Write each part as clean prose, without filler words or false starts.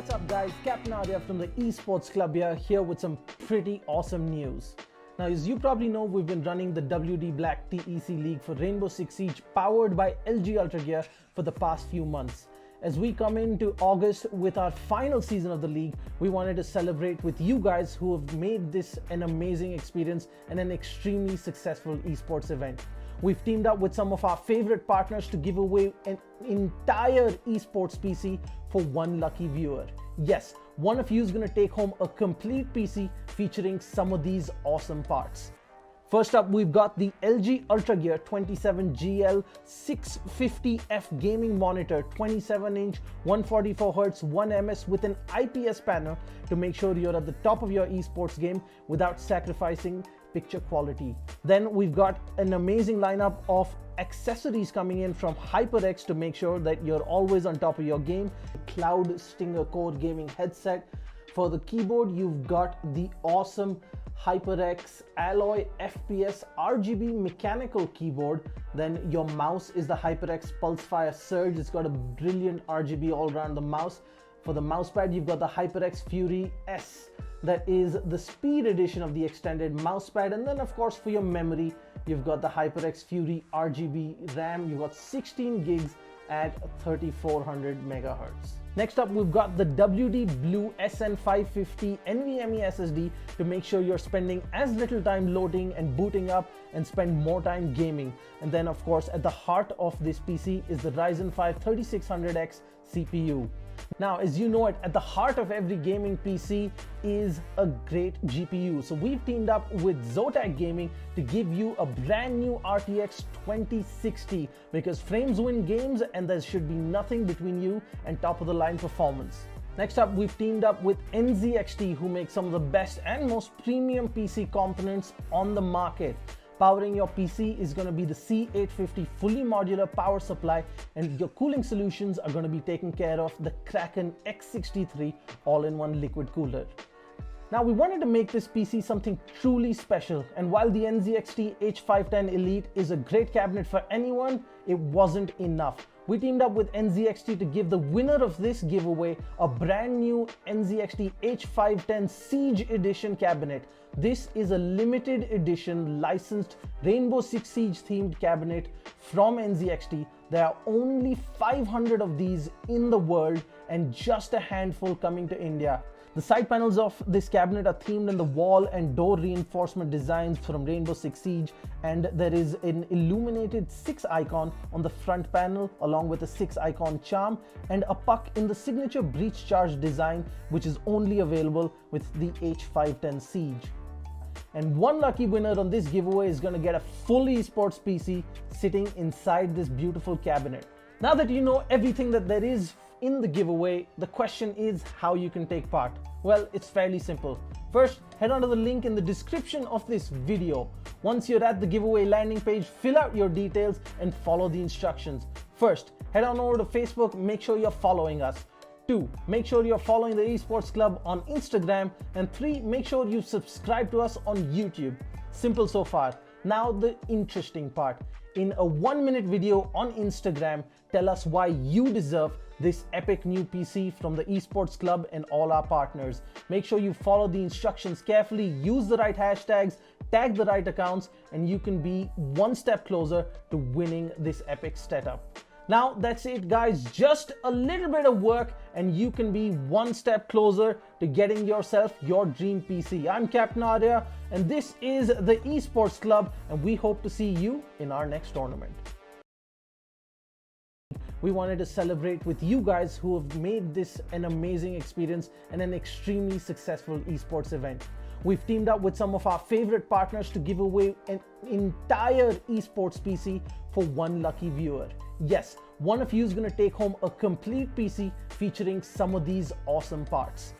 What's up guys, Captain Arya from the Esports Club here with some pretty awesome news. Now as you probably know, we've been running the WD Black TEC League for Rainbow Six Siege powered by LG Ultragear for the past few months. As we come into August with our final season of the league, we wanted to celebrate with you guys who have made this an amazing experience and an extremely successful esports event. We've teamed up with some of our favorite partners to give away an entire esports PC for one lucky viewer. Yes, one of you is going to take home a complete PC featuring some of these awesome parts. First up, we've got the LG Ultragear 27GL 650F gaming monitor, 27-inch, 144Hz, 1ms with an IPS panel to make sure you're at the top of your esports game without sacrificing picture quality. Then we've got an amazing lineup of accessories coming in from HyperX to make sure that you're always on top of your game. Cloud Stinger Core gaming headset. For the keyboard, you've got the awesome HyperX Alloy FPS RGB mechanical keyboard. Then your mouse is the HyperX Pulsefire Surge. It's got a brilliant RGB all around the mouse. For the mousepad, you've got the HyperX Fury S. That is the speed edition of the extended mousepad. And then of course for your memory, you've got the HyperX Fury RGB RAM. You've got 16 gigs at 3400 megahertz. Next up, we've got the WD Blue SN550 NVMe SSD to make sure you're spending as little time loading and booting up and spend more time gaming. And then of course, at the heart of this PC is the Ryzen 5 3600X CPU. Now, as you know it, at the heart of every gaming PC is a great GPU. So we've teamed up with Zotac Gaming to give you a brand new RTX 2060 because frames win games and there should be nothing between you and top of the line performance. Next up, we've teamed up with NZXT, who make some of the best and most premium PC components on the market. Powering your PC is going to be the C850 fully modular power supply, and your cooling solutions are going to be taken care of the Kraken X63 all-in-one liquid cooler. Now we wanted to make this PC something truly special, and while the NZXT H510 Elite is a great cabinet for anyone, it wasn't enough. We teamed up with NZXT to give the winner of this giveaway a brand new NZXT H510 Siege Edition cabinet. This is a limited edition licensed Rainbow Six Siege themed cabinet from NZXT. There are only 500 of these in the world and just a handful coming to India. The side panels of this cabinet are themed in the wall and door reinforcement designs from Rainbow Six Siege, and there is an illuminated 6 icon on the front panel along with a 6 icon charm and a puck in the signature breach charge design, which is only available with the H510 Siege. And one lucky winner on this giveaway is going to get a full esports PC sitting inside this beautiful cabinet. Now that you know everything that there is in the giveaway, the question is how you can take part. Well, it's fairly simple. First, head on to the link in the description of this video. Once you're at the giveaway landing page, fill out your details and follow the instructions. First, head on over to Facebook, make sure you're following us. 2, make sure you're following the Esports Club on Instagram. And 3, make sure you subscribe to us on YouTube. Simple so far. Now the interesting part. In a 1-minute video on Instagram, tell us why you deserve this epic new PC from the Esports Club and all our partners. Make sure you follow the instructions carefully, use the right hashtags, tag the right accounts, and you can be one step closer to winning this epic setup. Now that's it guys, just a little bit of work and you can be one step closer to getting yourself your dream PC. I'm Captain Arya and this is the Esports Club, and we hope to see you in our next tournament. We wanted to celebrate with you guys who have made this an amazing experience and an extremely successful esports event. We've teamed up with some of our favorite partners to give away an entire esports PC for one lucky viewer. Yes, one of you is going to take home a complete PC featuring some of these awesome parts.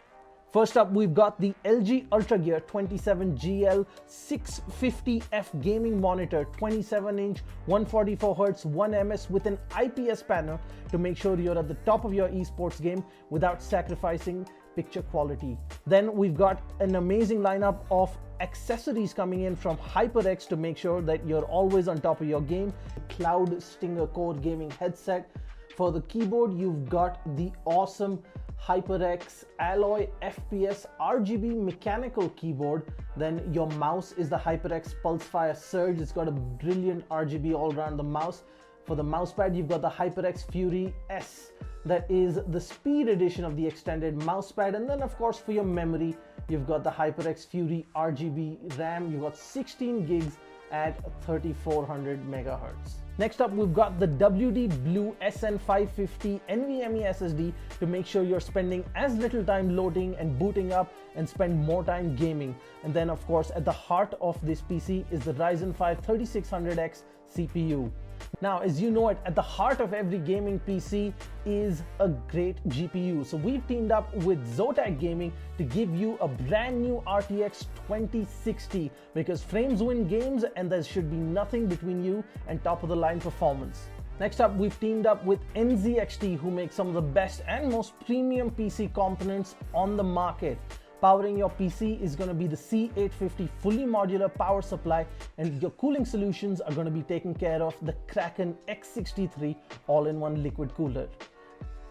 First up, we've got the LG Ultragear 27GL 650F gaming monitor, 27-inch, 144Hz, 1ms with an IPS panel to make sure you're at the top of your esports game without sacrificing picture quality. Then we've got an amazing lineup of accessories coming in from HyperX to make sure that you're always on top of your game. Cloud Stinger Core gaming headset. For the keyboard, you've got the awesome HyperX Alloy FPS RGB mechanical keyboard. Then your mouse is the HyperX Pulsefire Surge. It's got a brilliant RGB all around the mouse. For the mousepad, you've got the HyperX Fury S. That is the speed edition of the extended mousepad. And then of course for your memory, you've got the HyperX Fury RGB RAM. You've got 16 gigs at 3400 megahertz. Next up, we've got the WD Blue SN550 NVMe SSD to make sure you're spending as little time loading and booting up and spend more time gaming. And then of course, at the heart of this PC is the Ryzen 5 3600X CPU. Now, as you know it, at the heart of every gaming PC is a great GPU. So we've teamed up with Zotac Gaming to give you a brand new RTX 2060 because frames win games and there should be nothing between you and top of the line performance. Next up, we've teamed up with NZXT, who make some of the best and most premium PC components on the market. Powering your PC is going to be the C850 fully modular power supply, and your cooling solutions are going to be taken care of the Kraken X63 all-in-one liquid cooler.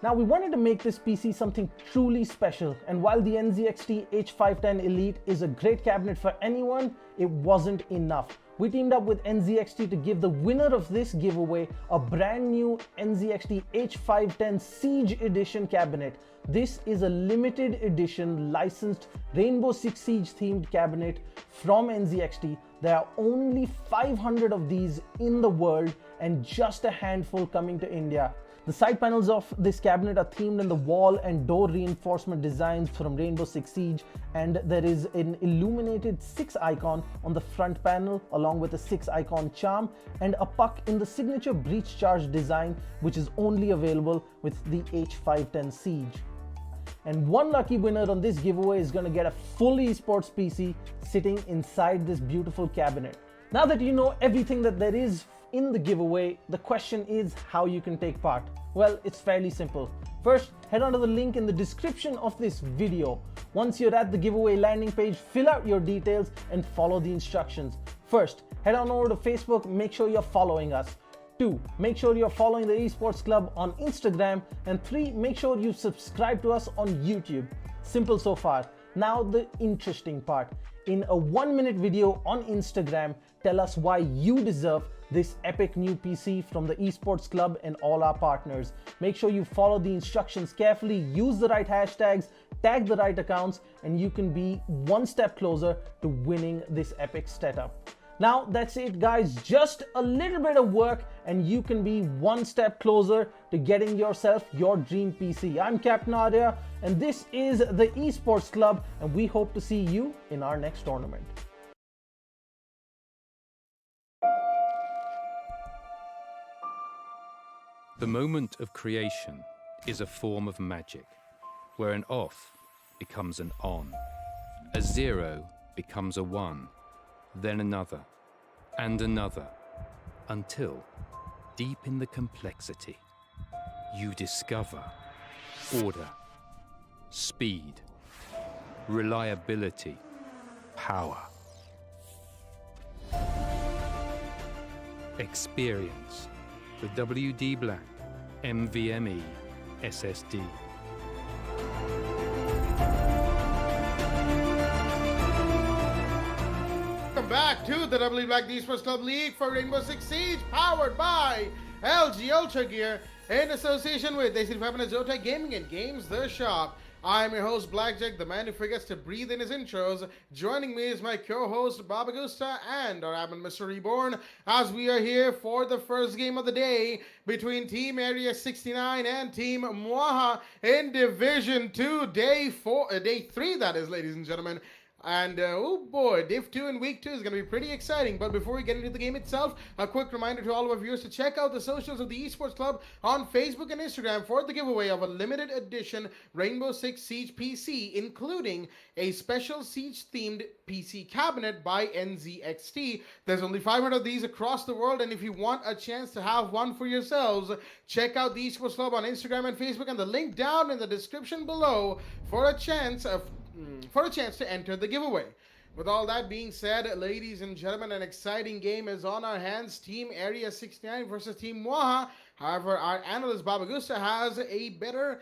Now, we wanted to make this PC something truly special, and while the NZXT H510 Elite is a great cabinet for anyone, it wasn't enough. We teamed up with NZXT to give the winner of this giveaway a brand new NZXT H510 Siege Edition cabinet. This is a limited edition licensed Rainbow Six Siege themed cabinet from NZXT. There are only 500 of these in the world and just a handful coming to India. The side panels of this cabinet are themed in the wall and door reinforcement designs from Rainbow Six Siege, and there is an illuminated 6 icon on the front panel along with a 6 icon charm and a puck in the signature breach charge design, which is only available with the H510 Siege. And one lucky winner on this giveaway is going to get a full esports PC sitting inside this beautiful cabinet. Now that you know everything that there is in the giveaway, the question is how you can take part. Well, it's fairly simple. First, head on to the link in the description of this video. Once you're at the giveaway landing page, fill out your details and follow the instructions. First, head on over to Facebook, make sure you're following us. 2, make sure you're following the Esports Club on Instagram. And 3, make sure you subscribe to us on YouTube. Simple so far. Now the interesting part. In a 1-minute video on Instagram, tell us why you deserve this epic new PC from the Esports Club and all our partners. Make sure you follow the instructions carefully, use the right hashtags, tag the right accounts, and you can be one step closer to winning this epic setup. Now that's it guys, just a little bit of work and you can be one step closer to getting yourself your dream PC. I'm Captain Arya and this is the Esports Club, and we hope to see you in our next tournament. The moment of creation is a form of magic, where an off becomes an on, a 0 becomes a 1, then another, and another, until, deep in the complexity, you discover order, speed, reliability, power. Experience the WD Black NVMe SSD. Welcome back to the WD Black Esports Club League for Rainbow Six Siege, powered by LG Ultragear in association with Fibernet, Zotac Gaming and Games The Shop. I'm your host Blackjack, the man who forgets to breathe in his intros. Joining me is my co-host Babagusta and our admin Mr. Reborn, as we are here for the first game of the day between Team Area 69 and Team Mwaha in Division 2, Day 3 that is, ladies and gentlemen. And oh boy, Div 2 and Week 2 is going to be pretty exciting. But before we get into the game itself, a quick reminder to all of our viewers to check out the socials of the Esports Club on Facebook and Instagram for the giveaway of a limited edition Rainbow Six Siege PC, including a special Siege-themed PC cabinet by NZXT. There's only 500 of these across the world, and if you want a chance to have one for yourselves, check out the Esports Club on Instagram and Facebook, and the link down in the description below for a chance to enter the giveaway. With all that being said, ladies and gentlemen, an exciting game is on our hands. Team Area 69 versus Team Mwaha. However, our analyst Babagusta has a better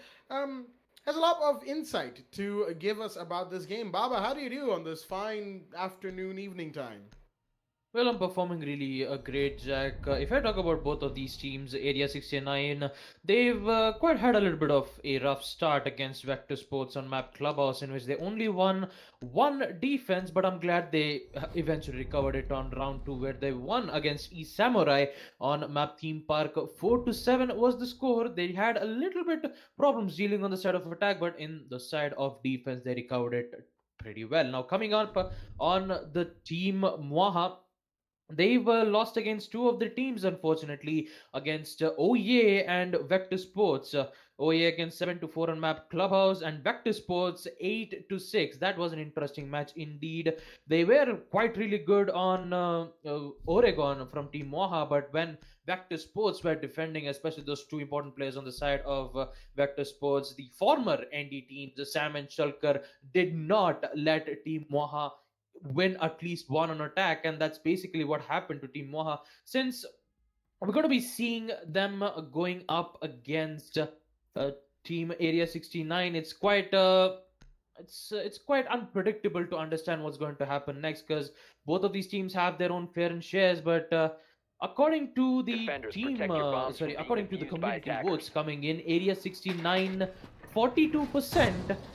has a lot of insight to give us about this game. Baba, how do you do on this fine afternoon, evening time? Well, I'm performing really great, Jack. If I talk about both of these teams, Area 69, they've quite had a little bit of a rough start against Vector Sports on map Clubhouse, in which they only won one defense, but I'm glad they eventually recovered it on round 2, where they won against East Samurai on map Theme Park. 4-7 was the score. They had a little bit problems dealing on the side of attack, but in the side of defense, they recovered it pretty well. Now, coming up on the team Moaha, they've lost against two of the teams, unfortunately, against OEA and Vector Sports. OEA against 7-4 on map Clubhouse, and Vector Sports 8-6. That was an interesting match indeed. They were quite really good on Oregon from Team Moha, but when Vector Sports were defending, especially those two important players on the side of Vector Sports, the former ND teams, Sam and Shulker, did not let Team Moha win at least one on attack, and that's basically what happened to Team Moha. Since we're going to be seeing them going up against Team Area 69, it's quite it's quite unpredictable to understand what's going to happen next, because both of these teams have their own fair and shares, but according to the according to the community votes coming in, Area 69 42%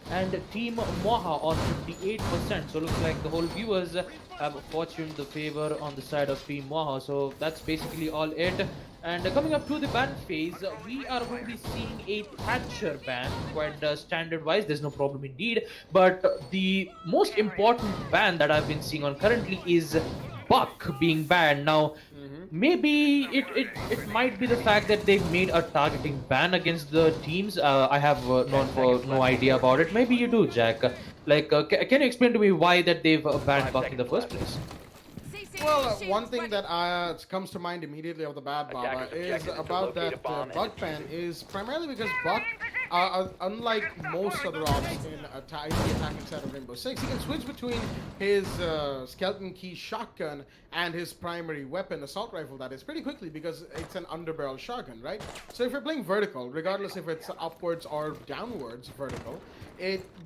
and Team Moha on 58%. So looks like the whole viewers have fortuned the favor on the side of Team Moha. So that's basically all it. And coming up to the ban phase, we are going to be seeing a Thatcher ban, quite standard wise. There's no problem indeed. But the most important ban that I've been seeing on currently is Buck being banned. Now, maybe it might be the fact that they've made a targeting ban against the teams. I have no idea about it. Maybe you do, Jack. Can you explain to me why that they've banned Buck in the first place? Well, one thing that comes to mind immediately of the bad Baba is about that Buck ban is primarily because Buck, unlike most other ops in the attacking side of Rainbow Six, he can switch between his skeleton key shotgun and his primary weapon, assault rifle, that is, pretty quickly, because it's an underbarrel shotgun, right? So if you're playing vertical, regardless if it's upwards or downwards vertical,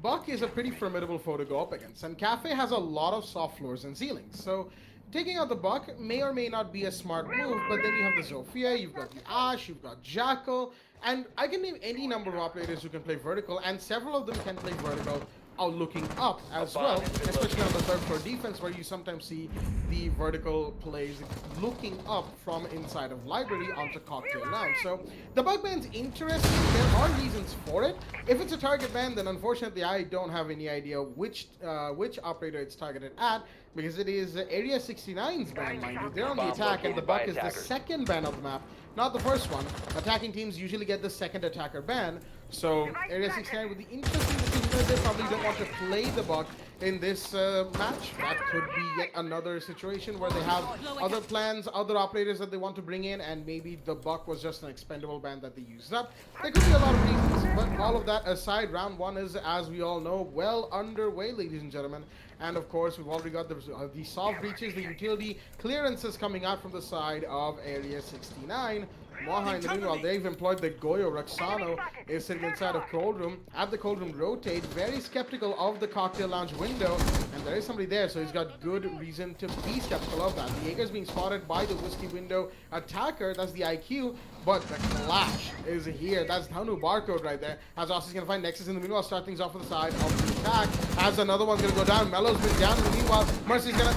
Buck is a pretty formidable foe to go up against, and Cafe has a lot of soft floors and ceilings, so taking out the Buck may or may not be a smart move, but then you have the Zofia, you've got the Ash, you've got Jackal, and I can name any number of operators who can play vertical, and several of them can play vertical looking up as well, especially on the third floor defense, where you sometimes see the vertical plays looking up from inside of library onto cocktail lounge. So the Bug ban's interesting. There are reasons for it. If it's a target ban, then unfortunately I don't have any idea which operator it's targeted at, because it is Area 69's ban, mind you. They're on the attack, and the Buck is the second ban of the map, not the first one. Attacking teams usually get the second attacker ban, so Area 69 would be interesting to see whether they probably don't want to play the Buck in this match. That could be yet another situation where they have other plans, other operators that they want to bring in, and maybe the Buck was just an expendable ban that they used up. There could be a lot of reasons, but all of that aside, round one is, as we all know, well underway, ladies and gentlemen. And of course, we've already got the soft breaches, the utility clearances coming out from the side of Area 69. Moha, in the meanwhile, they've employed the Goyo. Roxano is sitting inside of cold room. At the cold room rotate, very skeptical of the cocktail lounge window, and there is somebody there, so he's got good reason to be skeptical of that. The Jaeger's being spotted by the whiskey window attacker, that's the IQ, but the clash is here. That's Dhanu barcode right there. As Aussie's gonna find Nexus in the meanwhile, start things off on the side of the attack. As another one's gonna go down, Mello's been down in the meanwhile. Mercy's gonna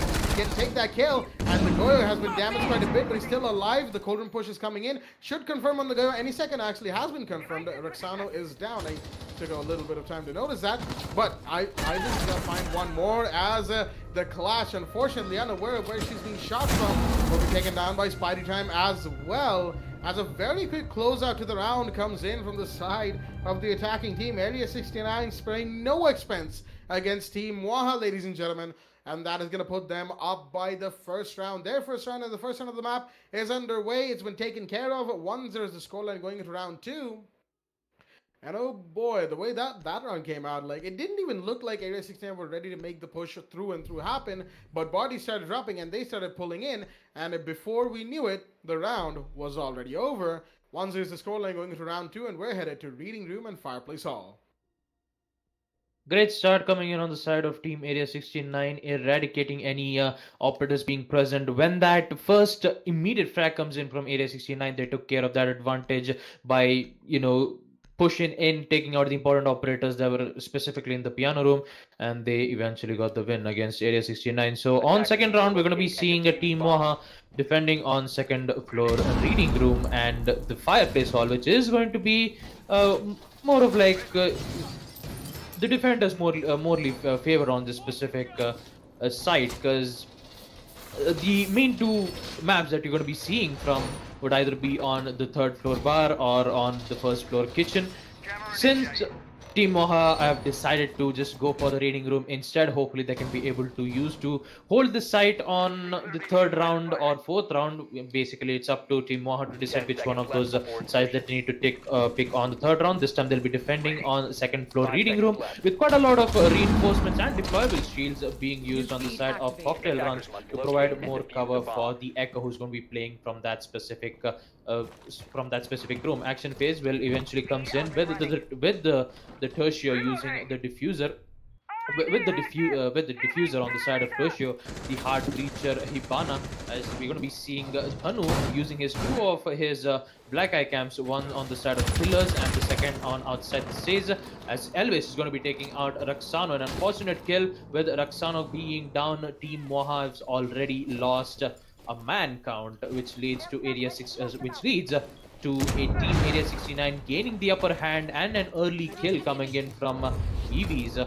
take that kill, and the Goyo has been damaged quite a bit, but he's still alive. The cold room push is coming in. Should confirm on the Goyo any second, actually has been confirmed. Roxano is down. I took a little bit of time to notice that, but I just gotta find one more as the clash, unfortunately unaware of where she's being shot from, will be taken down by Spidey Time as well. As a very quick closeout to the round comes in from the side of the attacking team. Area 69 sparing no expense against Team Moha, ladies and gentlemen. And that is going to put them up by the first round. Their first round and the first round of the map is underway. It's been taken care of. 1-0 is the scoreline going into round two. And oh boy, the way that round came out, like, it didn't even look like Area 69 were ready to make the push through and through happen, but bodies started dropping and they started pulling in, and before we knew it, the round was already over. 1-0 is the scoreline going into round two, and we're headed to Reading Room and Fireplace Hall. Great start coming in on the side of Team Area 69, eradicating any operators being present. When that first immediate frag comes in from Area 69, they took care of that advantage by, pushing in, taking out the important operators that were specifically in the piano room, and they eventually got the win against Area 69. So on second round, we're going to be seeing a Team Moha defending on second floor reading room and the fireplace hall, which is going to be more of like the defenders morely favor on this specific site, because the main two maps that you're going to be seeing from would either be on the third floor bar or on the first floor kitchen. Since Team Moha have decided to just go for the reading room instead, hopefully they can be able to use to hold the site on the third round or fourth round. Basically, it's up to Team Moha to decide which one of those sites that they need to pick on the third round. This time they'll be defending on the second floor reading room with quite a lot of reinforcements and deployable shields being used on the side of cocktail runs to provide more cover for the Echo, who's going to be playing from that specific room. Action phase will eventually comes in with the Tertio using the diffuser. With the diffuser on the side of Tertio, the hard breacher Hibana, as we're going to be seeing Thanu using two of his black eye camps, one on the side of pillars and the second on outside the stage, as Elvis is going to be taking out Raxano. An unfortunate kill with Raxano being down. Team Moha has already lost a man count, which leads to to a Team Area 69 gaining the upper hand and an early kill coming in from EVs.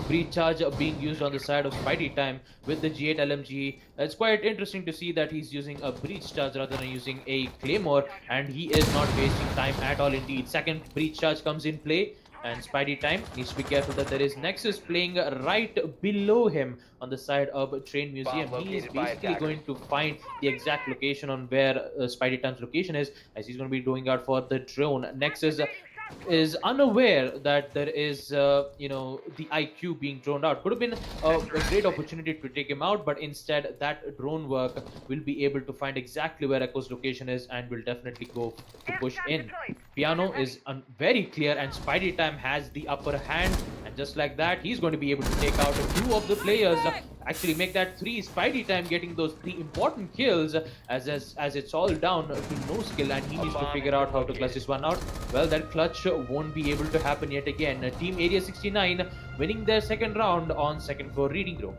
Breach charge being used on the side of Spidey Time with the G8 LMG. It's quite interesting to see that he's using a breach charge rather than using a claymore, and he is not wasting time at all indeed. Second breach charge comes in play, and Spidey Time needs to be careful that there is Nexus playing right below him on the side of Train Museum. He is basically going to find the exact location on where Spidey Time's location is, as he's going to be going out for the drone. Nexus is unaware that there is, the IQ being drawn out. Could have been a great opportunity to take him out, but instead that drone work will be able to find exactly where Echo's location is and will definitely go to push in. Piano is very clear, and Spidey Time has the upper hand, and just like that, he's going to be able to take out two of the players. Actually make that three. Spidey Time getting those three important kills, as it's all down to no skill, and he needs to figure out how to clutch this one out. Well, that clutch won't be able to happen yet again. Team Area 69 winning their second round on second floor reading room.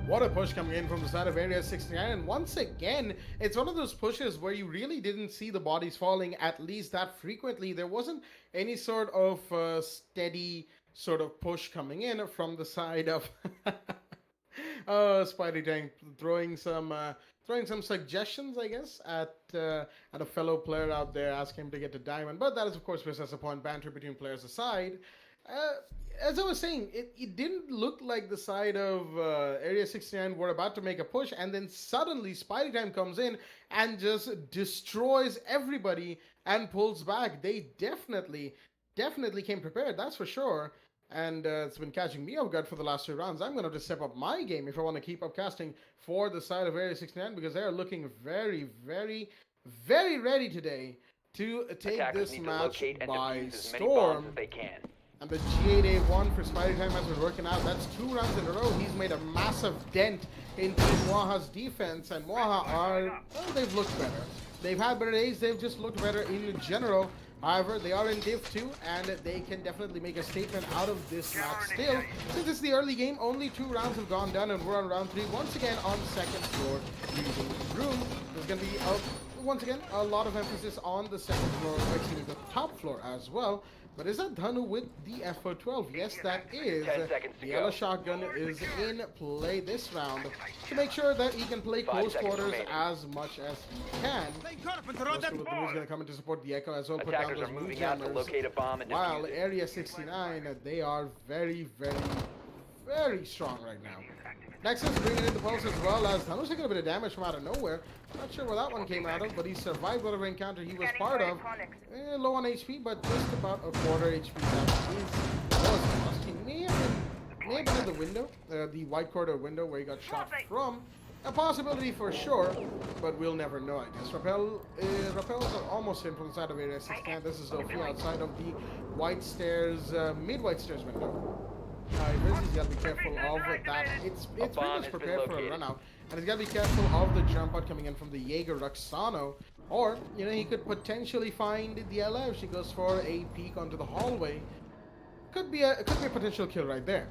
What a push coming in from the side of Area 69, and once again, it's one of those pushes where you really didn't see the bodies falling, at least that frequently. There wasn't any sort of steady sort of push coming in from the side of Spidey Tank, throwing some suggestions, I guess, at a fellow player out there, asking him to get to diamond. But that is, of course, business upon banter between players aside. As I was saying, it didn't look like the side of Area 69 were about to make a push, and then suddenly Spidey Time comes in and just destroys everybody and pulls back. They definitely came prepared, that's for sure. And it's been catching me off guard for the last 2 rounds. I'm going to have to step up my game if I want to keep up casting for the side of Area 69, because they're looking very, very, very ready today to take this match by storm. And the G8A1 for Spidey Time has been working out. That's 2 rounds in a row. He's made a massive dent in Team Moha's defense, and Moha they've looked better. They've had better days, they've just looked better in general. However, they are in Div 2, and they can definitely make a statement out of this match still. Since it's the early game, only 2 rounds have gone down, and we're on round 3 once again on second floor reading room. There's going to be, once again, a lot of emphasis on the second floor, actually the top floor as well. But is that Dhanu with the F412? Yes, that is. The yellow shotgun is in play this round to make sure that he can play close quarters as much as he can. Who's going to come in to support the Echo as well, put down those move jammers. While Area 69, they are very, very, very strong right now. Nexus bringing in the pulse as well, as Dhanu's taking a bit of damage from out of nowhere. Not sure where that one came out of, but he survived whatever encounter he was part of. Low on HP, but just about a quarter HP. That was lost. He may have been in the window, the white corridor window where he got shot from. A possibility for sure, but we'll never know, I guess. Rappels are almost in from the side of area 16. This is Zofia outside of the white stairs, mid-white stairs window. He's got to be careful of that. It's pretty much prepared for a run out. And he's got to be careful of the jump out coming in from the Jaeger Roxano. Or, you know, he could potentially find the Ella if she goes for a peek onto the hallway. Could be a potential kill right there.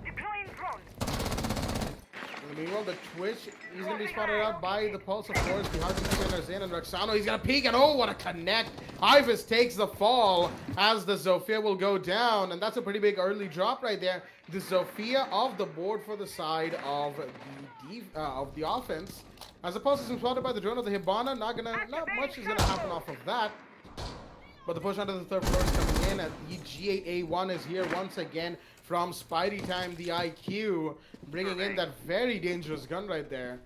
Meanwhile, the Twitch, he's going to be spotted out by the Pulse, of course. The Hard defenders in, and Roxano, he's going to peek, and oh, what a connect. Ivis takes the fall as the Zofia will go down, and that's a pretty big early drop right there. The Zofia off the board for the side of the offense. As opposed to some spotted by the drone of the Hibana, not much is going to happen off of that. But the push onto the third floor is coming in, and the G8A1 is here once again from Spidey Time, the IQ, bringing in that very dangerous gun right there.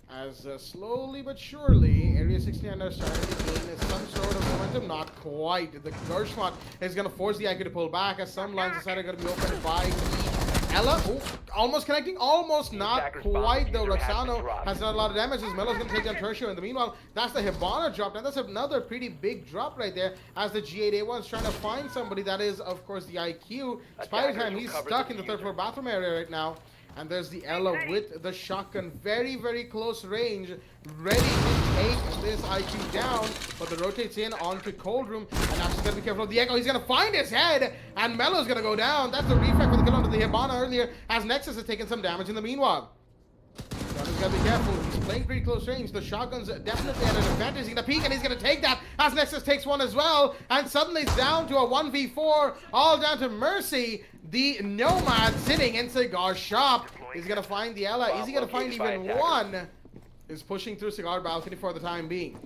As slowly but surely, Area 69 are starting to gain some sort of momentum. Not quite. The Gershwant is going to force the IQ to pull back, as some lines aside are going to be opened by the Ella. Oh, almost connecting, almost not quite though. Roxano has done a lot of damage as Melo's going to take down Tertio. In the meanwhile, that's the Hibana drop, and that's another pretty big drop right there as the G8A1 is trying to find somebody. That is, of course, the IQ. Spider Time, he's stuck in the third floor bathroom area right now. And there's the Ella with the shotgun, very, very close range, ready to take this IQ down, but the rotates in onto Cold Room, and now she's going to be careful of the Echo. He's going to find his head, and Melo's going to go down. That's the reflect for the kill onto the Hibana earlier, as Nexus has taken some damage in the meanwhile. He's got to be careful. He's playing pretty close range. The shotgun's definitely at an advantage. He's going to peek, and he's going to take that as Nexus takes one as well. And suddenly it's down to a 1v4, all down to Mercy. The Nomad sitting in Cigar's shop. He's going to find the Ella. Is he going to find even one? Is pushing through Cigar balcony for the time being.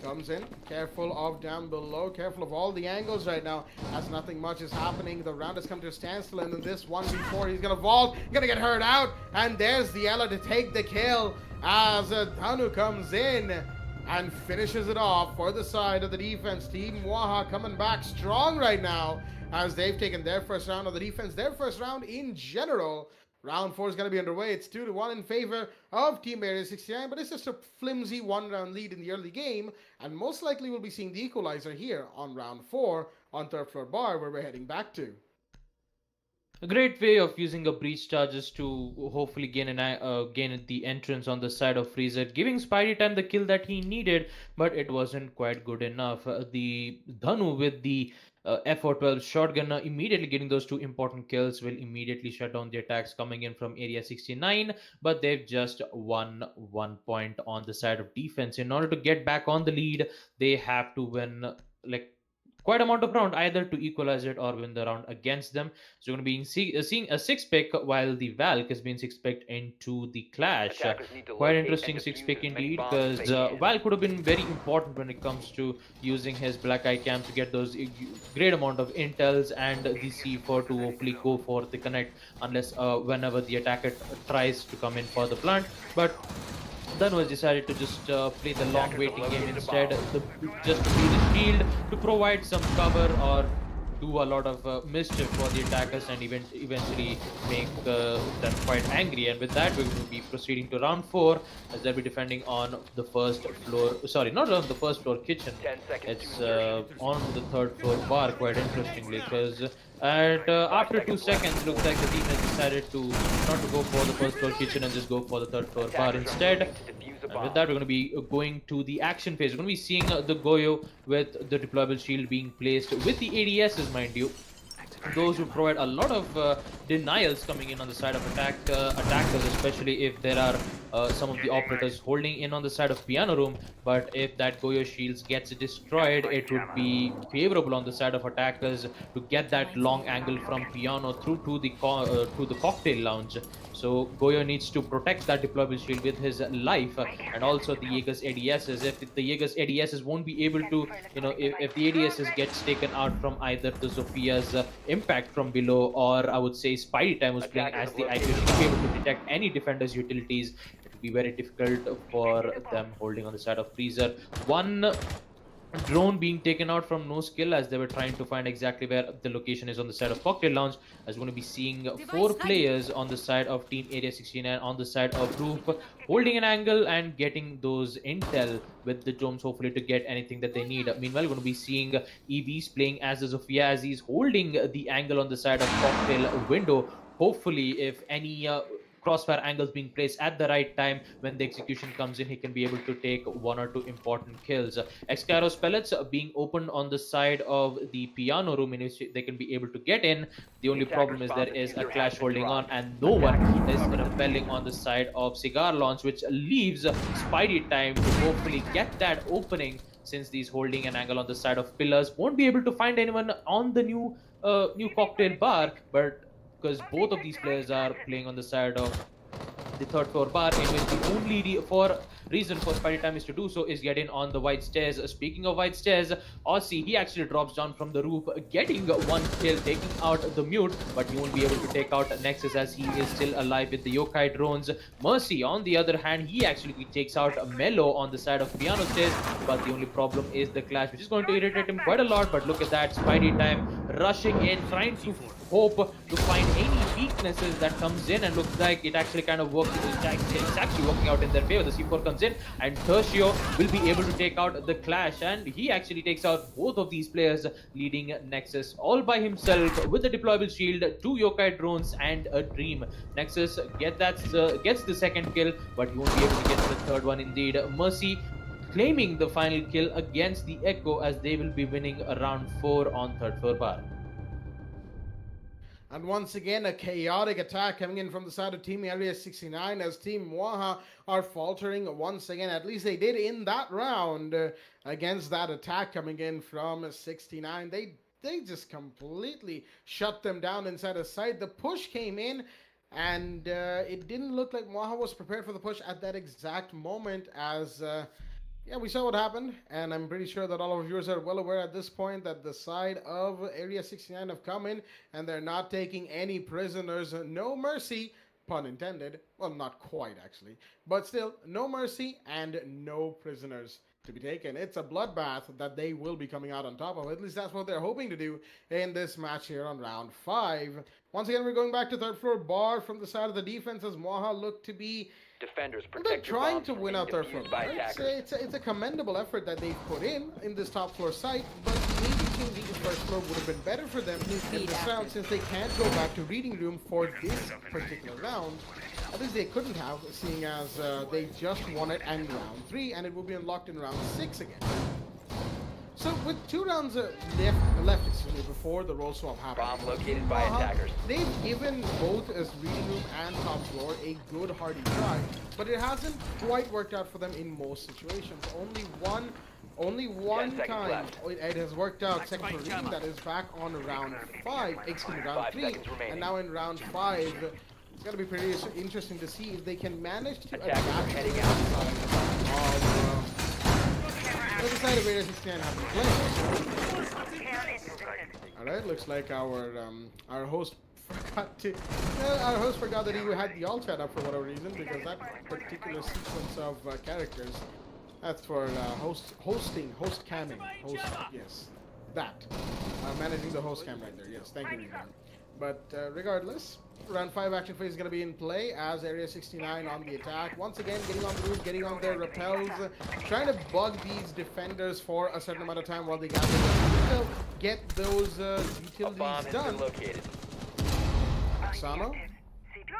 Comes in, careful of down below, careful of all the angles right now, as nothing much is happening. The round has come to a standstill, and in this 1v4, he's gonna vault, gonna get hurt out, and there's the Ella to take the kill, as Tanu comes in and finishes it off for the side of the defense. Team Waha coming back strong right now, as they've taken their first round of the defense, their first round in general. Round 4 is going to be underway. It's 2-1 in favor of Team Area 69, but it's just a flimsy one-round lead in the early game, and most likely we'll be seeing the equalizer here on round 4 on third floor bar, where we're heading back to. A great way of using a breach charges to hopefully gain the entrance on the side of Freezer, giving Spidey Time the kill that he needed, but it wasn't quite good enough. The Dhanu with the F412 shotgun immediately getting those two important kills will immediately shut down the attacks coming in from Area 69, but they've just won 1 point on the side of defense. In order to get back on the lead, they have to win quite amount of round either to equalize it or win the round against them. So we're going to be seeing a 6-pick, while the Valk has been 6-picked into the clash. Quite interesting 6-pick indeed, because Valk would have been very important when it comes to using his Black Eye Cam to get those great amount of intels and the C4 to hopefully go for the connect, unless whenever the attacker tries to come in for the plant. But Then was decided to just play the long waiting game instead, just to be the shield, to provide some cover or do a lot of mischief for the attackers and eventually make them quite angry. And with that, we will be proceeding to round 4 as they'll be defending on the first floor, sorry, not on the first floor kitchen, it's on the third floor bar, quite interestingly, because after 2 seconds, looks like the team has decided to not to go for the first floor kitchen and just go for the third floor bar instead. And with that, we're going to be going to the action phase. We're going to be seeing the Goyo with the deployable shield being placed with the ADSs, mind you. Those who provide a lot of denials coming in on the side of attackers, especially if there are some of the operators holding in on the side of piano room. But if that Goyo shields gets destroyed, it would be favorable on the side of attackers to get that long angle from piano through to the cocktail lounge. So Goyo needs to protect that deployable shield with his life, and also the Jaeger's ADSs. If the Jaeger's ADSs won't be able to, if the ADSs gets taken out from either the Sophia's impact from below, or I would say Spidey Time was playing as the IQ, to be able to detect any defender's utilities, it would be very difficult for them holding on the side of Freezer. One drone being taken out from no skill as they were trying to find exactly where the location is on the side of Cocktail Lounge. As we're going to be seeing 4 players on the side of Team Area 69 on the side of Roof, holding an angle and getting those intel with the drones, hopefully to get anything that they need. Meanwhile, we're going to be seeing EVs playing as a Zofia as he's holding the angle on the side of Cocktail Window. Hopefully, if any crossfire angles being placed at the right time when the execution comes in, he can be able to take 1 or 2 important kills. Excaros pellets being opened on the side of the piano room in which they can be able to get in. The only problem is there is a clash holding on and no one is repelling on the side of Cigar Launch, which leaves Spidey time to hopefully get that opening, since he's holding an angle on the side of pillars. Won't be able to find anyone on the new cocktail bar, but because both of these players are playing on the side of the 3rd floor bar, in which the only reason for Spidey Time is to do so is get in on the white stairs. Speaking of white stairs, Aussie, he actually drops down from the roof, getting 1 kill, taking out the mute, but he won't be able to take out Nexus as he is still alive with the yokai drones. Mercy, on the other hand, he actually takes out Mello on the side of piano stairs, but the only problem is the clash, which is going to irritate him quite a lot. But look at that, Spidey Time rushing in, trying to hope to find any weaknesses that comes in, and looks like it actually kind of works. It's actually working out in their favor. The C4 comes in and Tertio will be able to take out the clash, and he actually takes out both of these players, leading Nexus all by himself with a deployable shield, 2 yokai drones and a dream. Nexus gets the 2nd kill, but he won't be able to get the 3rd one. Indeed, Mercy claiming the final kill against the Echo as they will be winning round 4 on 3rd floor bar. And once again, a chaotic attack coming in from the side of Team Area 69 as Team Mwaha are faltering once again. At least they did in that round against that attack coming in from 69. They just completely shut them down inside the site. The push came in, and it didn't look like Mwaha was prepared for the push at that exact moment as... yeah, we saw what happened, and I'm pretty sure that all of our viewers are well aware at this point that the side of Area 69 have come in, and they're not taking any prisoners. No mercy, pun intended. Well, not quite, actually. But still, no mercy and no prisoners to be taken. It's a bloodbath that they will be coming out on top of. At least that's what they're hoping to do in this match here on round 5. Once again, we're going back to 3rd floor bar from the side of the defense as Mwaha look to be... Defenders they're trying to win out their floor. It's a commendable effort that they've put in this top floor site, but maybe changing the 1st floor would have been better for them in this round, since they can't go back to reading room for this particular round. At least they couldn't have, seeing as they just won it in round 3, and it will be unlocked in round 6 again. So with 2 rounds left before the role swap happens, bomb located by attackers. They've given both as reading room and top floor a good hearty try, but it hasn't quite worked out for them in most situations. Only one time it has worked out. Second for reading, that is back on round 5, excuse me, round 3, and now in round 5. It's going to be pretty interesting to see if they can manage to adapt heading out the other side of Area 69 have to play. Alright, looks like our host forgot that he had the alt chat up for whatever reason, because that particular sequence of characters, that's for host camming. Yes, that. Managing the host cam right there, yes, thank you, everyone. But regardless, round 5 action phase is going to be in play as Area 69 on the attack. Once again, getting on the roof, getting on their rappels, trying to bug these defenders for a certain amount of time while they gather them. Get those utilities done. Asano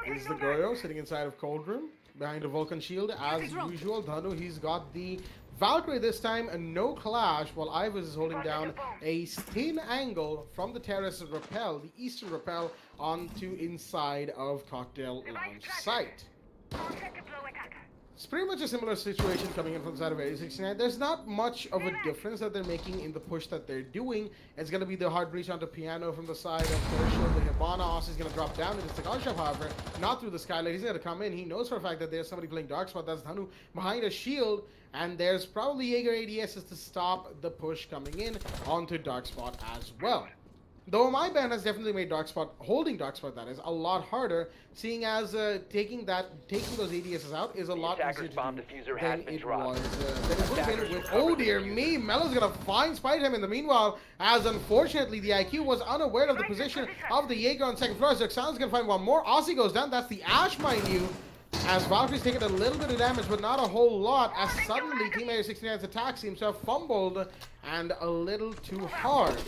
is the Goyo sitting inside of Cold Room behind a Vulcan shield as usual. Dhanu, he's got the Valkyrie this time, and no clash, while Ivers is holding down a thin angle from the terrace rappel, the eastern rappel, onto inside of Cocktail Lounge site. It's pretty much a similar situation coming in from the side of Area 69. There's not much of a difference that they're making in the push that they're doing. It's going to be the hard breach onto piano from the side of Tertial. The Hibana also is going to drop down into the cigar shop, however, not through the skylight. He's going to come in. He knows for a fact that there's somebody playing Dark Spot. That's Dhanu behind a shield. And there's probably Jaeger ADSs to stop the push coming in onto Dark Spot as well. Though my ban has definitely made holding dark spot, that is, a lot harder, seeing as taking those ADSs out is a lot easier Attacker's to bomb do diffuser than has been it dropped. was. Than it would have been Attackers with, recovered oh the dear diffuser. me, Melo's gonna find Spider-Ham in the meanwhile, as unfortunately the IQ was unaware of the position of the Jaeger on second floor. Zoxano's gonna find one more. Aussie goes down, that's the Ash, mind you. As Valkyrie's taken a little bit of damage, but not a whole lot, as suddenly Team Area 69's attack seems to have fumbled and a little too hard.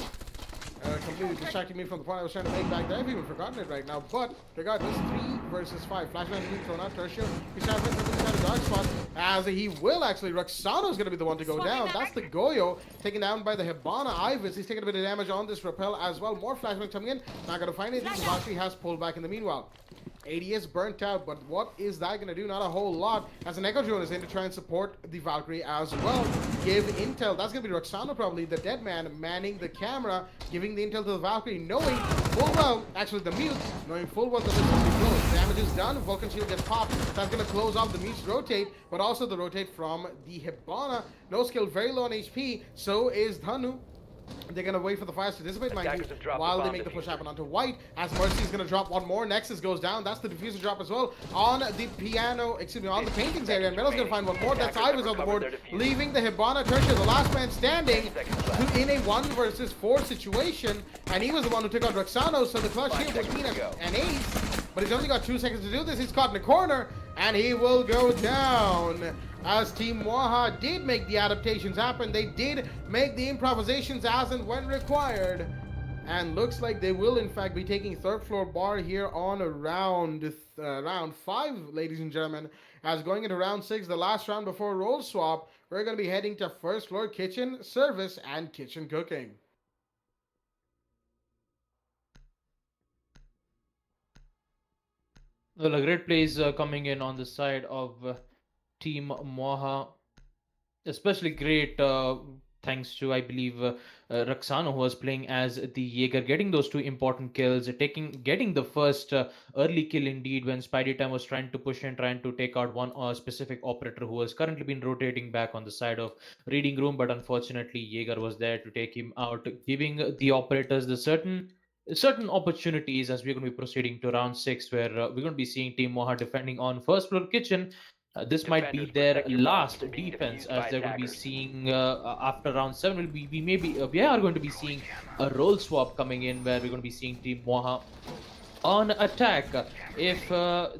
Completely distracting me from the point I was trying to make back there. I've even forgotten it right now. But regardless, 3 versus 5. Flashbang being thrown out. Tertiary. He's trying to put something inside a dark spot. As he will actually. Roxano's going to be the one to go down. That's the Goyo. Taken down by the Hibana Ivis. He's taking a bit of damage on this rappel as well. More flashbang coming in. Not going to find anything. Valkyrie has pulled back in the meanwhile. ADS burnt out, but what is that going to do? Not a whole lot, as an Echo Drone is in to try and support the Valkyrie as well. Give intel. That's going to be Roxana, probably the dead man, manning the camera, giving the intel to the Valkyrie, knowing full well, actually the mute, knowing full well that this will be closed. Damage is done. Vulcan Shield gets popped. That's going to close off the mute's rotate, but also the rotate from the Hibana. No skill, very low on HP. So is Dhanu. They're going to wait for the fires to dissipate, mind you, while they make the push happen onto White. As Mercy's going to drop one more. Nexus goes down. That's the diffuser drop as well on the piano, excuse me, on the paintings area. And Metal's going to find one more. That's Ivis on the board, leaving the Hibana Tertia, the last man standing, in a 1 versus 4 situation. And he was the one who took out Roxano, so the clutch here would mean an ace. But he's only got 2 seconds to do this. He's caught in a corner, and he will go down. As Team Waha did make the adaptations happen, they did make the improvisations as and when required. And looks like they will, in fact, be taking third floor bar here on round 5, ladies and gentlemen. As going into round 6, the last round before role swap, we're going to be heading to first floor kitchen, service, and kitchen cooking. Well, a great plays coming in on the side of Team Moha, especially great thanks to, I believe, Roxano, who was playing as the Jaeger, getting those 2 important kills, getting the first early kill indeed when Spidey Time was trying to push and trying to take out one specific operator who has currently been rotating back on the side of reading room, but unfortunately Jaeger was there to take him out, giving the operators the certain opportunities as we're going to be proceeding to round 6, where we're going to be seeing Team Moha defending on first floor kitchen. This might be their last defense, as they're going to be seeing after round 7. We are going to be seeing a role swap coming in, where we're going to be seeing Team Moha on attack. If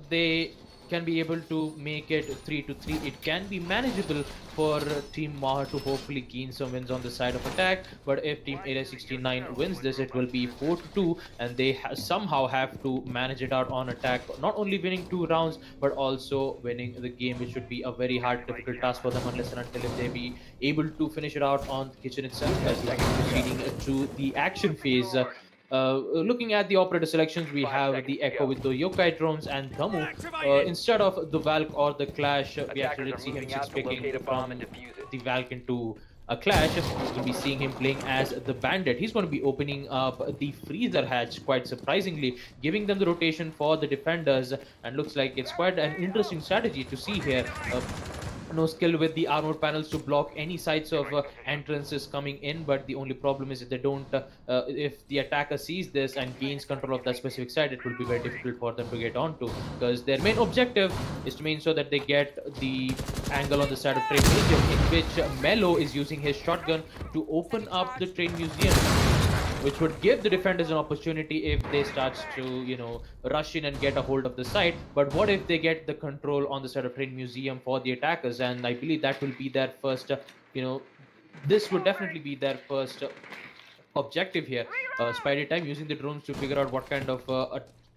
they can be able to make it 3-3, it can be manageable for Team Moha to hopefully gain some wins on the side of attack. But if Team Area 69 wins this, it will be 4-2, and they somehow have to manage it out on attack, not only winning 2 rounds but also winning the game, which should be a very hard, difficult task for them, unless and until if they be able to finish it out on the kitchen itself, as we are proceeding to the action phase. Looking at the operator selections, we have the Echo with the Yokai drones and Damu. Instead of the Valk or the Clash, we actually did see him picking from the Valk into a Clash. We'll be seeing him playing as the Bandit. He's going to be opening up the Freezer hatch, quite surprisingly, giving them the rotation for the defenders, and looks like it's quite an interesting strategy to see here. No skill with the armor panels to block any sides of entrances coming in, but the only problem is if they don't if the attacker sees this and gains control of that specific side, it will be very difficult for them to get onto, because their main objective is to make sure that they get the angle on the side of Train Museum, in which Mello is using his shotgun to open up the Train Museum, which would give the defenders an opportunity if they start to, rush in and get a hold of the site. But what if they get the control on the side of Train Museum for the attackers? And I believe that will be their first, this would definitely be their first objective here. Spidey Time using the drones to figure out what kind of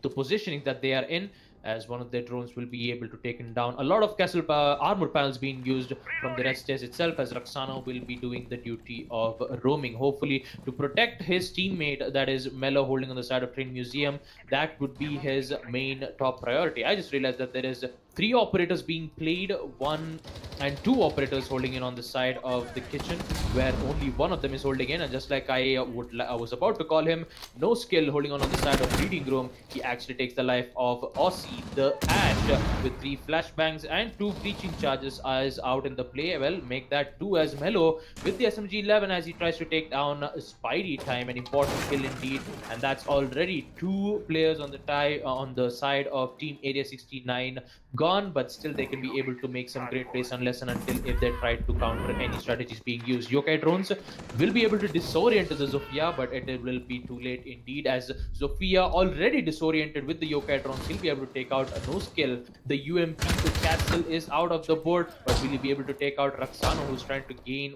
the positioning that they are in, as one of their drones will be able to take him down. A lot of castle armor panels being used from the red stairs itself, as Roxana will be doing the duty of roaming, hopefully to protect his teammate, that is Mello, holding on the side of Train Museum. That would be his main top priority. I just realized that there is 3 operators being played, one and 2 operators holding in on the side of the kitchen, where only one of them is holding in. And just like I was about to call him, no skill holding on the side of reading room, he actually takes the life of Aussie. The Ash with 3 flashbangs and 2 breaching charges is out in the play. Well, make that 2 as Mellow with the SMG-11 as he tries to take down Spidey Time, an important kill indeed. And that's already 2 players on the tie on the side of Team Area 69 gone, but still they can be able to make some great plays unless and until if they try to counter any strategies being used. Yokai drones will be able to disorient the Zofia, but it will be too late indeed, as Zofia already disoriented with the Yokai drones. He'll be able to take out a no skill. The UMP to Castle is out of the board, but will he be able to take out Roxano, who's trying to gain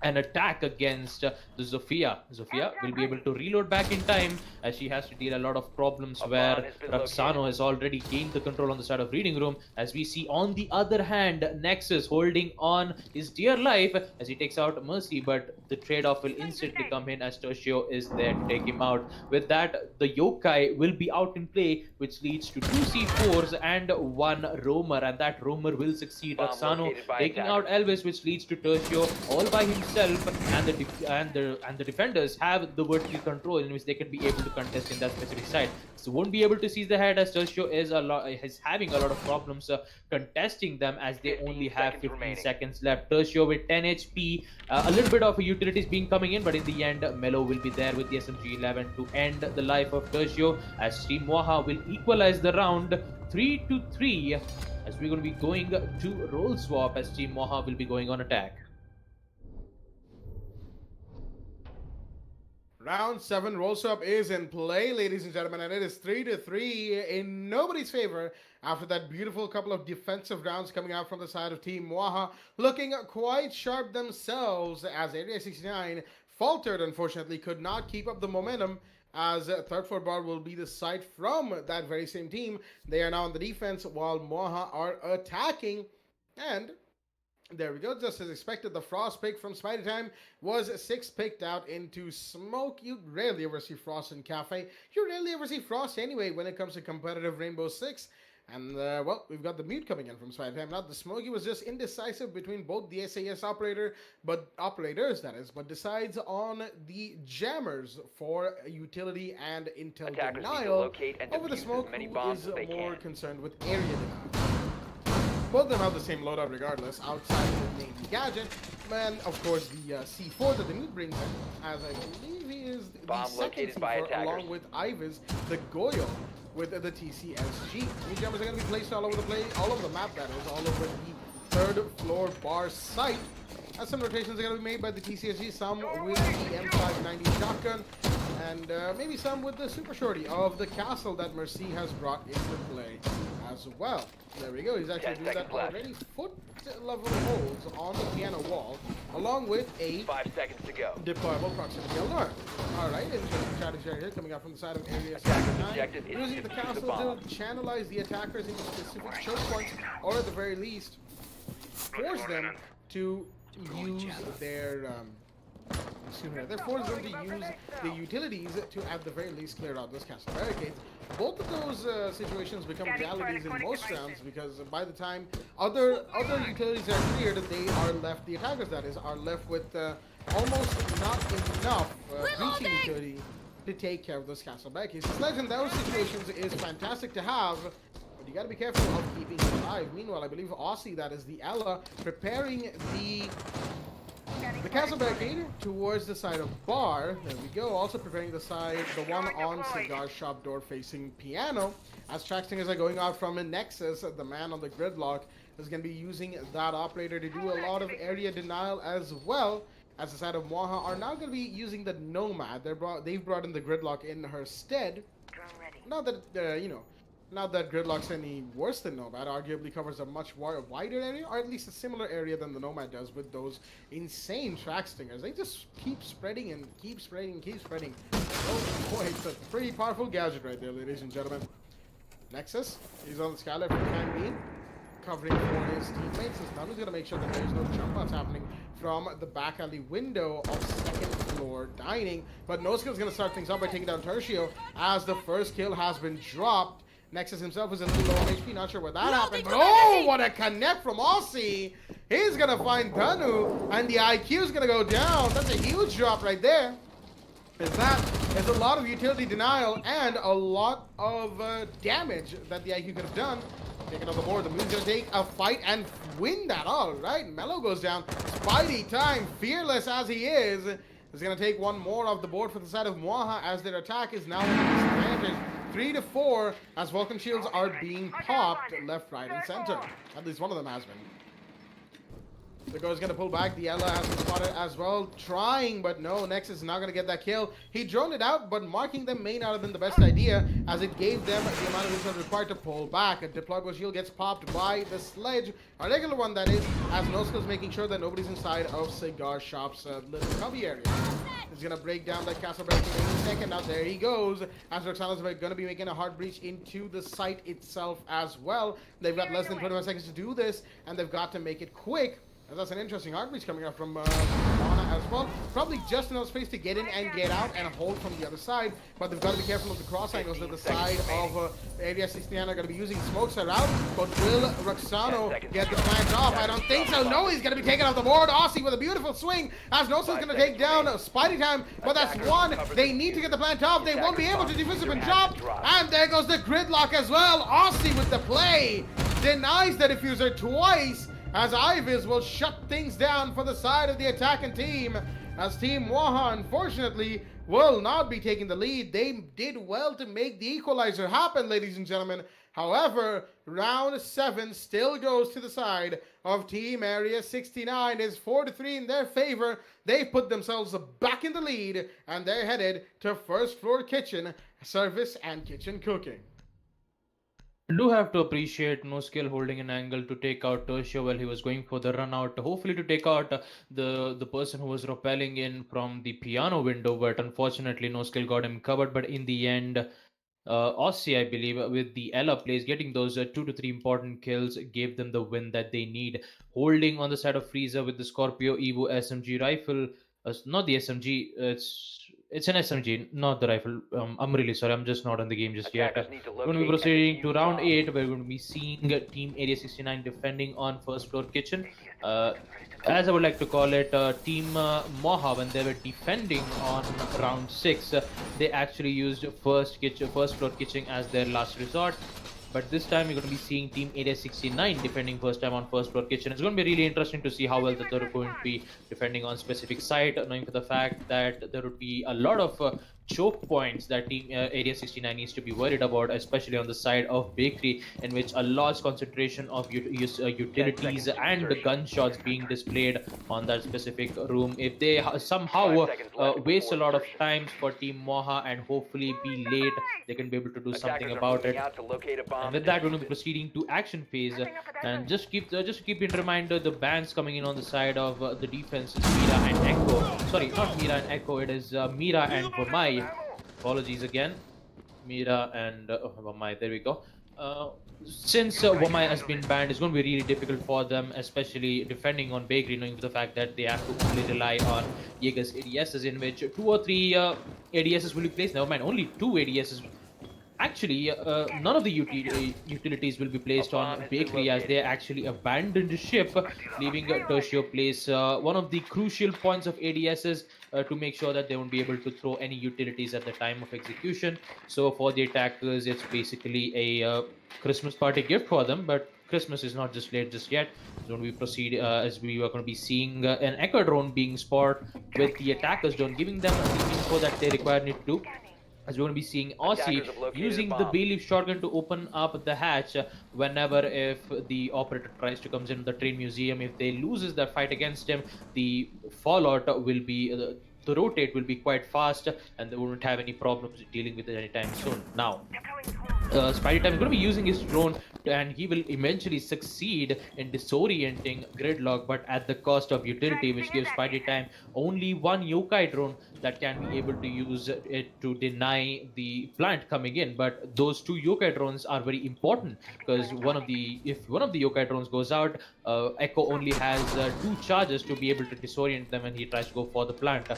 an attack against the Zofia. Zofia will be able to reload back in time, as she has to deal a lot of problems where Roxano has already gained the control on the side of reading room. As we see on the other hand, Nexus holding on his dear life as he takes out Mercy, but the trade-off will instantly come in as Tertio is there to take him out. With that, the Yokai will be out in play, which leads to 2 C4s and 1 roamer, and that roamer will succeed. Roxano taking out Elvis, which leads to Tertio all by himself, and the defenders have the vertical control in which they can be able to contest in that specific side. So won't be able to seize the head, as Tertio is having a lot of problems contesting them, as they only have 15 seconds left. Tertio with 10 HP, a little bit of utilities being coming in, but in the end Mellow will be there with the SMG-11 to end the life of Tertio, as Team Waha will equalize the round 3-3, as we're going to be going to role swap, as Team Waha will be going on attack. Round 7 roll swap is in play, ladies and gentlemen, and it is 3-3 in nobody's favor after that beautiful couple of defensive rounds coming out from the side of Team Waha, looking quite sharp themselves, as Area 69 faltered, unfortunately, could not keep up the momentum, as third floor bar will be the site from that very same team. They are now on the defense while Waha are attacking, and there we go, just as expected, the Frost pick from Spider Time was 6 picked out into Smoke. You rarely ever see Frost in Cafe. You rarely ever see Frost anyway when it comes to competitive Rainbow Six. And, well, we've got the mute coming in from Spider Time. Now, the Smokey was just indecisive between both the SAS operators, but decides on the jammers for utility and intel denial over the Smoke, who is more concerned with area denial. Both of them have the same loadout regardless, outside of the main gadget. And, of course, the C4 that the mute brings in, as I believe he is the second C4, along with Ivis, the Goyle, with the TCSG. Mute jammers are going to be placed all over the map, that is, all over the third floor bar site. As some rotations are going to be made by the TCSG, some with the M590 shotgun, and maybe some with the Super Shorty of the castle that Mercy has brought into play as well. There we go, he's actually doing that already. Foot level holds on the piano wall, along with a 5 seconds to go. Deployable proximity alert. Alright, interesting strategy here coming out from the side of Area 69. Using the castle to channelize the attackers into specific choke points, or at the very least, force them to use their they're forced them to use the utilities to at the very least clear out those castle barricades. Both of those situations become realities in most rounds, because by the time other utilities are cleared, they are left, the attackers that is, are left with almost not enough breaching utility to take care of those castle barricades. Sledge in those situations is fantastic to have, but you gotta be careful of keeping it alive. Meanwhile, I believe Aussie, that is the Ella, preparing the castle barricade towards the side of bar. There we go. Also preparing the one on cigar shop door facing piano. As trackstingers are going out from a Nexus, the man on the gridlock is going to be using that operator to do a lot of area denial as well. As the side of Moha are now going to be using the Nomad. They've brought in the gridlock in her stead. Not that not that Gridlock's any worse than Nomad, arguably covers a much wider area, or at least a similar area than the Nomad does with those insane track stingers. They just keep spreading and keep spreading and keep spreading. Oh boy, it's a pretty powerful gadget right there, ladies and gentlemen. Nexus, he's on the skylight for the time being, covering for his teammates. His Nanu's going to make sure that there's no jump outs happening from the back alley window of second floor dining. But No Skill's going to start things up by taking down Tertio, as the first kill has been dropped. Nexus himself is a little low on HP, not sure where that happened, but oh, what a connect from Aussie. He's gonna find Danu, and the IQ is gonna go down. That's a huge drop right there. There's a lot of utility denial and a lot of damage that the IQ could have done. Taking off the board, the Moon's gonna take a fight and win that. All right, Mello goes down. Spidey time, fearless as he is gonna take one more off the board for the side of Moaha as their attack is now at a disadvantage. 3-4 as Vulcan shields are being popped left, right, and center. At least one of them has been. The Go is going to pull back. The Ella has been spotted as well. Trying, but no. Nexus is not going to get that kill. He droned it out, but marking them may not have been the best idea as it gave them the amount of resources required to pull back. A deployable shield gets popped by the sledge. A regular one, that is, as NoSkill is making sure that nobody's inside of Cigar Shop's little cubby area. He's going to break down that castle breaking in a second. Now there he goes. As Roxana's going to be making a hard breach into the site itself as well. They've got less than 21 seconds to do this, and they've got to make it quick. And that's an interesting hard breach coming up from Mana as well. Probably just enough space to get in and get out and hold from the other side. But they've got to be careful of the cross angles that the side of Area 69 are going to be using. Smokes are out, but will Roxano get the plant off? I don't think so. No, he's going to be taken off the board. Aussie with a beautiful swing as Nosa's going to take down Spidey time. But that's one. They need to get the plant off. They won't be able to defuse and drop. And there goes the gridlock as well. Aussie with the play. Denies the diffuser twice. As Ivis will shut things down for the side of the attacking team. As Team Waha, unfortunately, will not be taking the lead. They did well to make the equalizer happen, ladies and gentlemen. However, round 7 still goes to the side of Team Area 69. It's 4-3 in their favor. They put themselves back in the lead, and they're headed to first floor kitchen, service and kitchen cooking. I do have to appreciate NoSkill holding an angle to take out Tertia while he was going for the run out, hopefully to take out the person who was rappelling in from the piano window, but unfortunately NoSkill got him covered. But in the end, Aussie, I believe, with the Ella plays, getting those 2 to 3 important kills gave them the win that they need. Holding on the side of Frieza with the Scorpio Evo SMG rifle, not the SMG, it's an SMG, not the rifle. I'm really sorry, I'm just not on the game just yet. We're going to be proceeding to round 8. We're going to be seeing Team Area 69 defending on first floor kitchen. As I would like to call it, Team Moha, when they were defending on round 6, they actually used first floor kitchen as their last resort. But this time we're going to be seeing Team Area 69 defending first time on first floor kitchen. It's going to be really interesting to see how well that they're going to be defending on specific site, knowing for the fact that there would be a lot of choke points that Team Area 69 needs to be worried about, especially on the side of bakery, in which a large concentration of utilities and gunshots being displayed on that specific room. If they somehow waste a lot of time for Team Moha and hopefully be late, they can be able to do something about it. And with that, we're going to be proceeding to action phase, and just keep in reminder the bans coming in on the side of the defense is Mira and Echo. Sorry, not Mira and Echo, it is Mira and Vamai. Apologies again. Mira and Vamai, there we go. Since Vamai has been banned, it's going to be really difficult for them, especially defending on bakery, knowing the fact that they have to only rely on Jaeger's ADSs, in which 2 or 3 ADSs will be placed. Never mind, only 2 ADSs. Actually, none of the utilities will be placed on bakery, as they actually abandoned the ship, leaving Tertio place one of the crucial points of ADSs to make sure that they won't be able to throw any utilities at the time of execution. So for the attackers, it's basically a Christmas party gift for them, but Christmas is not just late just yet. So when we proceed, as we are going to be seeing an Echo drone being spotted with the attackers drone, giving them the info that they require it to. As we're going to be seeing Aussie using the Bailey shotgun to open up the hatch whenever if the operator tries to come in the train museum. If they loses that fight against him, the fallout will be the rotate will be quite fast, and they won't have any problems dealing with it anytime soon. Now, Spidey Time is going to be using his drone, and he will eventually succeed in disorienting Gridlock, but at the cost of utility, which gives Spidey Time only one yokai drone that can be able to use it to deny the plant coming in. But those 2 yokai drones are very important, because if one of the yokai drones goes out, Echo only has 2 charges to be able to disorient them, and he tries to go for the plant.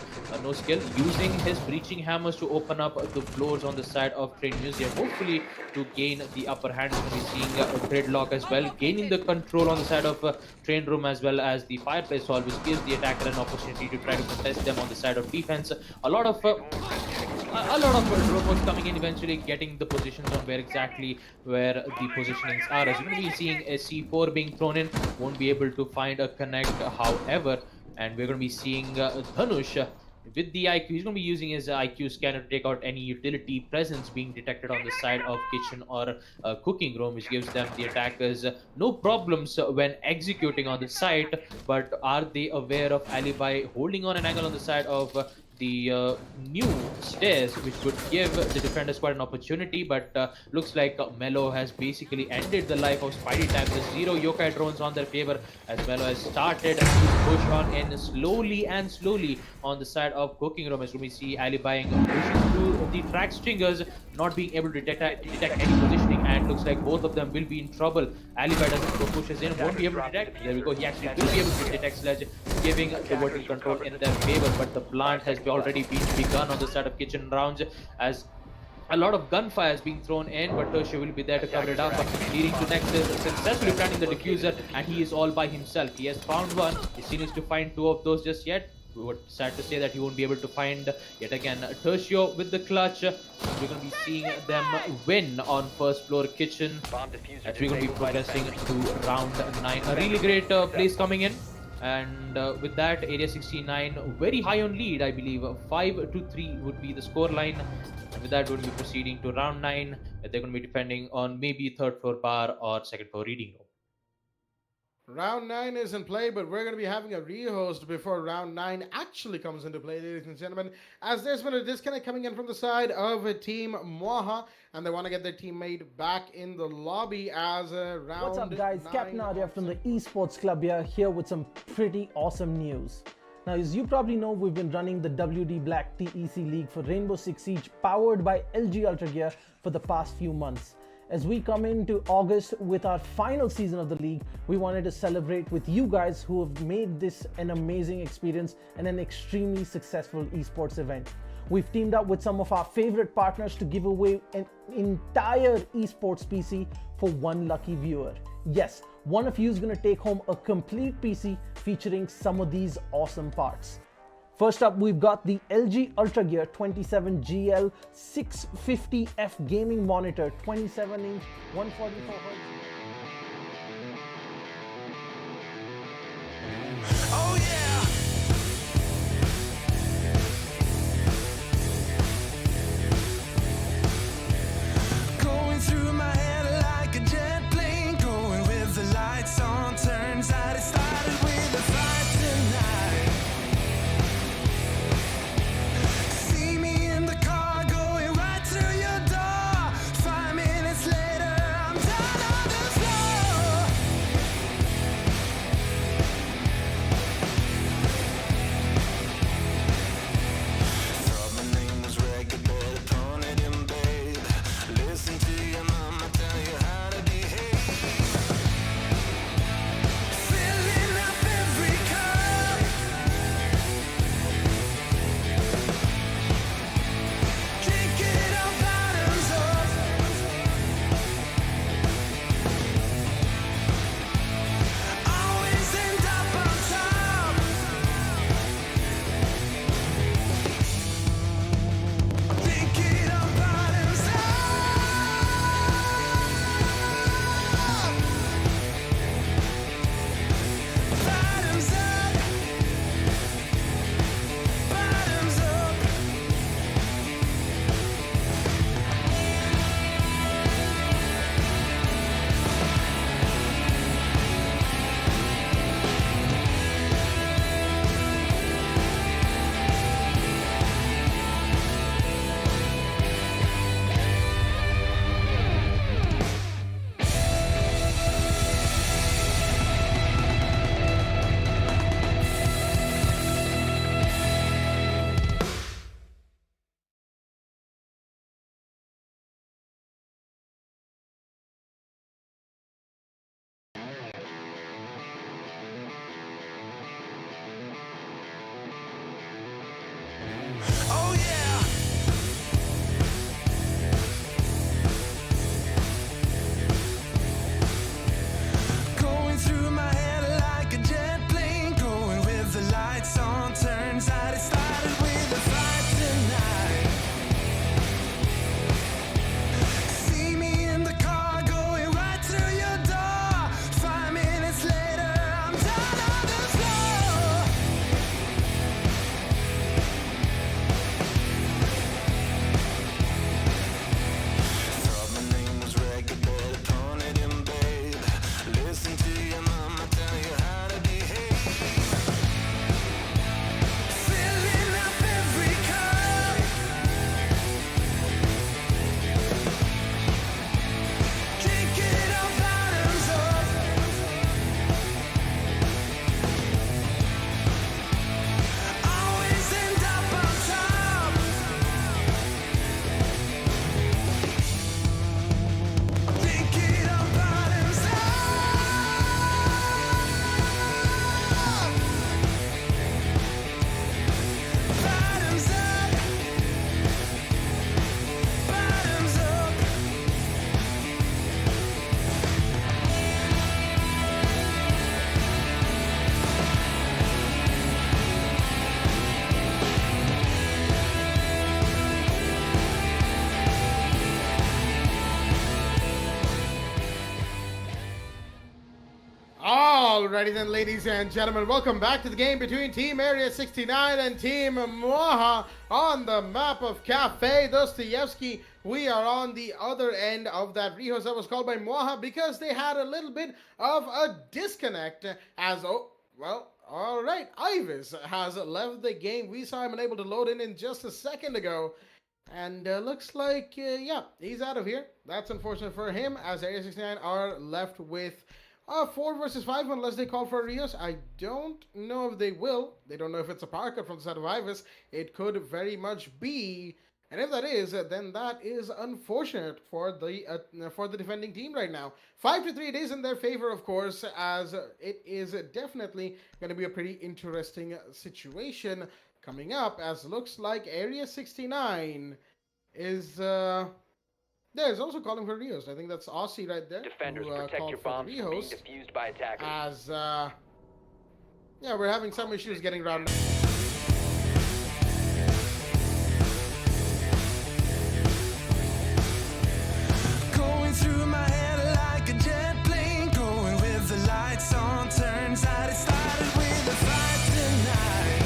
NoSkill using his breaching hammers to open up the floors on the side of Train Museum. Hopefully to gain the upper hand. We're going to be seeing Gridlock as well, gaining the control on the side of Train Room as well as the Fireplace Hall, which gives the attacker an opportunity to try to contest them on the side of defense. A lot of robots coming in, eventually getting the positions on where the positionings are. As you're going to be seeing a C4 being thrown in, won't be able to find a connect, however, and we're going to be seeing Dhanush with the IQ. He's going to be using his IQ scanner to take out any utility presence being detected on the side of kitchen or cooking room, which gives them, the attackers, no problems when executing on the site. But are they aware of Alibi holding on an angle on the side of the new stairs, which would give the defenders quite an opportunity? But looks like Melo has basically ended the life of Spidey Time. The 0 yokai drones on their favor, as Melo has started to push on in slowly on the side of cooking room. As we see Alibi pushing through the track stringers, not being able to detect any positioning, and looks like both of them will be in trouble. Alibi doesn't go, pushes in, won't be able to detect. There we go, he actually will be able to detect Sledge, giving the vertical control in their favor. But the plant has already been begun on the side of kitchen rounds, as a lot of gunfire is being thrown in, but Tertia will be there to cover it up, leading to Nexus successfully planting the diffuser, and he is all by himself. He has found one. He still needs to find 2 of those just yet. We were sad to say that he won't be able to find yet again Tertio with the clutch. We're going to be seeing them win on first floor kitchen, as we're going to be progressing to round 9. A really great place coming in. And with that, Area 69 very high on lead, I believe. 5-3 would be the score line. And with that, we'll be proceeding to round 9. They're going to be defending on maybe third floor bar or second floor reading room. Round 9 is in play, but we're going to be having a rehost before round 9 actually comes into play, ladies and gentlemen, as there's been a disconnect coming in from the side of Team Moha, and they want to get their teammate back in the lobby as round. What's up, guys? Captain Arya from the Esports Club here with some pretty awesome news. Now, as you probably know, we've been running the WD Black TEC League for Rainbow Six Siege, powered by LG Ultragear, for the past few months. As we come into August with our final season of the league, we wanted to celebrate with you guys who have made this an amazing experience and an extremely successful esports event. We've teamed up with some of our favorite partners to give away an entire esports PC for one lucky viewer. Yes, one of you is going to take home a complete PC featuring some of these awesome parts. First up, we've got the LG Ultragear 27GL 650F gaming monitor, 27-inch, 144Hz. Oh yeah! Going through my head like a jet plane, going with the lights on, turns out it started with a fight tonight. See me in the car going right to your door. 5 minutes later, I'm down on the Alrighty then, ladies and gentlemen, welcome back to the game between Team Area 69 and Team Moha on the map of Cafe Dostoevsky. We are on the other end of that rehost that was called by Moha because they had a little bit of a disconnect as, oh, well, alright, Ivis has left the game. We saw him unable to load in just a second ago. And looks like, yeah, he's out of here. That's unfortunate for him as Area 69 are left with 4 versus 5 unless they call for a Rios. I don't know if they will. They don't know if it's a power cut from the side of Ivis. It could very much be. And if that is, then that is unfortunate for the defending team right now. 5-3 it is in their favor, of course, as it is definitely going to be a pretty interesting situation coming up, as looks like Area 69 is there's also calling for Rios. I think that's Aussie right there. Defenders, who, protect called your for bombs the from being Rios, defused by attackers. as yeah, we're having some issues getting around. Going through my head like a jet plane, going with the lights on. Turns out it started with a fight tonight.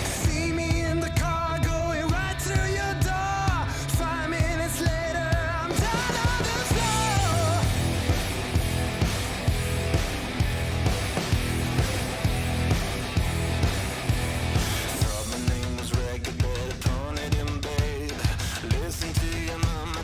See me in the car going right to your door. 5 minutes later, I'm down on the floor. Thought my name was Reggae, better turn it in, babe. Listen to your mama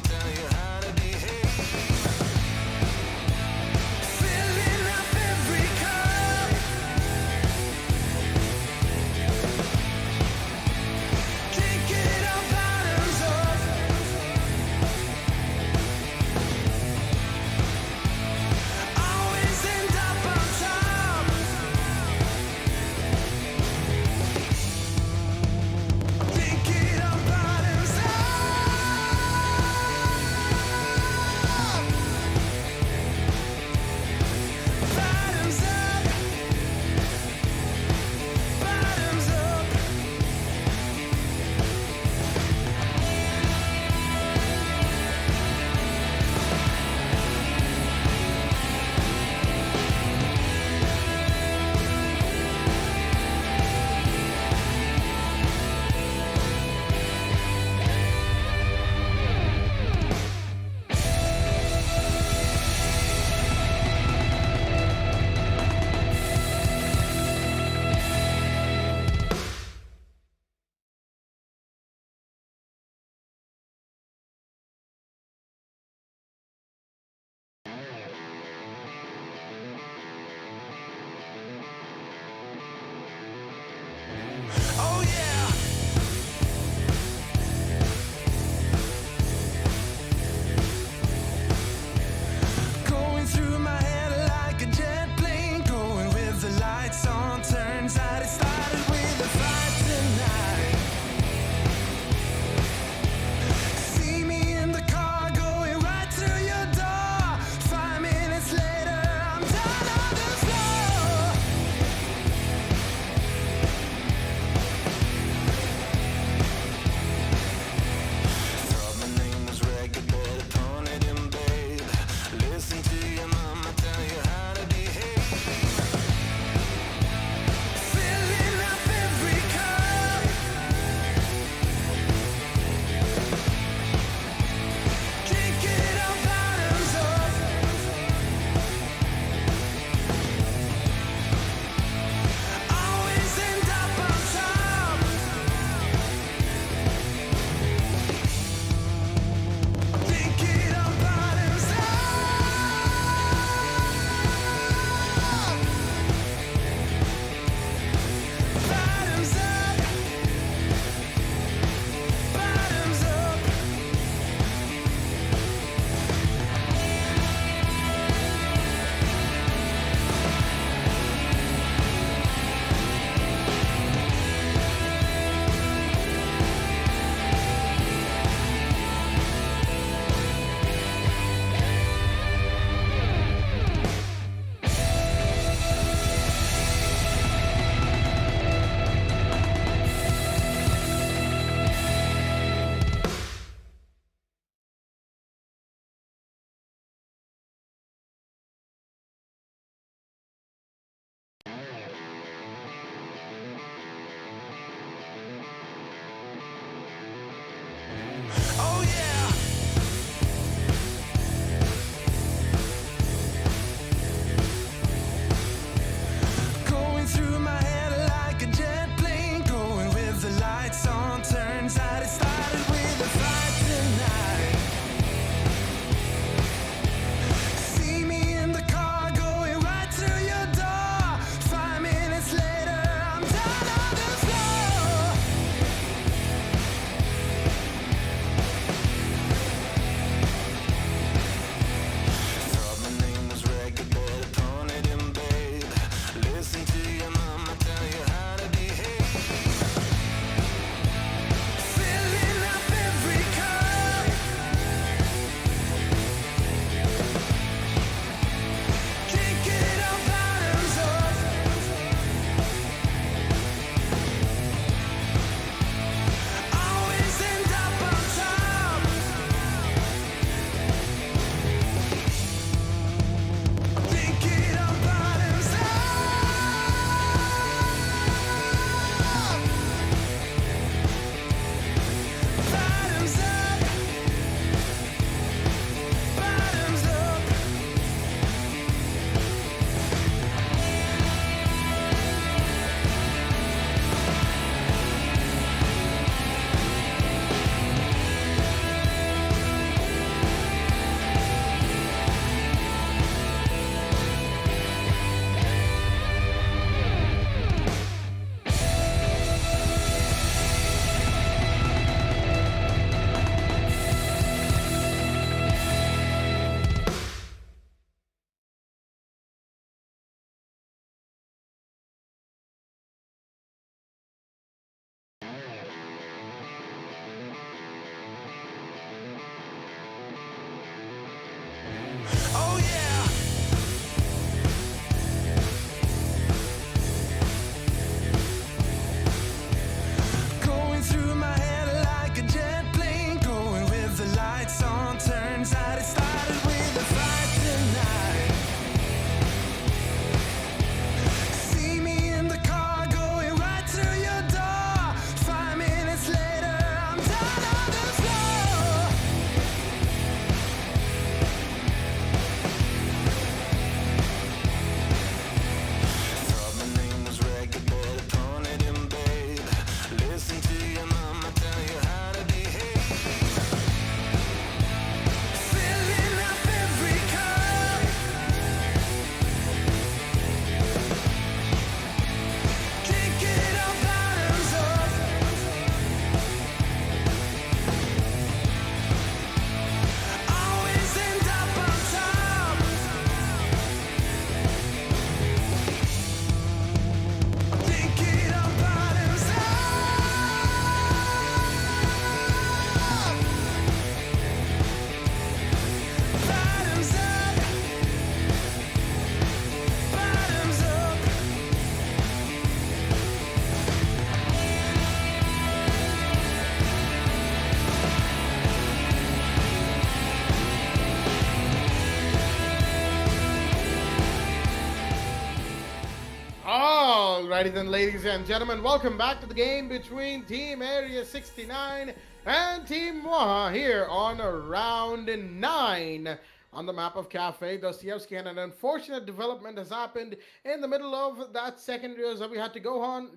Alrighty then, ladies and gentlemen, welcome back to the game between Team Area 69 and Team Waha here on round 9 on the map of Cafe Dostoevsky. And an unfortunate development has happened in the middle of that second race that we had to go on,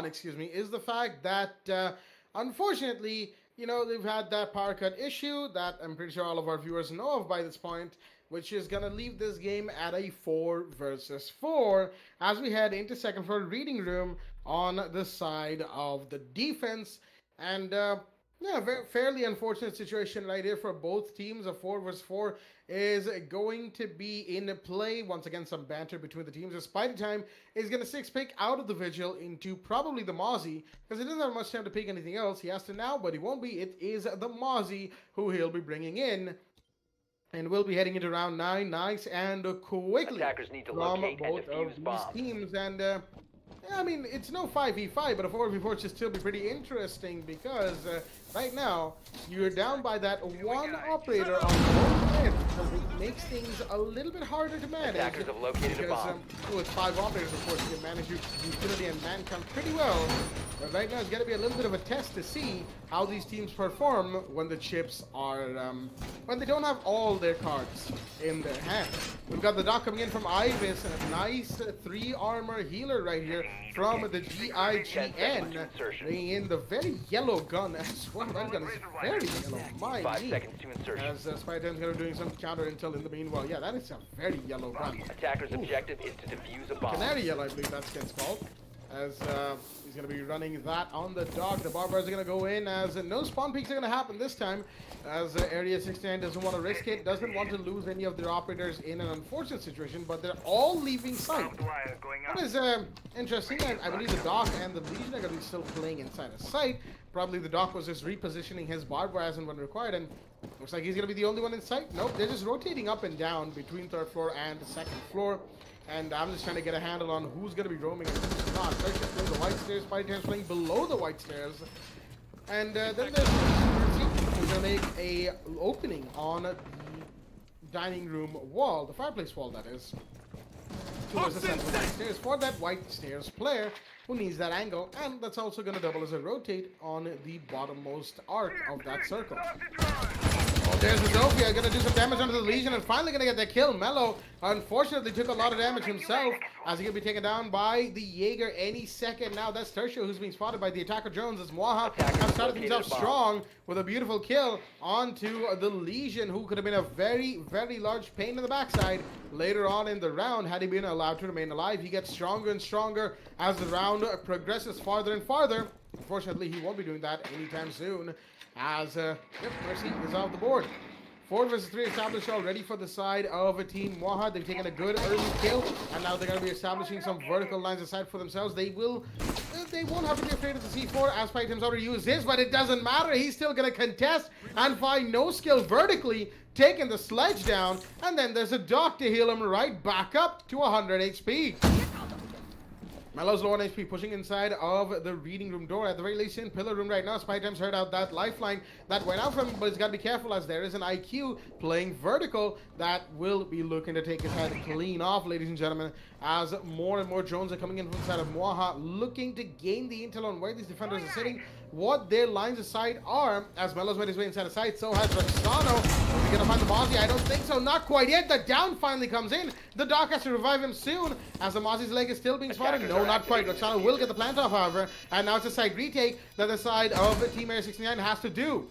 is the fact that unfortunately, they've had that power cut issue that I'm pretty sure all of our viewers know of by this point, which is going to leave this game at a 4 versus 4 as we head into second floor reading room on the side of the defense. And fairly unfortunate situation right here for both teams. A 4 versus 4 is going to be in play. Once again, some banter between the teams. Spidey Time is going to 6-pick out of the Vigil into probably the Mozzie, because he doesn't have much time to pick anything else. He has to now, but he won't be. It is the Mozzie who he'll be bringing in. And we'll be heading into round 9 nice and quickly Attackers need to from locate and both of defuse these bombs. teams. And it's no 5v5, but a 4v4 should still be pretty interesting, because right now you're down by that one operator on both ends, so it makes things a little bit harder to manage. Attackers have located a bomb. With 5 operators, of course, you can manage your utility and man count pretty well. But right now it's going to be a little bit of a test to see how these teams perform when the chips are, when they don't have all their cards in their hand. We've got the doc coming in from Ibis, and a nice 3 armor healer right here from the GIGN, bringing in the very yellow gun as well. That gun is very yellow, my 5 knee. seconds to insertion. As Spy 10's going to be doing some counter intel in the meanwhile. Yeah, that is a very yellow gun. Attacker's objective is to defuse a bomb. Canary yellow, I believe that's gets called. As he's going to be running that on the dock. The barbars are going to go in, as no spawn peaks are going to happen this time, as Area 69 doesn't want to risk it, doesn't want to lose any of their operators in an unfortunate situation, but they're all leaving site. What is interesting, I believe the dock and the Legion are going to be still playing inside a site. Probably the dock was just repositioning his barb wire as and when required, and looks like he's going to be the only one in sight. Nope, they're just rotating up and down between third floor and second floor. And I'm just trying to get a handle on who's going to be roaming and who's not. First, playing the white stairs, Spidey Time's playing below the white stairs. And then there's who's going to make a opening on the dining room wall, the fireplace wall, that is, towards the central white stairs for that white stairs player who needs that angle. And that's also going to double as a rotate on the bottommost arc of that circle. Oh, there's the Zofia, gonna do some damage onto the Legion and finally gonna get that kill. Mello unfortunately took a lot of damage himself, as he could be taken down by the Jaeger any second now. That's Tertia who's being spotted by the attacker drones, as Moaha has started things off strong with a beautiful kill onto the Legion, who could have been a very, very large pain in the backside later on in the round had he been allowed to remain alive. He gets stronger and stronger as the round progresses farther and farther. Unfortunately, he won't be doing that anytime soon, as Mercy is off the board. 4 versus 3 established already for the side of Team Waha. They've taken a good early kill, and now they're going to be establishing some vertical lines aside for themselves. They won't have to be afraid of the C4, as Python's already used his, but it doesn't matter. He's still going to contest and find no skill vertically, taking the sledge down, and then there's a dock to heal him right back up to 100 HP. Mello's low on HP, pushing inside of the reading room door. At the very least, in pillar room right now. Spy Time's heard out that lifeline that went out from him, but he's got to be careful, as there is an IQ playing vertical that will be looking to take his head clean off, ladies and gentlemen, as more and more drones are coming in from the side of Moaha, looking to gain the intel on where these defenders are sitting, what their lines of sight are. As Mello's made his way inside of sight, so has Roxano. Is he going to find the Mozzie? I don't think so. Not quite yet. The down finally comes in. The doc has to revive him soon, as the Mozzie's leg is still being spotted. No, not quite. Roxano will get the plant off, however, and now it's a side retake that the side of Team Area 69 has to do.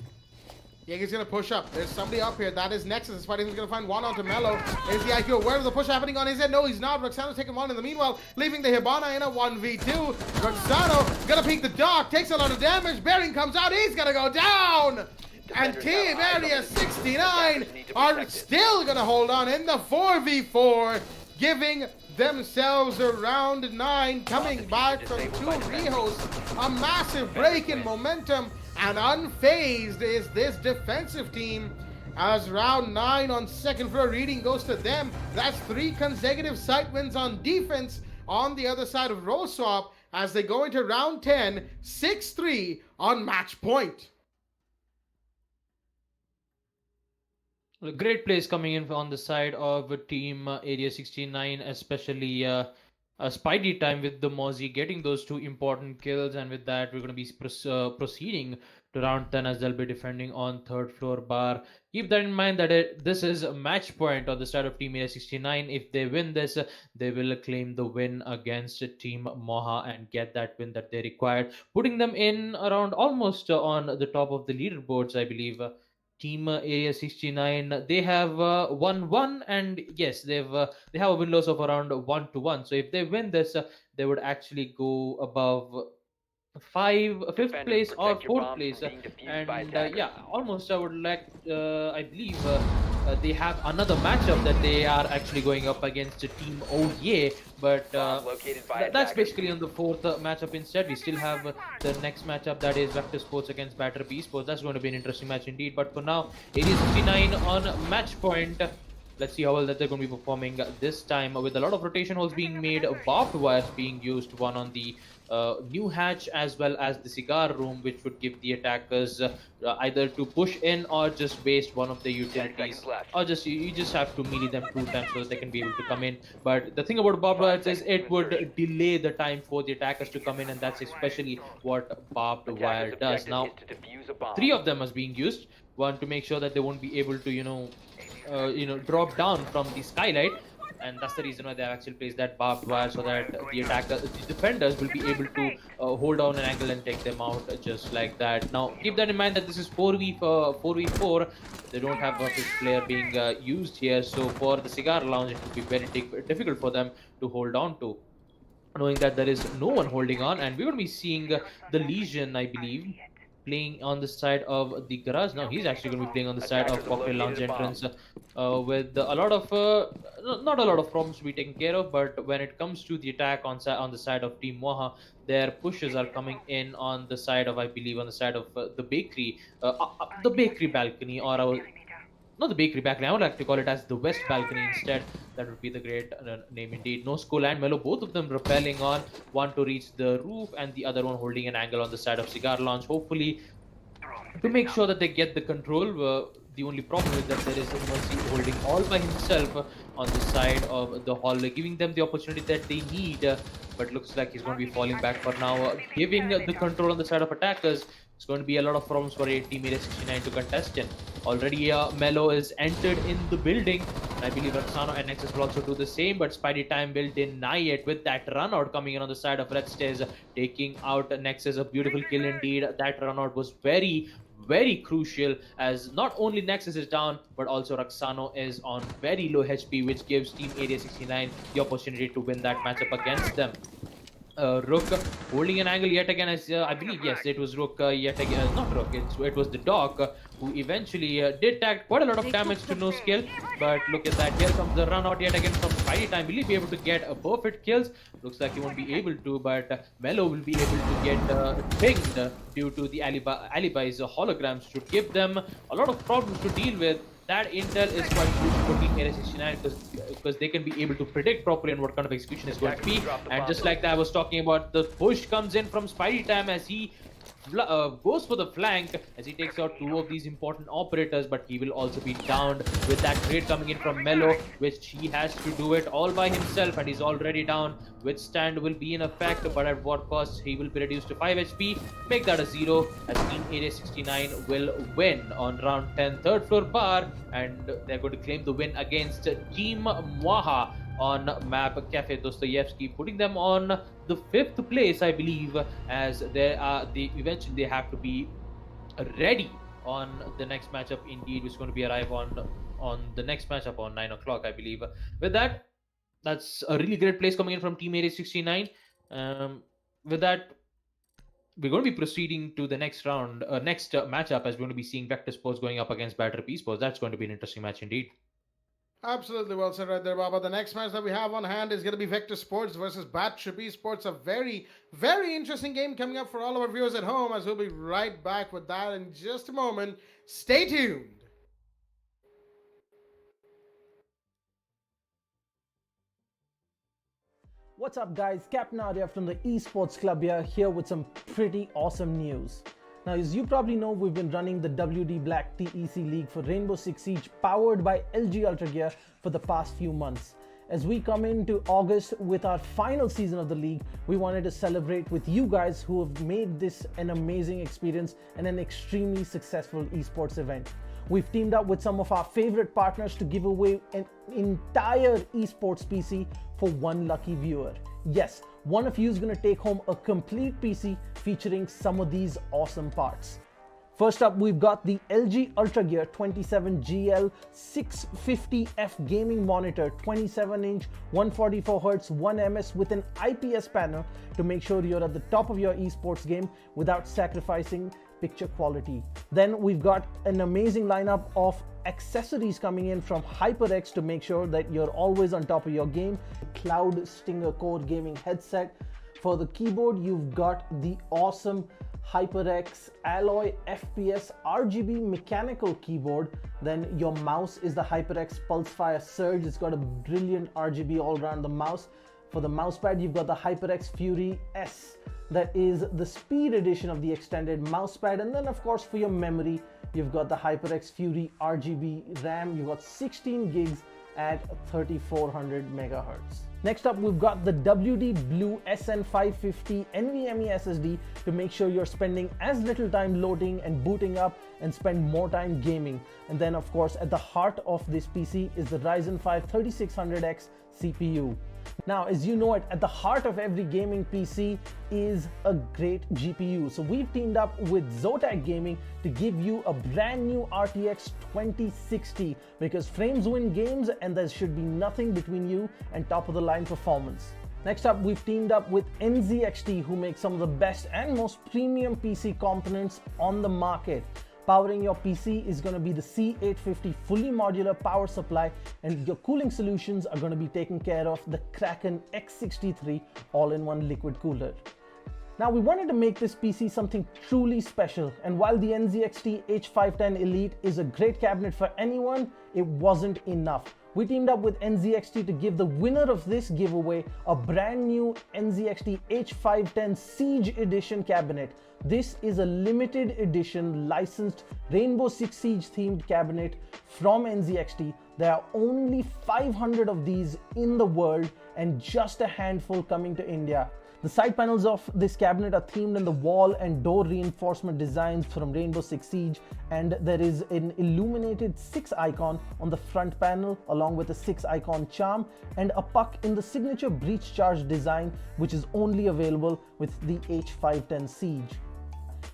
Jaeger's going to push up. There's somebody up here. That is Nexus. Spidey's going to find one onto Mello. Is the IQ aware of the push happening on his end? No, he's not. Roxano's taking one in the meanwhile, leaving the Hibana in a 1v2. Roxano going to peek the dock. Takes a lot of damage. Bearing comes out. He's going to go down. And Team Area 69 are still going to hold on in the 4v4, giving themselves a round 9, coming back from 2 rehosts. A massive break in momentum, and unfazed is this defensive team, as round 9 on second floor reading goes to them. That's 3 consecutive site wins on defense on the other side of roll swap, as they go into round 10, 6-3 on match point. Great plays coming in on the side of Team Area 69, especially Spidey time with the Mozzie getting those two important kills, and with that, we're going to be proceeding to round 10 as they'll be defending on third floor bar. Keep that in mind that this is a match point on the side of Team Area 69. If they win this, they will claim the win against Team Moha and get that win that they required, putting them in around almost on the top of the leaderboards, I believe. Team Area 69, they have won one, and yes, they have a win loss of around 1-1. So if they win this, they would actually go above fifth Defenders, place or protect your fourth bombs place, from being defused by and attackers. yeah, almost I would like, I believe they have another matchup that they are actually going up against Team OYE, but Bomb located by that's attackers. basically on the fourth matchup instead. We still have the next matchup, that is Vector Sports against Batter Esports. That's going to be an interesting match indeed. But for now, Area 69 on match point. Let's see how well that they're going to be performing this time, with a lot of rotation holes being made, barbed wires being used, one on the new hatch as well as the cigar room, which would give the attackers either to push in or just waste one of the 10 utilities, seconds left. or just you just have to melee them 2 times so that they can be able to come in. But the thing about barbed wires is it would delay the time for the attackers to come in, and that's especially what barbed wire Attackers' does. objective Now, is to defuse a bomb. 3 of them is being used, one to make sure that they won't be able to drop down from the skylight, and that's the reason why they have actually placed that barbed wire, so that the defenders will be able to hold down an angle and take them out just like that. Now keep that in mind that this is 4v4. They don't have a fifth player being used here, so for the cigar lounge it will be very difficult for them to hold on to, knowing that there is no one holding on. And we're going to be seeing the Legion, I believe, playing on the side of the garage. Now he's actually going to be playing on the side of cocktail lounge entrance, with a lot of not a lot of problems to be taken care of. But when it comes to the attack on the side of Team Moha, their pushes are coming in on the side of, I believe, on the side of the bakery balcony, or not the bakery balcony, I would like to call it as the west balcony instead. That would be the great name indeed. No Skull and Mellow, both of them rappelling on, one to reach the roof and the other one holding an angle on the side of Cigar Lounge, hopefully to make sure that they get the control. The only problem is that there is Mercy holding all by himself on the side of the hall, giving them the opportunity that they need, but looks like he's going to be falling back for now, giving the control on the side of attackers. It's going to be a lot of problems for Team Area 69 to contest in. Already Mello is entered in the building, and I believe Roxano and Nexus will also do the same, but Spidey Time will deny it with that run out coming in on the side of Red Stairs, taking out Nexus. A beautiful kill indeed. That run out was very, very crucial, as not only Nexus is down, but also Roxano is on very low HP, which gives Team Area 69 the opportunity to win that matchup against them. Rook holding an angle yet again, as I believe, yes, it was Rook yet again, not Rook, it was the dog who eventually did tag quite a lot of damage to no skill. But look at that, here comes the run out yet again from Spidey Time. Will he be able to get perfect kills? Looks like he won't be able to, but Mello will be able to get pinged due to the alibis. Holograms should give them a lot of problems to deal with. That intel is quite crucial for Team Area 69, because they can be able to predict properly on what kind of execution is going to be. And just like that, I was talking about, the push comes in from Spidey Time as he goes for the flank, as he takes out 2 of these important operators, but he will also be downed with that trade coming in from Mello, which he has to do it all by himself, and he's already down. Withstand will be in effect, but at what cost? He will be reduced to 5 HP. Make that a 0, as Team Area 69 will win on round 10, third floor bar, and they're going to claim the win against Team Mwaha on map Cafe Dostoyevsky, putting them on the 5th place, I believe, as eventually they have to be ready on the next matchup indeed, which is going to be arrive on the next matchup on 9 o'clock, I believe. With that, that's a really great place coming in from Team Area 69. With that, we're going to be proceeding to the next round, next matchup, as we're going to be seeing Vector Sports going up against Batter Esports. That's going to be an interesting match indeed. Absolutely well said right there, Baba. The next match that we have on hand is going to be Vector Sports versus Bat Trip Esports. A very, very interesting game coming up for all of our viewers at home, as we'll be right back with that in just a moment. Stay tuned. What's up, guys? Captain Arya from the Esports Club here with some pretty awesome news. Now, as you probably know, we've been running the WD Black TEC League for Rainbow Six Siege, powered by LG Ultragear, for the past few months. as we come into August with our final season of the league, we wanted to celebrate with you guys who have made this an amazing experience and an extremely successful esports event. We've teamed up with some of our favorite partners to give away an entire esports PC for one lucky viewer. Yes, one of you is going to take home a complete PC featuring some of these awesome parts. First up, we've got the LG Ultragear 27GL 650F gaming monitor, 27-inch, 144Hz, 1ms with an IPS panel to make sure you're at the top of your esports game without sacrificing picture quality. Then we've got an amazing lineup of accessories coming in from HyperX to make sure that you're always on top of your game. Cloud Stinger Core gaming headset. For the keyboard, you've got the awesome HyperX Alloy FPS RGB mechanical keyboard. Then your mouse is the HyperX Pulsefire Surge. It's got a brilliant RGB all around the mouse. For the mousepad, you've got the HyperX Fury S. That is the speed edition of the extended mousepad. And then of course for your memory, you've got the HyperX Fury RGB RAM. You've got 16 gigs at 3400 megahertz. Next up, we've got the WD Blue SN550 NVMe SSD to make sure you're spending as little time loading and booting up and spend more time gaming. And then of course, at the heart of this PC is the Ryzen 5 3600X CPU. Now, as you know it, at the heart of every gaming PC is a great GPU. So we've teamed up with Zotac Gaming to give you a brand new RTX 2060 because frames win games and there should be nothing between you and top of the line performance. Next up, we've teamed up with NZXT, who make some of the best and most premium PC components on the market. Powering your PC is going to be the C850 fully modular power supply, and your cooling solutions are going to be taken care of the Kraken X63 all-in-one liquid cooler. Now, we wanted to make this PC something truly special, and while the NZXT H510 Elite is a great cabinet for anyone, it wasn't enough. We teamed up with NZXT to give the winner of this giveaway a brand new NZXT H510 Siege Edition cabinet. This is a limited edition licensed Rainbow Six Siege themed cabinet from NZXT. There are only 500 of these in the world and just a handful coming to India. The side panels of this cabinet are themed in the wall and door reinforcement designs from Rainbow Six Siege, and there is an illuminated 6 icon on the front panel along with a 6 icon charm and a puck in the signature breach charge design, which is only available with the H510 Siege.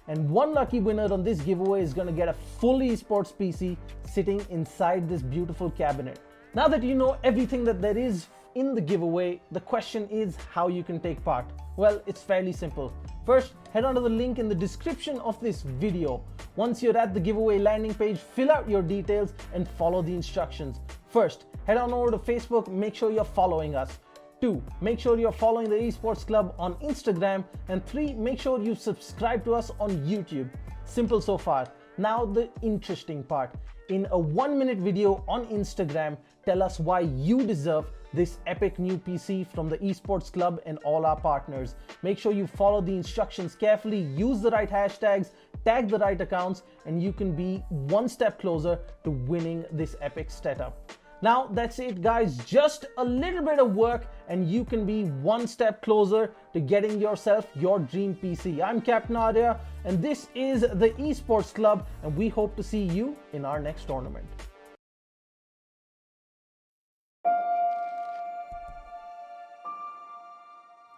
And one lucky winner on this giveaway is going to get a full esports PC sitting inside this beautiful cabinet. Now that you know everything that there is in the giveaway, the question is how you can take part. Well, it's fairly simple. First, head on to the link in the description of this video. Once you're at the giveaway landing page, fill out your details and follow the instructions. First, head on over to Facebook, make sure you're following us. 2, make sure you're following the Esports Club on Instagram. And 3, make sure you subscribe to us on YouTube. Simple so far. Now the interesting part. In a 1-minute video on Instagram, tell us why you deserve this epic new PC from the Esports Club and all our partners. Make sure you follow the instructions carefully, use the right hashtags, tag the right accounts, and you can be one step closer to winning this epic setup. Now that's it guys, just a little bit of work and you can be one step closer to getting yourself your dream PC. I'm Captain Arya and this is the Esports Club, and we hope to see you in our next tournament.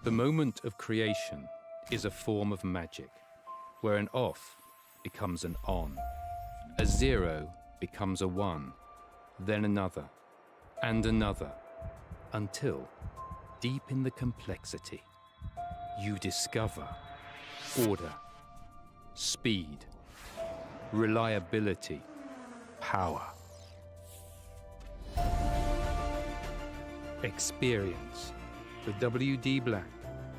The moment of creation is a form of magic, where an off becomes an on, a 0 becomes a 1, then another, and another, until, deep in the complexity, you discover order, speed, reliability, power. Experience the WD Black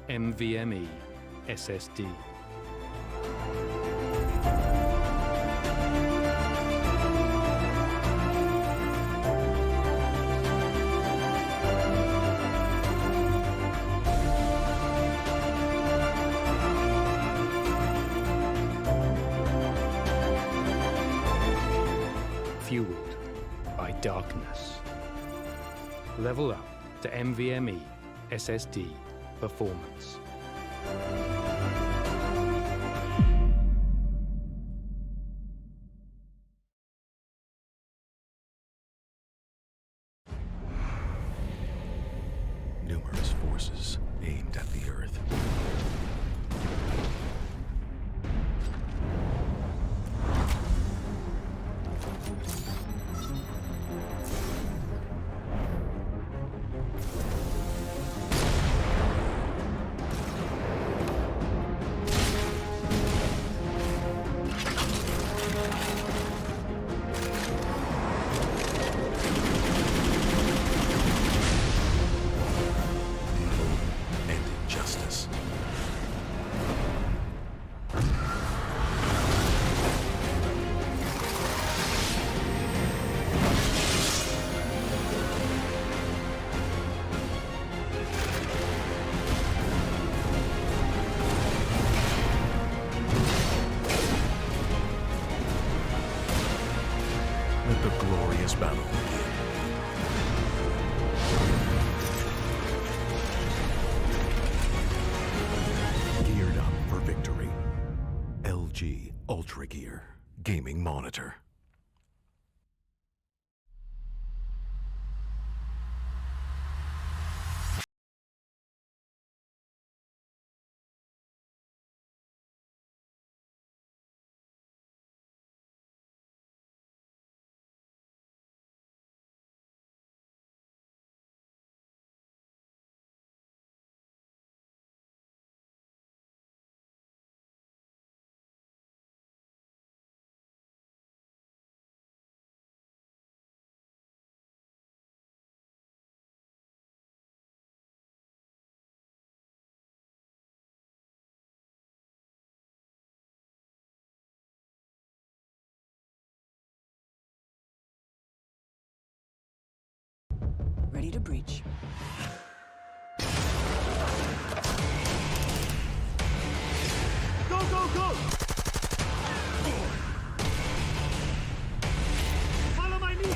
NVMe SSD. Fueled by darkness. Level up to NVMe SSD performance. Numerous forces aimed at the Earth. And injustice. Let the glorious battle begin. Geared up for victory. LG Ultragear Gaming Monitor. Ready to breach. Go, go, go! Follow my lead!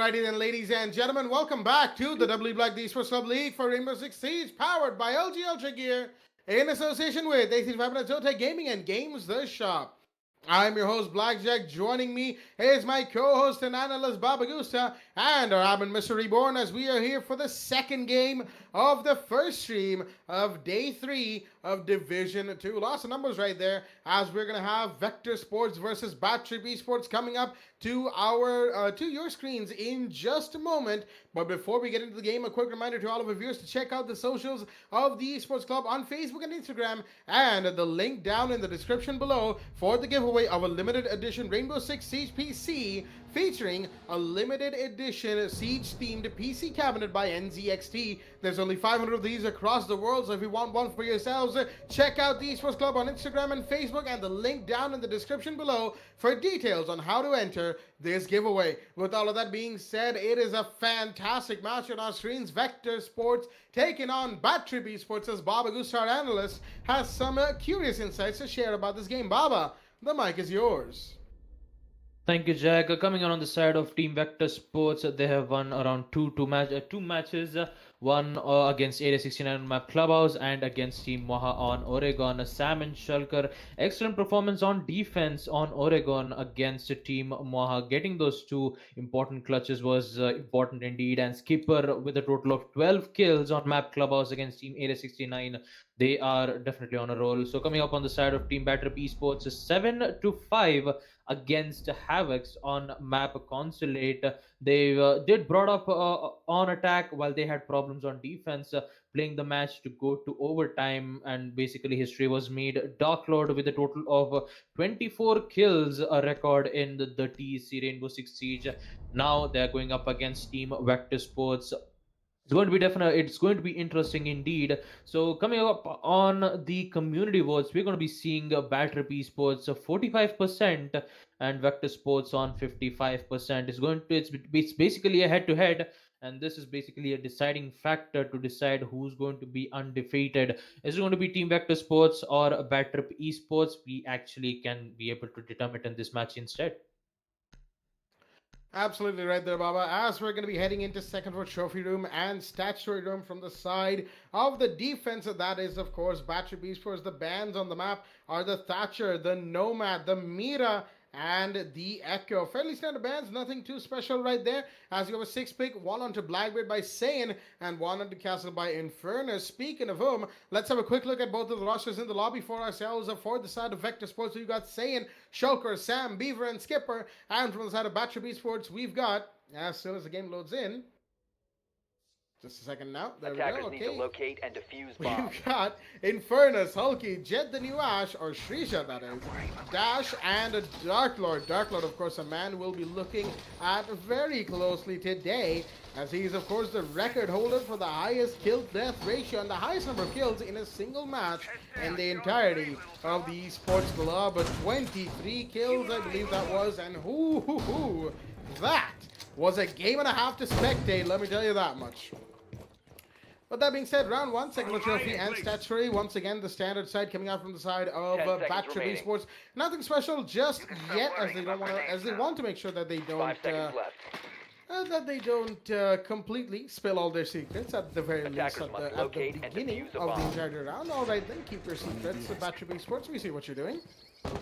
Alrighty then, ladies and gentlemen, welcome back to the W Black the Esports Club League for Rainbow Six Siege, powered by LG Ultragear, in association with AC Fibernet, Zotac Gaming and Games The Shop. I'm your host, Blackjack. Joining me is my co-host and analyst, Baba Gusta, and our admin, Mr. Reborn, as we are here for the second game of the first stream of Day 3 of Division 2. Lots of numbers right there, as we're going to have Vector Sports versus Bat Trip Esports coming up to your screens in just a moment. But before we get into the game, a quick reminder to all of our viewers to check out the socials of the Esports Club on Facebook and Instagram, and the link down in the description below for the giveaway of a limited edition Rainbow Six Siege PC featuring a limited edition Siege-themed PC cabinet by NZXT. There's only 500 of these across the world, so if you want one for yourselves, check out the Esports Club on Instagram and Facebook, and the link down in the description below for details on how to enter this giveaway. With all of that being said, it is a fantastic match on our screens. Vector Sports taking on Bat Trip Esports, as Baba Gusta, our analyst, has some curious insights to share about this game. Baba, the mic is yours. Thank you, Jack. Coming on the side of Team Vector Sports, they have won around two matches. One against Area 69 on map Clubhouse and against Team Moha on Oregon. Sam and Shulker, excellent performance on defense on Oregon against Team Moha. Getting those two important clutches was important indeed. And Skipper with a total of 12 kills on map Clubhouse against Team Area 69. They are definitely on a roll. So coming up on the side of Team Battery Esports, 7-5 against Havocs on map Consulate. They did brought up on attack while they had problems on defense, playing the match to go to overtime, and basically history was made. Dark Lord with a total of 24 kills, a record in the TEC Rainbow Six Siege. Now they're going up against Team Vector Sports. It's going to be it's going to be interesting indeed. So coming up on the community votes, we're going to be seeing Battery Esports 45% and Vector Sports on 55%. It's basically a head-to-head, and this is basically a deciding factor to decide who's going to be undefeated. Is it going to be Team Vector Sports or Battery Esports? We actually can be able to determine in this match instead. Absolutely right there, Baba. As we're going to be heading into second for trophy room and statutory room from the side of the defense, that is, of course, Battery Esports. The bans on the map are the Thatcher, the Nomad, the Mira, and the Echo. Fairly standard bans, nothing too special right there. As you have a 6-pick, one onto Blackbeard by Saiyan and one onto Castle by Infernus. Speaking of whom, let's have a quick look at both of the rosters in the lobby for ourselves. For the side of Vector Sports, we've got Saiyan, Shulker, Sam, Beaver, and Skipper. And from the side of Battery Esports, we've got, as soon as the game loads in, just a second now. There Attackers we go. need to locate and defuse bombs. We've got Infernus, Hulky, Jet the New Ash, or Shrisha, that is, Dash, and a Dark Lord. Dark Lord, of course, a man we'll be looking at very closely today, as he's, of course, the record holder for the highest kill-death ratio and the highest number of kills in a single match in the entirety of the Esports Club. 23 kills, I believe that was, and that was a game and a half to spectate, let me tell you that much. But that being said, round one, second trophy and statutory. Once again, the standard side coming out from the side of Battery Esports. Nothing special just yet, as they want to make sure that they don't completely spill all their secrets at the very least at the beginning of the entire round. All right, then keep your secrets. Battery Esports, we see what you're doing.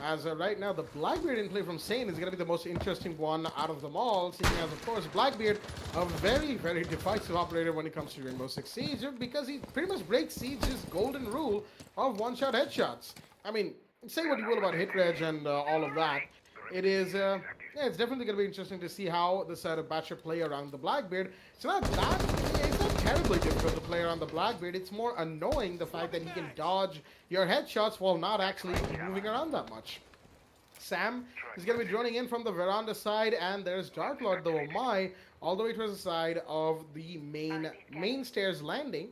As right now, the Blackbeard in play from Sane is going to be the most interesting one out of them all, seeing as, of course, Blackbeard, a very, very divisive operator when it comes to Rainbow Six Siege, because he pretty much breaks Siege's golden rule of one-shot headshots. I mean, say what you will about hit reg and all of that. It is, it's definitely going to be interesting to see how the side of Batcher play around the Blackbeard. It's not terribly difficult to play around the Blackbeard. It's more annoying the fact that he can dodge your headshots while not actually moving around that much. Sam is going to be droning in from the veranda side, and there's Dark Lord, the Omai, all the way towards the side of the main stairs landing.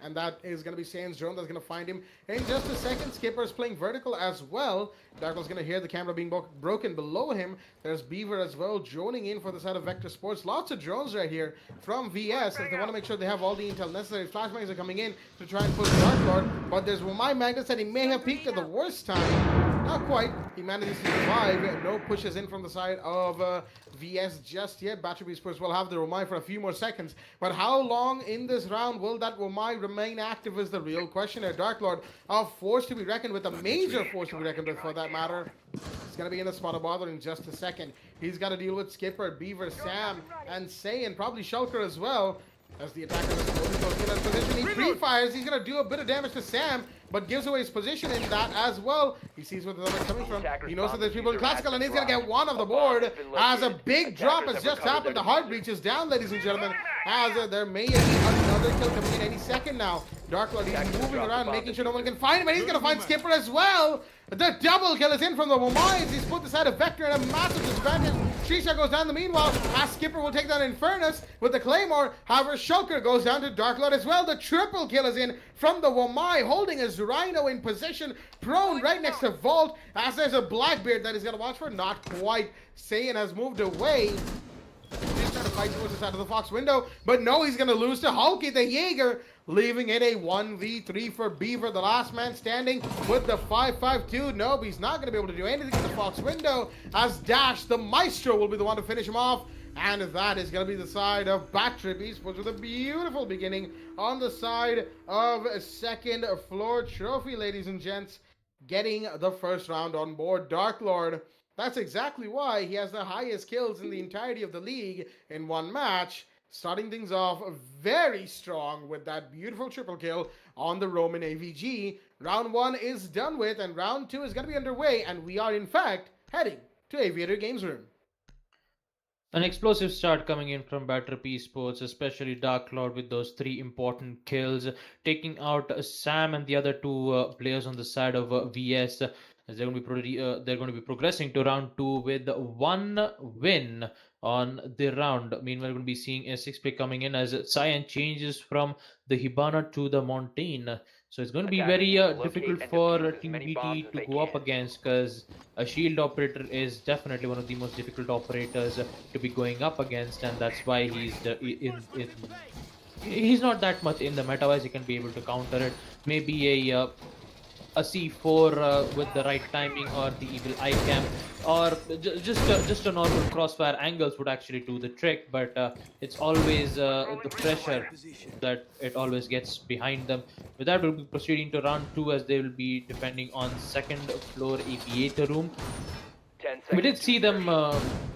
And that is going to be Sane's drone that's going to find him in just a second. Skipper's playing vertical as well. Darkle's going to hear the camera being broken below him. There's Beaver as well, droning in for the side of Vector Sports. Lots of drones right here from VS, as they want to make sure they have all the intel necessary. Flashbangs are coming in to try and push Dark Lord, but there's my Magnus that he may have peaked at the worst time. Not quite. He manages to survive. No pushes in from the side of VS just yet. Battery Esports will have the Womai for a few more seconds. But how long in this round will that Womai remain active is the real question here. Dark Lord, a force to be reckoned with, a major force to be reckoned with for that matter. He's going to be in the spot of bother in just a second. He's got to deal with Skipper, Beaver, Sam, and Saiyan, probably Shulker as well. As the attacker is slowly closing in his position, he pre-fires. He's going to do a bit of damage to Sam, but gives away his position in that as well. He sees where the number is coming from. He knows that there's people in Classical, and he's going to get one off the board as a big drop has just happened. The hard breach is down, ladies and gentlemen, as there may be another kill coming in any second now. Dark Lord, he's moving around, making sure no one can find him, and he's going to find Skipper as well. The double kill is in from the Womais. He's put this side of Vector in a massive disadvantage. Shisha goes down the meanwhile, as Skipper will take down Infernus with the Claymore. However, Shulker goes down to Dark Lord as well. The triple kill is in from the Womai, holding his Rhino in position, prone right next to Vault, as there's a Blackbeard that he's going to watch for. Not quite. Saiyan has moved away. He's trying to fight towards the side of the Fox window, but no, he's going to lose to Hulky the Jaeger, leaving it a 1v3 for Beaver, the last man standing with the 5-5-2. Nope, he's not going to be able to do anything in the Fox window, as Dash, the Maestro, will be the one to finish him off. And that is going to be the side of Batrip Esports with a beautiful beginning on the side of a second floor trophy, ladies and gents, getting the first round on board. Dark Lord, that's exactly why he has the highest kills in the entirety of the league in one match. Starting things off very strong with that beautiful triple kill on the Roman AVG. Round 1 is done with, and round 2 is going to be underway, and we are in fact heading to Aviator Games Room. An explosive start coming in from Batrip Esports, especially Dark Lord with those 3 important kills, taking out Sam and the other 2 players on the side of VS. As they're going to be progressing to round 2 with 1 win on the round. Meanwhile, we're going to be seeing a 6-play coming in as Cyan changes from the Hibana to the Montaigne. So it's going to be very difficult for Team BT to go up against, because a shield operator is definitely one of the most difficult operators to be going up against, and that's why he's not that much in the meta. Otherwise, he can be able to counter it. Maybe a C4 with the right timing, or the evil eye cam, or just a normal crossfire angles would actually do the trick, but it's always the pressure that it always gets behind them. With that, we'll be proceeding to round 2 as they will be defending on second floor aviator room. We did see them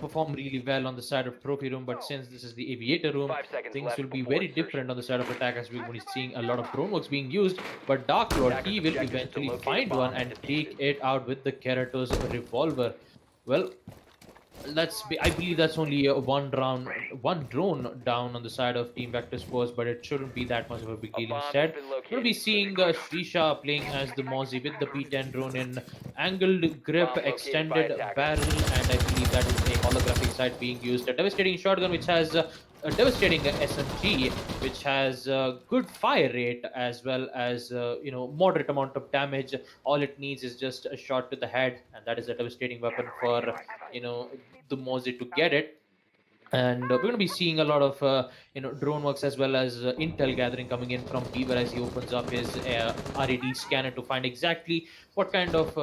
perform really well on the side of trophy room, but since this is the aviator room, things will be very different on the side of attack, as we're going to be seeing a lot of drone works being used. But Dark Lord, he will eventually find one and take it out with the Keratos revolver. Well, I believe that's only one drone down on the side of Team Vector Sports, but it shouldn't be that much of a big deal. Instead, we'll be seeing Shrisha playing as the Mozzie with the P10 drone in angled grip, extended barrel, and I believe that is a holographic sight being used. A devastating shotgun which has a devastating SMG, which has good fire rate as well as moderate amount of damage. All it needs is just a shot to the head, and that is a devastating weapon for the Mozzie to get it. And we're going to be seeing a lot of drone works as well as intel gathering coming in from Beaver as he opens up his RAD scanner to find exactly what kind of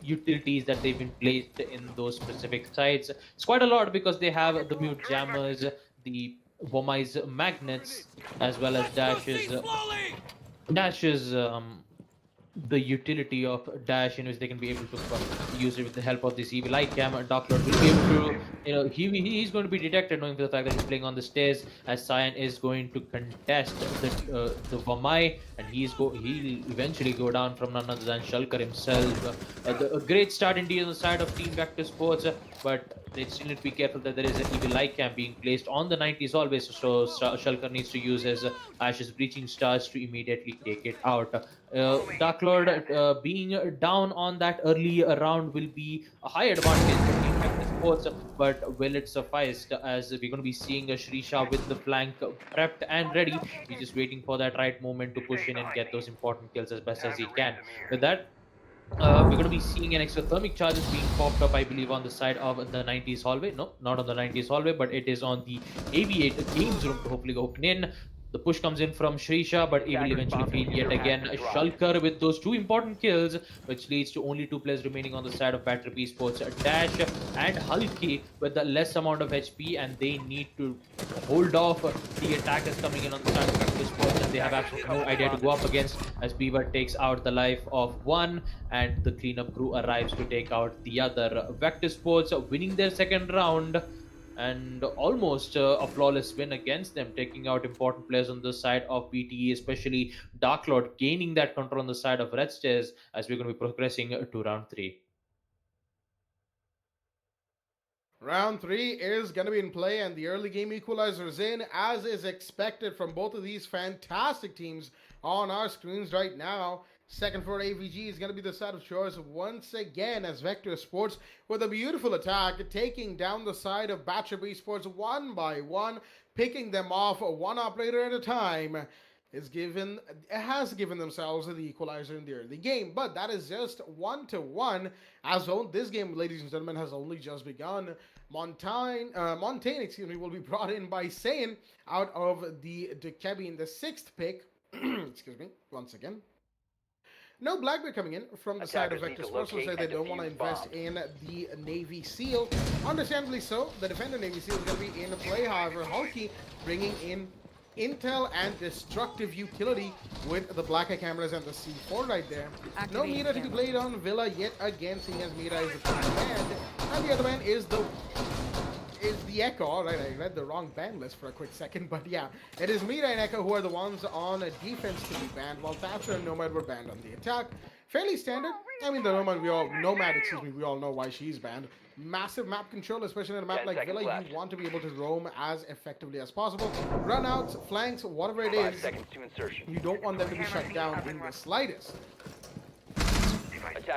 utilities that they've been placed in those specific sites. It's quite a lot, because they have the mute jammers, the Womai's magnets, as well as Dash's the utility of Dash, in which they can be able to use it with the help of this evil eye cam. Dark Lord will be able to, he's going to be detected, knowing for the fact that he's playing on the stairs, as Cyan is going to contest the Womai, and he'll eventually go down from none other than Shulker himself. A great start indeed on the side of Team Vector Sports, but they still need to be careful that there is an evil eye cam being placed on the 90s always, so Shulker needs to use his Ash's Breaching Stars to immediately take it out. Dark Lord being down on that early round will be a high advantage for Team Vector Sports, but will it suffice, as we're going to be seeing Shrisha with the flank prepped and ready. He's just waiting for that right moment to push in and get those important kills as best as he can. With that, we're going to be seeing an exothermic charges being popped up, I believe, on the side of the 90s hallway. No, not on the 90s hallway, but it is on the Aviator Games Room to hopefully open in. The push comes in from Shrisha, but he will eventually feel yet again a Shulker with those 2 important kills, which leads to only 2 players remaining on the side of Battery Esports. Dash and Hulky with the less amount of HP, and they need to hold off the attackers coming in on the side of Battery Esports, and they have absolutely no idea to go up against, as Beaver takes out the life of one, and the cleanup crew arrives to take out the other. Vector Sports winning their second round, and almost a flawless win against them, taking out important players on the side of BTE, especially Dark Lord gaining that control on the side of Red Stairs, as we're going to be progressing to round 3. Round 3 is going to be in play, and the early game equalizer is in, as is expected from both of these fantastic teams on our screens right now. Second for AVG is going to be the side of choice once again, as Vector Sports with a beautiful attack taking down the side of Battery Esports one by one, picking them off one operator at a time. Has given themselves the equalizer in the early game, but that is just 1-1, as this game, ladies and gentlemen, has only just begun. Montaigne, will be brought in by Saiyan out of the Dekebi in the 6th pick. Excuse me, once again. No Blackbeard coming in from the side of Vector Sports, so say they don't want to invest in the Navy SEAL. Understandably so, the defender Navy SEAL is going to be in play. However, Hulky bringing in intel and destructive utility with the black eye cameras and the C4 right there. No Mira to be played on Villa yet again, seeing as Mira is the first band, and the other man is the Echo. Alright, I read the wrong ban list for a quick second, but yeah, it is Mira and Echo who are the ones on defense to be banned, while Thatcher and Nomad were banned on the attack. Fairly standard. I mean, the Nomad, we all know why she's banned. Massive map control, especially in a map like Villa. You want to be able to roam as effectively as possible. Runouts, flanks, whatever it is, you don't want them to be shut down in the slightest.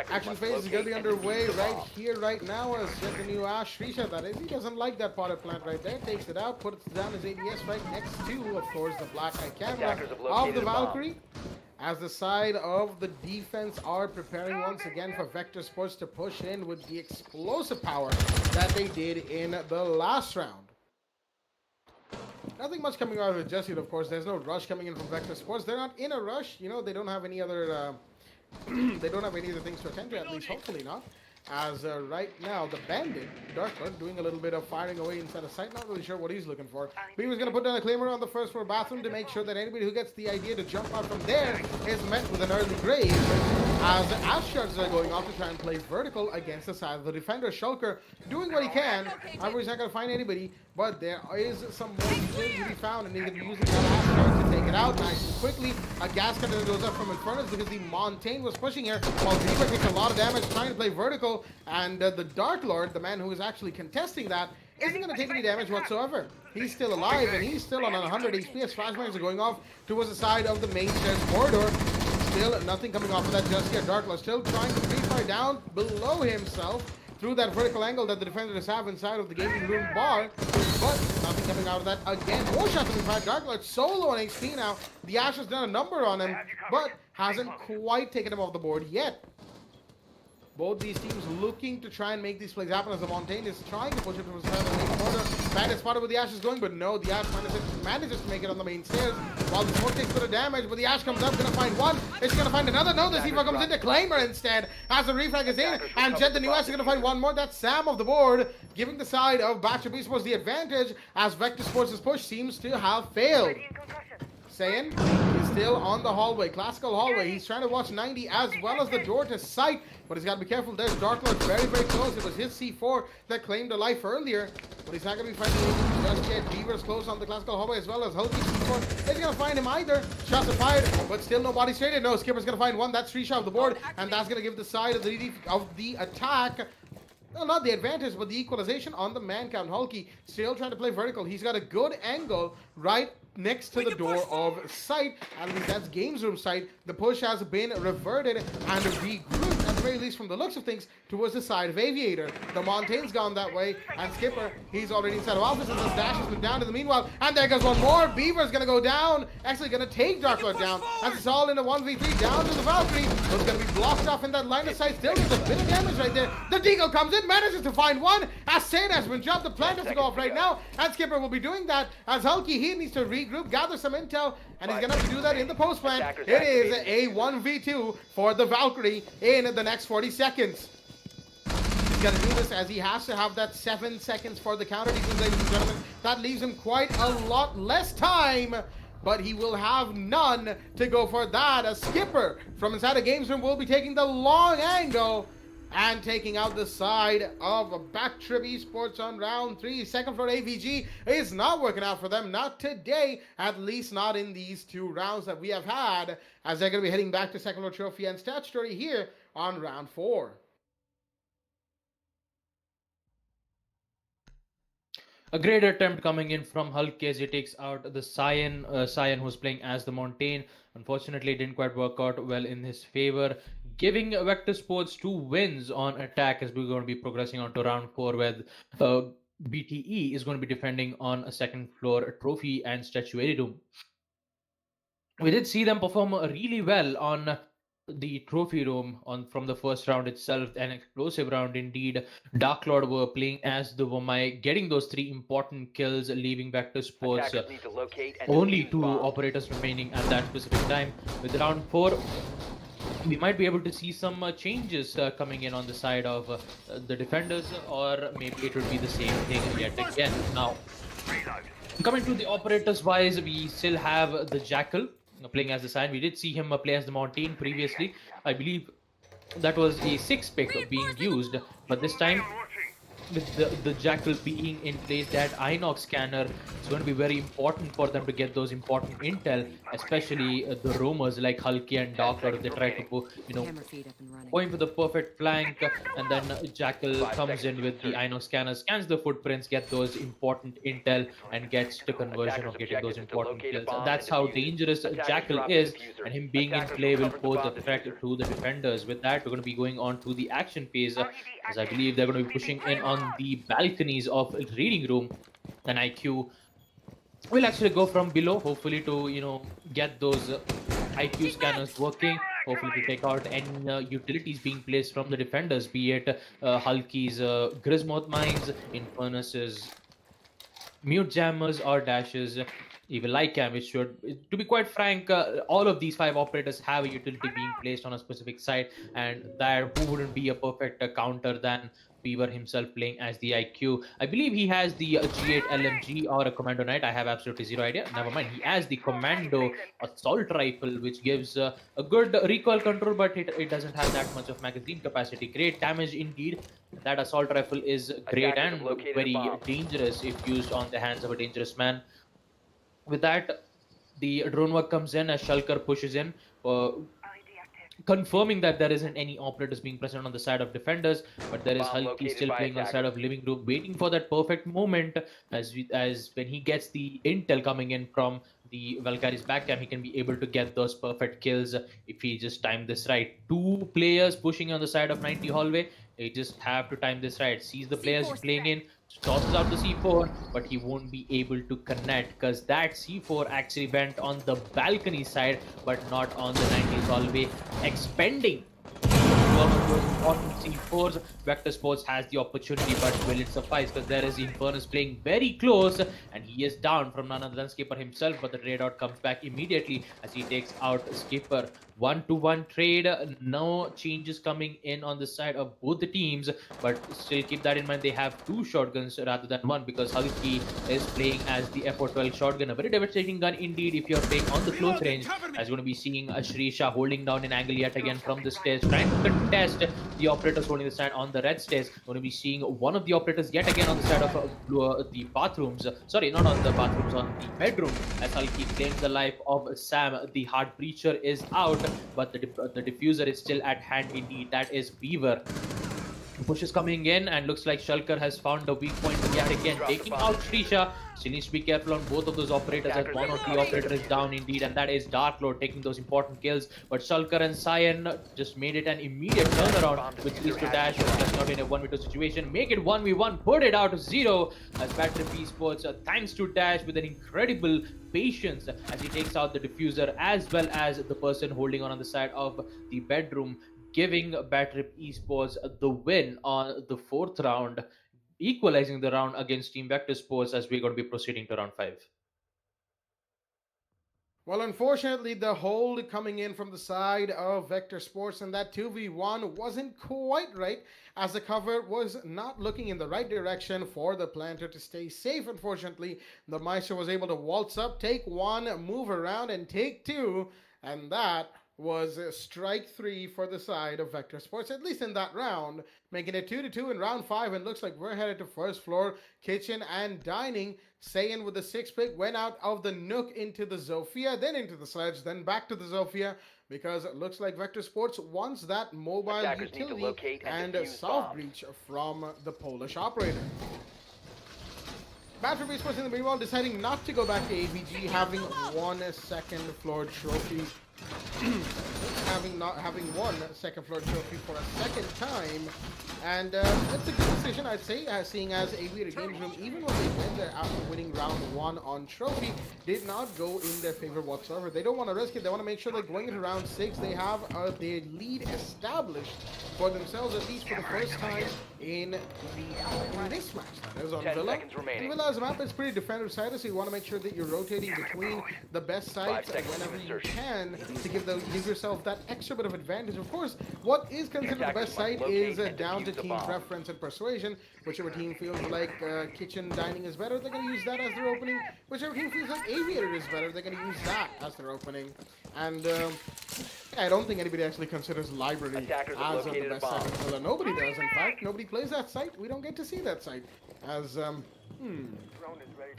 Action phase is going to be underway right here, right now, as yet the new Ash Shrisha, that is. He doesn't like that potted plant right there. Takes it out, puts it down his ADS right next to, of course, the black eye camera of the Valkyrie. As the side of the defense are preparing once again for Vector Sports to push in with the explosive power that they did in the last round. Nothing much coming out of it just yet, of course. There's no rush coming in from Vector Sports. They're not in a rush. You know, they don't have any other... they don't have any other things to attend to, at least hopefully not. As right now, the Bandit, Darkler, doing a little bit of firing away inside of sight. Not really sure what he's looking for. But he was going to put down a claimer on the first floor bathroom to make sure that anybody who gets the idea to jump out from there is met with an early grave. As Ash shards are going off to try and play vertical against the side of the defender. Shulker doing what he can. However, he's not going to find anybody. But there is some more utility to be found, and he's going to be using that Ash shards to take it out nice and quickly. A gas cutter that goes up from Infernus because the Montaigne was pushing here, while Reaper takes a lot of damage trying to play vertical. And the Dark Lord, the man who is actually contesting that, isn't going to take any damage whatsoever. He's still alive, and he's still on 100 HP as flashbangs are going off towards the side of the main stairs corridor. Still nothing coming off of that just yet. Dark Lord still trying to pre-fire down below himself through that vertical angle that the defenders have inside of the gaming room bar. But nothing coming out of that again. More shots being fired. Dark Lord solo on HP now. The Ash has done a number on him, but hasn't quite taken him off the board yet. Both these teams looking to try and make these plays happen, as the Montaigne is trying to push it towards the main corner. Bandit spotted where the Ash is going, but no, the Ash manages to make it on the main stairs, while the smoke takes a bit of damage, but the Ash comes up, gonna find one, it's gonna find another. No, the Ziva comes into Claimer instead, as the refrag is in, and Jet the new Ash is gonna find one more. That's Sam off the board, giving the side of Battery Esports the advantage, as Vector Sports' push seems to have failed. Saiyan is still on the hallway, classical hallway. He's trying to watch 90 as well as the door to sight, but he's got to be careful. There's Dark Lord very, very close. It was his C4 that claimed a life earlier, but he's not going to be finding him just yet. Beaver's close on the classical hallway as well as Hulky C4. He's going to find him either. Shots are fired, but still nobody straight. No, Skipper's going to find one. That's 3 shots off the board, and that's going to give the side of the attack. No, not the advantage, but the equalization on the man count. Hulky still trying to play vertical. He's got a good angle right next to the door of sight. At least that's games room sight. The push has been reverted and regrouped, at the very least from the looks of things, towards the side of Aviator. The Montaigne's gone that way, and Skipper, he's already inside of office, and the Dash has been down in the meanwhile. And there goes one more. Beaver's gonna go down. Actually gonna take Dark Lord down, as it's all in a 1v3 down to the Valkyrie. So it's gonna be blocked off in that line of sight. Still gets a bit of damage right there. The Deagle comes in, manages to find one. As Sane has been dropped, the plant has to go off right now, and Skipper will be doing that, as Hulky, he needs to regroup, gather some intel, and he's gonna have to do that in the post plant. Attackers It is activated. a 1v2 for the Valkyrie in the next 40 seconds. He's gonna do this as he has to have that 7 seconds for the counter defense, ladies and gentlemen. That leaves him quite a lot less time, but he will have none to go for that. A skipper from inside a games room will be taking the long angle and taking out the side of Backtrip Esports on round 3. Second floor AVG is not working out for them, not today, at least not in these 2 rounds that we have had, as they're going to be heading back to second floor trophy and statutory here on round 4. A great attempt coming in from Hulk as he takes out the Cyan. Cyan who's playing as the Montaigne. Unfortunately, it didn't quite work out well in his favor, giving Vector Sports 2 wins on attack as we're going to be progressing on to round 4, where BTE is going to be defending on a second floor trophy and statuary room. We did see them perform really well on the trophy room from the first round itself. An explosive round indeed. Dark Lord were playing as the Womai, getting those 3 important kills, leaving Vector Sports Attackers need to locate and only defuse 2 bombs. operators remaining at that specific time. With round 4, we might be able to see some changes coming in on the side of the defenders, or maybe it would be the same thing yet again. Now, coming to the operators wise, we still have the Jackal playing as the Cyan. We did see him play as the Mountain previously. I believe that was a 6 pick being used, but this time with the Jackal being in place, that Inox scanner is going to be very important for them to get those important intel, especially the roamers like Hulky and Dark Lord. If they try to go, Camera feed up and running. going for the perfect flank, and then Jackal 5 comes in seconds with the to Inox scanner, scans the footprints, get those important intel, and gets the conversion of getting those important kills. And that's how dangerous Jackal is, and him being in play will pose a threat to the defenders. With that, we're going to be going on to the action phase, as I believe they're going to be pushing in on the balconies of reading room, and IQ will actually go from below, hopefully to get those IQ scanners working, hopefully to take out any utilities being placed from the defenders, be it Hulky's Grismoth mines, Infernus's mute jammers or dashes, even Lycam. It should, to be quite frank, all of these 5 operators have a utility being placed on a specific site, and there who wouldn't be a perfect counter than Beaver himself playing as the IQ. I believe he has the G8 LMG or a Commando Knight. I have absolutely zero idea. Never mind. He has the Commando Assault Rifle, which gives a good recoil control, but it doesn't have that much of magazine capacity. Great damage indeed. That Assault Rifle is great Attackers and have located very a bomb. dangerous if used on the hands of a dangerous man. With that, the drone work comes in as Shulker pushes in, confirming that there isn't any operators being present on the side of defenders, but there is Bomb Hulky located still by playing on the side attackers. of living room, waiting for that perfect moment as when he gets the intel coming in from the Valkyrie's backcam, he can be able to get those perfect kills if he just timed this right. 2 players pushing on the side of 90 hallway. They just have to time this right. Sees the players playing in, tosses out the C4, but he won't be able to connect because that C4 actually went on the balcony side, but not on the 90s hallway, expending one of those important C4s. Vector Sports has the opportunity, but will it suffice? Because there is Infernus playing very close, and he is down from none other than Skipper himself, but the trade out comes back immediately as he takes out Skipper. 1-to-1 trade, no changes coming in on the side of both the teams, but still keep that in mind, they have 2 shotguns rather than 1, because Hulky is playing as the F412 shotgun, a very devastating gun indeed if you're playing on the close range, as you're going to be seeing Shrisha holding down an angle yet again from the stairs, trying to contest the operators holding the stand on the red stairs. Going to be seeing one of the operators yet again on the side of the bathrooms, sorry, not on the bathrooms, on the bedroom, as Hulky claims the life of Sam. The hard breacher is out, but the diffuser is still at hand indeed. That is Beaver. Push is coming in, and looks like Shulker has found a weak point yet again, taking out Shrisha. Still needs to be careful on both of those operators, as one of the operators is down indeed, and that is Dark Lord taking those important kills. But Shulker and Cyan just made it an immediate turnaround, which leads to Dash, just not in a 1v2 situation. Make it 1v1, put it out to 0, as Battery Esports, thanks to Dash with an incredible patience as he takes out the diffuser as well as the person holding on the side of the bedroom, giving Batrip Esports the win on the 4th round, equalizing the round against Team Vector Sports, as we're going to be proceeding to round 5. Well, unfortunately, the hold coming in from the side of Vector Sports and that 2v1 wasn't quite right, as the cover was not looking in the right direction for the planter to stay safe. Unfortunately, the Meister was able to waltz up, take one, move around, and take two, and that was strike 3 for the side of Vector Sports, at least in that round, making it 2-2 in round 5, and looks like we're headed to first floor kitchen and dining. Saiyan with the 6 pick went out of the Nook into the Zofia, then into the Sledge, then back to the Zofia, because it looks like Vector Sports wants that mobile Attackers need to utility locate and and defuse soft bombs. breach from the Polish operator. Battery Esports in the meanwhile deciding not to go back to AVG, having won a second floor trophy. having won second floor trophy for a second time, and it's a good decision, I'd say, seeing as Aviator Games Room, even when they win there after winning round 1 on trophy, did not go in their favor whatsoever. They don't want to risk it. They want to make sure that going into round 6 they have their lead established for themselves, at least for the first time in this match. That is on 10 Villa. seconds remaining. And Villa as a map is pretty defensive side, so you want to make sure that you're rotating between the best sides 5 seconds whenever to you insertion. can to give yourself that extra bit of advantage. Of course, what is considered the attackers best must site locate is and down to defuse the team bomb. preference and persuasion. Whichever team feels like kitchen dining is better, they're going to use that as their opening. Whichever team feels like aviator is better, they're going to use that as their opening. And I don't think anybody actually considers library Attackers have as the located a best site bomb. in Villa. Nobody does, in fact. Nobody plays that site. We don't get to see that site. As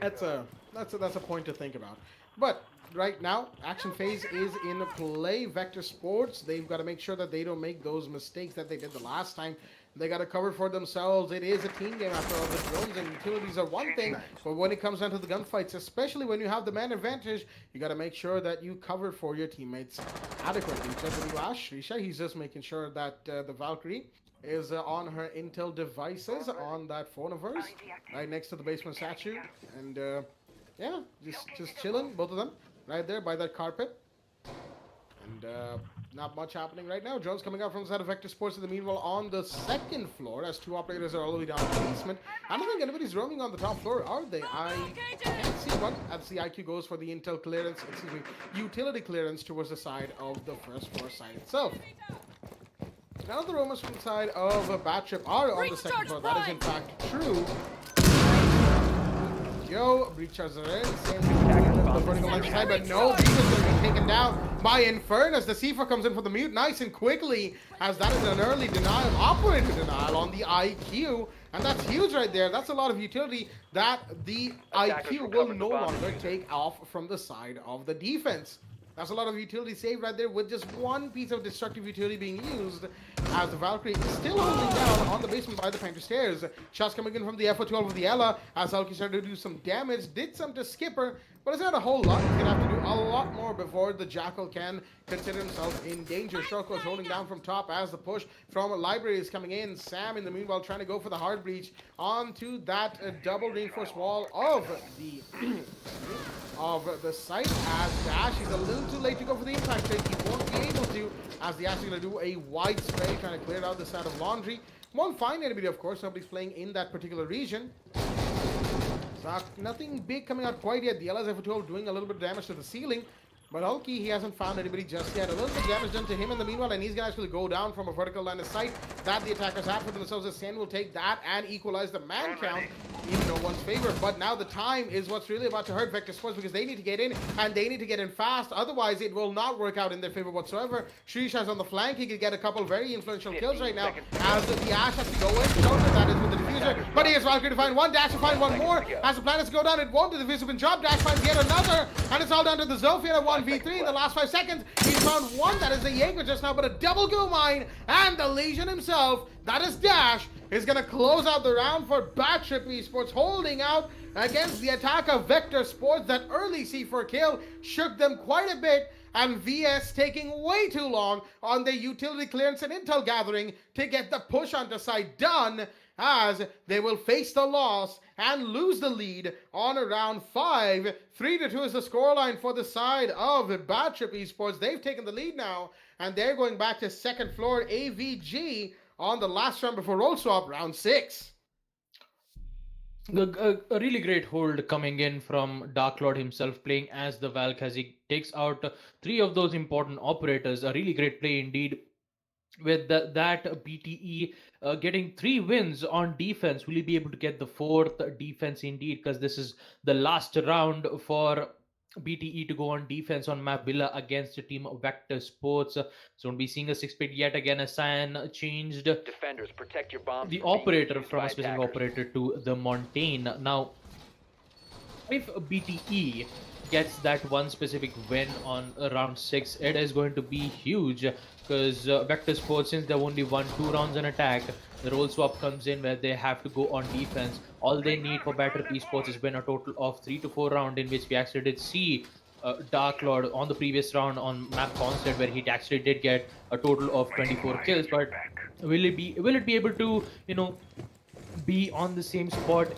that's a point to think about. But right now, action phase is in play. Vector Sports, they've got to make sure that they don't make those mistakes that they did the last time. They got to cover for themselves. It is a team game after all. The drones and utilities are one thing, but when it comes down to the gunfights, especially when you have the man advantage, you got to make sure that you cover for your teammates adequately. Check with Ash, Risha, he's just making sure that the Valkyrie is on her Intel devices on that phone of hers, right next to the basement statue, and yeah, just chilling, both of them, right there by that carpet. And not much happening right now. Drones coming out from the side of Vector Sports in the meanwhile on the second floor, as two operators are all the way down in the basement. I don't think anybody's roaming on the top floor, are they? I can't see one, as the IQ goes for the Intel clearance, excuse me, utility clearance towards the side of the first floor side itself. Now the roamers from the side of Batship are on the second floor. That is in fact true. Yo, breachers are in. Same the vertical line side, but no, Breach is going to be taken down by Infernus. The C4 comes in for the mute nice and quickly, as that is an early denial, operator denial on the IQ. And that's huge right there. That's a lot of utility that the IQ will no longer take off from the side of the defense. That's a lot of utility saved right there with just one piece of destructive utility being used, as the Valkyrie is still holding down on the basement by the Panther Stairs. Shots coming in from the FO12 of the Ella, as Valkyrie started to do some damage, did some to Skipper, but it's not a whole lot. He's going to have to do a lot more before the Jackal can consider himself in danger. Shoko is holding down from top as the push from Library is coming in. Sam, in the meanwhile, trying to go for the hard breach onto that double reinforced wall of the of the site, as Dash is a little too late to go for the impact take. He won't be able to, as the Ash is going to do a wide spray, trying to clear out the side of Laundry. Won't find anybody, of course. Nobody's playing in that particular region. Nothing big coming out quite yet. The LSF12 doing a little bit of damage to the ceiling. But Hulky, he hasn't found anybody just yet. A little bit of damage done to him in the meanwhile, and he's going to actually go down from a vertical line of sight that the attackers have for themselves. As Sen will take that and equalize the man count in no one's favor. But now the time is what's really about to hurt Vector Sports, because they need to get in, and they need to get in fast. Otherwise, it will not work out in their favor whatsoever. Shrisha's on the flank. He could get a couple very influential kills right now, as the Ash has to go in. Shelter, that is with the diffuser. But he has Valkyrie to find one. Dash to find one more. As the planets go down, it won't. The diffuser been dropped. Dash finds yet another. And it's all down to the Zofia at 1v3 in the last 5 seconds. He's found one. That is the Jaeger just now, but a double go mine. And the Legion himself, that is Dash, is going to close out the round for Batship Esports, holding out against the attack of Vector Sports. That early C4 kill shook them quite a bit, and VS taking way too long on their utility clearance and intel gathering to get the push onto site done, as they will face the loss and lose the lead on round 5. 3-2 is the scoreline for the side of Batship Esports. They've taken the lead now, and they're going back to second floor AVG on the last round before roll swap, round 6. A really great hold coming in from Dark Lord himself, playing as the Valk as he takes out three of those important operators. A really great play indeed. With that BTE getting 3 wins on defense, will he be able to get the fourth defense indeed? Because this is the last round for BTE to go on defense on map Villa against the team of Vector Sports. So we'll be seeing a 6-pit yet again as Cyan changed Defenders, protect your bombs the from being operator defused from by a specific attackers. operator to the Montaigne. Now, if BTE gets that one specific win on round 6, it is going to be huge because Vector Sports, since they've only won 2 rounds on attack, the role swap comes in where they have to go on defense. All they need for Better Esports is win a total of 3 to 4 rounds, in which we actually did see Dark Lord on the previous round on map Constant, where he actually did get a total of 24 kills. But will it be able to be on the same spot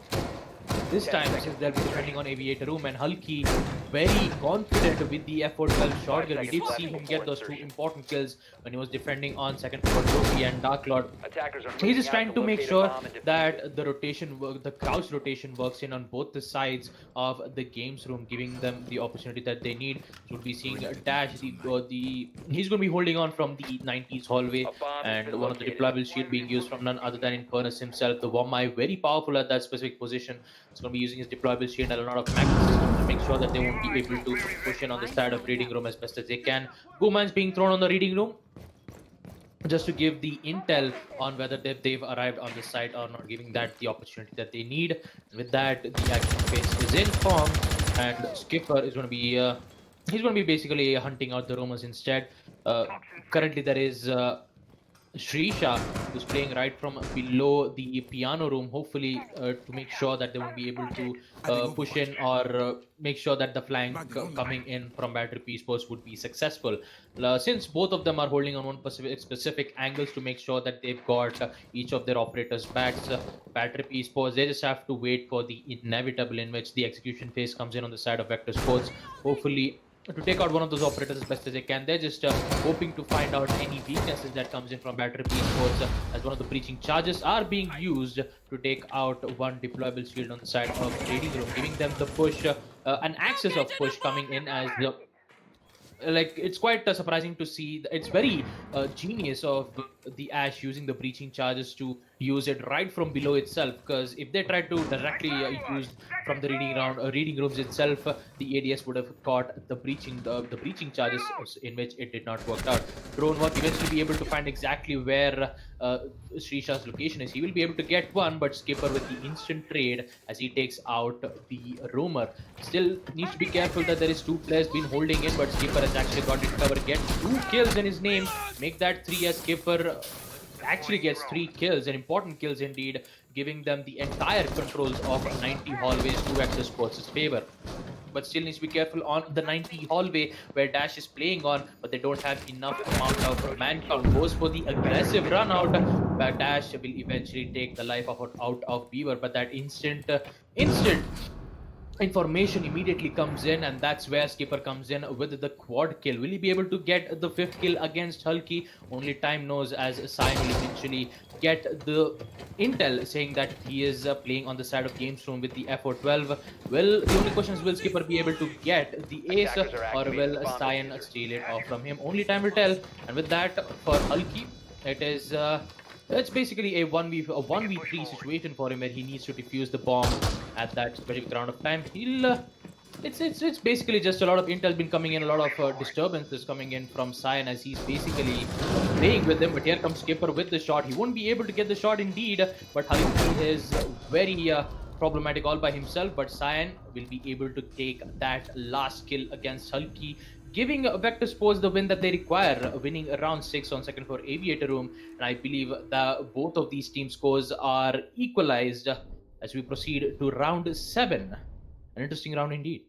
this time, since they'll be defending on Aviator Room, and Hulky very confident with the effort 12 shotgun. We did see him get those 2 important kills when he was defending on second floor Trophy and Dark Lord. Attackers are He's moving just out trying to make locate a sure bomb and defuse it. that the crouch rotation works in on both the sides of the games room, giving them the opportunity that they need. So we'll be seeing Dash, he's going to be holding on from the 90s hallway, A bomb has and been one of the located. deployable shield being used from none other than Infernus himself. The Womai very powerful at that specific position. It's going to be using his deployable shield and a lot of mag systems to make sure that they won't be able to push in on the side of reading room as best as they can. Goomans being thrown on the reading room just to give the intel on whether they've arrived on the site or not, giving that the opportunity that they need. With that, the action phase is in form, and Skipper is going to be he's going to be basically hunting out the rumors instead. Currently, there is Shrisha, who's playing right from below the piano room, hopefully to make sure that they won't be able to push in or make sure that the flank coming in from Battery Esports would be successful. Since both of them are holding on one specific angles to make sure that they've got each of their operators' backs, Battery Esports, they just have to wait for the inevitable in which the execution phase comes in on the side of Vector Sports. Hopefully, to take out one of those operators as best as they can. They're just hoping to find out any weaknesses that comes in from Battery Esports, as one of the breaching charges are being used to take out one deployable shield on the side of Trading Room, giving them the push, an axis of push coming in as the it's quite surprising to see. It's very genius of the Ash using the breaching charges to use it right from below itself, because if they tried to directly use from the reading rooms itself, the ADS would have caught the breaching charges, in which it did not work out. Drone Work eventually be able to find exactly where Srisha's location is. He will be able to get one, but Skipper with the instant trade as he takes out the rumor. Still needs to be careful that there is 2 players been holding in, but Skipper has actually got it covered. Gets 2 kills in his name, make that 3 as Skipper actually gets 3 kills, and important kills indeed, giving them the entire controls of 90 hallways to Vector Sports' favor. But still needs to be careful on the 90 hallway where Dash is playing on, but they don't have enough amount of man count. Goes for the aggressive run out, but Dash will eventually take the life out of Beaver. But that instant information immediately comes in, and that's where Skipper comes in with the quad kill. Will he be able to get the 5th kill against Hulky? Only time knows, as Sai will eventually get the intel saying that he is playing on the side of Games Room with the FO12. Well, the only question is, will Skipper be able to get the ace, or will Cyan steal it off from him? Only time will tell. And with that, for Hulky, it is it's basically a 1v3 situation for him, where he needs to defuse the bomb at that specific round of time. It's basically just a lot of intel been coming in, a lot of disturbances coming in from Cyan as he's basically playing with them. But here comes Skipper with the shot. He won't be able to get the shot indeed, but Hulky is very problematic all by himself. But Cyan will be able to take that last kill against Hulky, giving Vector Sports the win that they require, winning round 6 on second floor Aviator Room. And I believe that both of these team scores are equalized as we proceed to round 7. An interesting round indeed.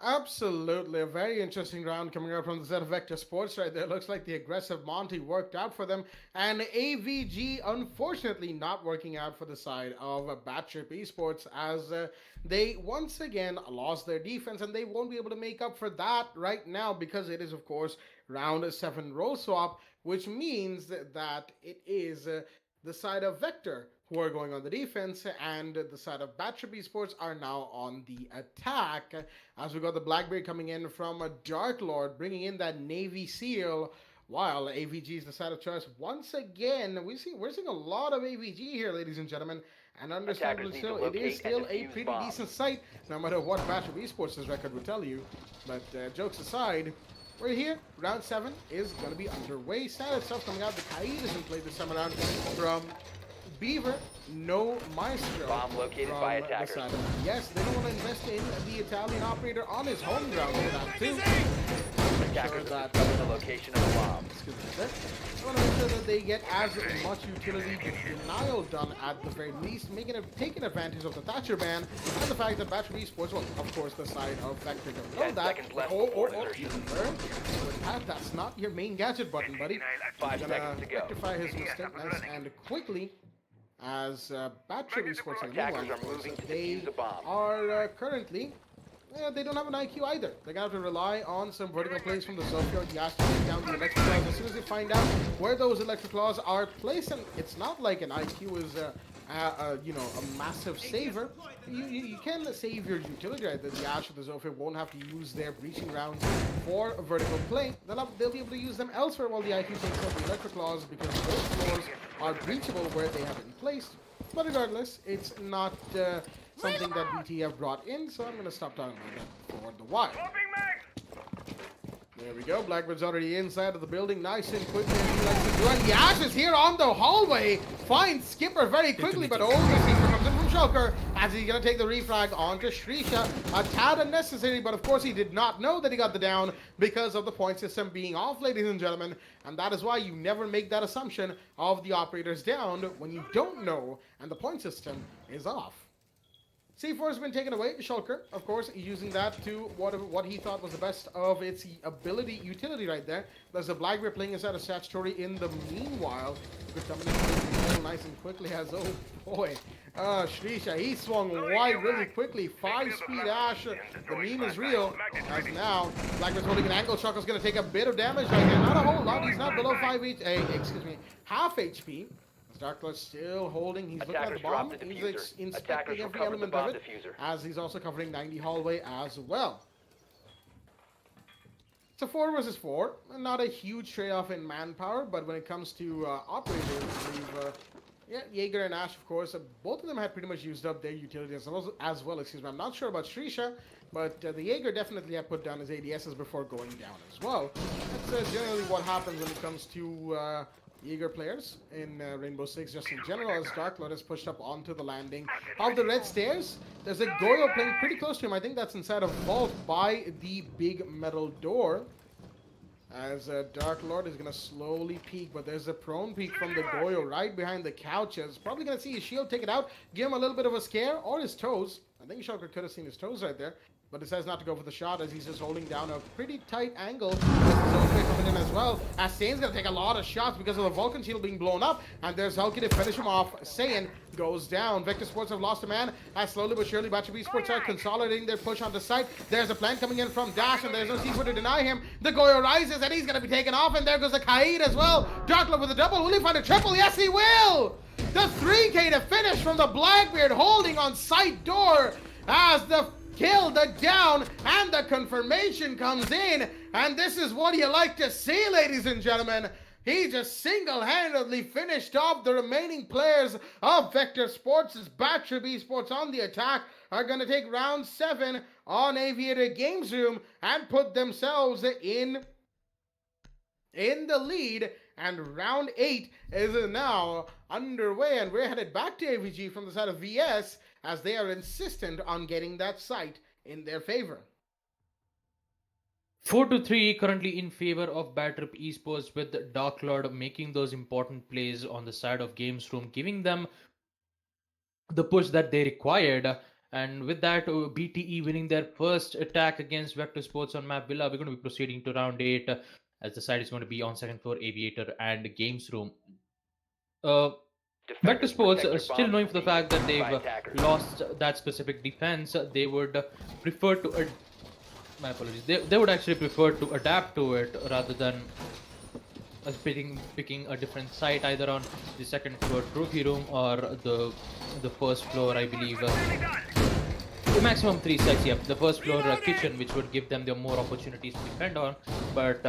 Absolutely, a very interesting round coming up from the set of Vector Sports right there. Looks like the aggressive Monty worked out for them, and AVG unfortunately not working out for the side of Bad Trip Esports as they once again lost their defense, and they won't be able to make up for that right now because it is, of course, round 7 roll swap, which means that it is the side of Vector who are going on the defense, and the side of Battery Esports are now on the attack. As we got the Blackbeard coming in from a Dark Lord, bringing in that Navy SEAL, while AVG is the side of choice. Once again, we're seeing a lot of AVG here, ladies and gentlemen, and understandably so. It is still a pretty decent sight, no matter what Battery Esports' record would tell you. But jokes aside, we're here. Round 7 is going to be underway. Standard stuff coming out. The Kaid is in play this time around from Beaver, no Maestro. Bomb located from by attackers. the side of- Yes, they don't want to invest in the Italian operator on his home ground for that too. Attackers that- discovered the location of the bomb. Excuse me, sir. I want to make sure that they get as much utility denial done at the very least, taking advantage of the Thatcher ban and the fact that Battery Esports, well, of course, the side of Vector don't know 10 that. seconds left Oh, before oh, insertion. With that's not your main gadget button, buddy. 5 He's seconds to gonna go. rectify his mistake nice and quickly. As Battery Esports are Attackers meanwhile, are of course, moving to they defuse the bomb. are currently. They don't have an IQ either. They're gonna have to rely on some vertical plays from the Zotac. You have to take down the electric claws. As soon as they find out where those electric claws are placed, and it's not like an IQ is a massive saver. You can save your utility right. The Ash or the Zotac won't have to use their breaching rounds for a vertical play. They'll be able to use them elsewhere while the IQ takes out the electric claws because those floors are breachable where they have been placed. But regardless, it's not something that BT have brought in, so I'm going to stop talking about that for the while. There we go. Blackbird's already inside of the building, nice and quickly. As he likes to do. And the Ash is here on the hallway. Finds Skipper very quickly, but the Skipper comes in from Shulker as he's going to take the refrag onto Shrisha. A tad unnecessary, but of course he did not know that he got the down because of the point system being off, ladies and gentlemen. And that is why you never make that assumption of the operators down when you don't know and the point system is off. C4 has been taken away. Shulker, of course, using that to what he thought was the best of its ability, utility right there. There's a Blackbeard playing inside a statutory in the meanwhile. Good coming in nice and quickly as, oh boy. Shrisha, he swung wide really quickly. 5-speed Ash. The meme is real. As now, Blackbeard's holding an angle. Shuckle's going to take a bit of damage right here. Not a whole lot. He's not below half HP. Darklord still holding. He's looking at the bomb. He's inspecting every element of it, as he's also covering 90 hallway as well. It's a 4 versus 4. Not a huge trade-off in manpower, but when it comes to operators, we've Jaeger and Ash, of course, both of them had pretty much used up their utility as well. Excuse me. I'm not sure about Shrisha, but the Jaeger definitely had put down his ADSs before going down as well. That's generally what happens when it comes to Jaeger players in Rainbow Six, just in general, as Dark Lord is pushed up onto the landing of the red stairs. There's a Goyo playing pretty close to him. I think that's inside a vault by the big metal door. As Dark Lord is going to slowly peek, but there's a prone peek from the Goyo right behind the couches. Probably going to see his shield take it out, give him a little bit of a scare, or his toes. I think Shulker could have seen his toes right there, but decides not to go for the shot as he's just holding down a pretty tight angle. Zotac coming in as well. As Sane's going to take a lot of shots because of the Vulcan shield being blown up, and there's Hulky to finish him off. Saiyan goes down. Vector Sports have lost a man, as slowly but surely Battery Sports are consolidating their push onto site. There's a plan coming in from Dash, and there's no C4 to deny him. The Goyo rises, and he's going to be taken off, and there goes the Kaid as well. Darklow with a double. Will he find a triple? Yes, he will! The 3K to finish from the Blackbeard, holding on site door as the kill, the down, and the confirmation comes in. And this is what you like to see, ladies and gentlemen. He just single-handedly finished off the remaining players of Vector Sports. As Battery Esports on the attack are going to take round 7 on Aviator Games Room and put themselves in the lead. And round 8 is now underway, and we're headed back to AVG from the side of VS as they are insistent on getting that site in their favor. 4-3 currently in favor of Bad Trip Esports, with Dark Lord making those important plays on the side of Games Room, giving them the push that they required. And with that, BTE winning their first attack against Vector Sports on map Villa. We're going to be proceeding to round 8 as the side is going to be on second floor Aviator and Games Room. Vector Defenders, Sports, protect your still bombs knowing from for the being fact that defused by they've attackers. lost that specific defense, they would prefer to. My apologies. They would actually prefer to adapt to it rather than picking a different site, either on the second floor trophy room or the first floor, I believe. The maximum 3 sites, yeah. The first floor kitchen, which would give them the more opportunities to defend on. But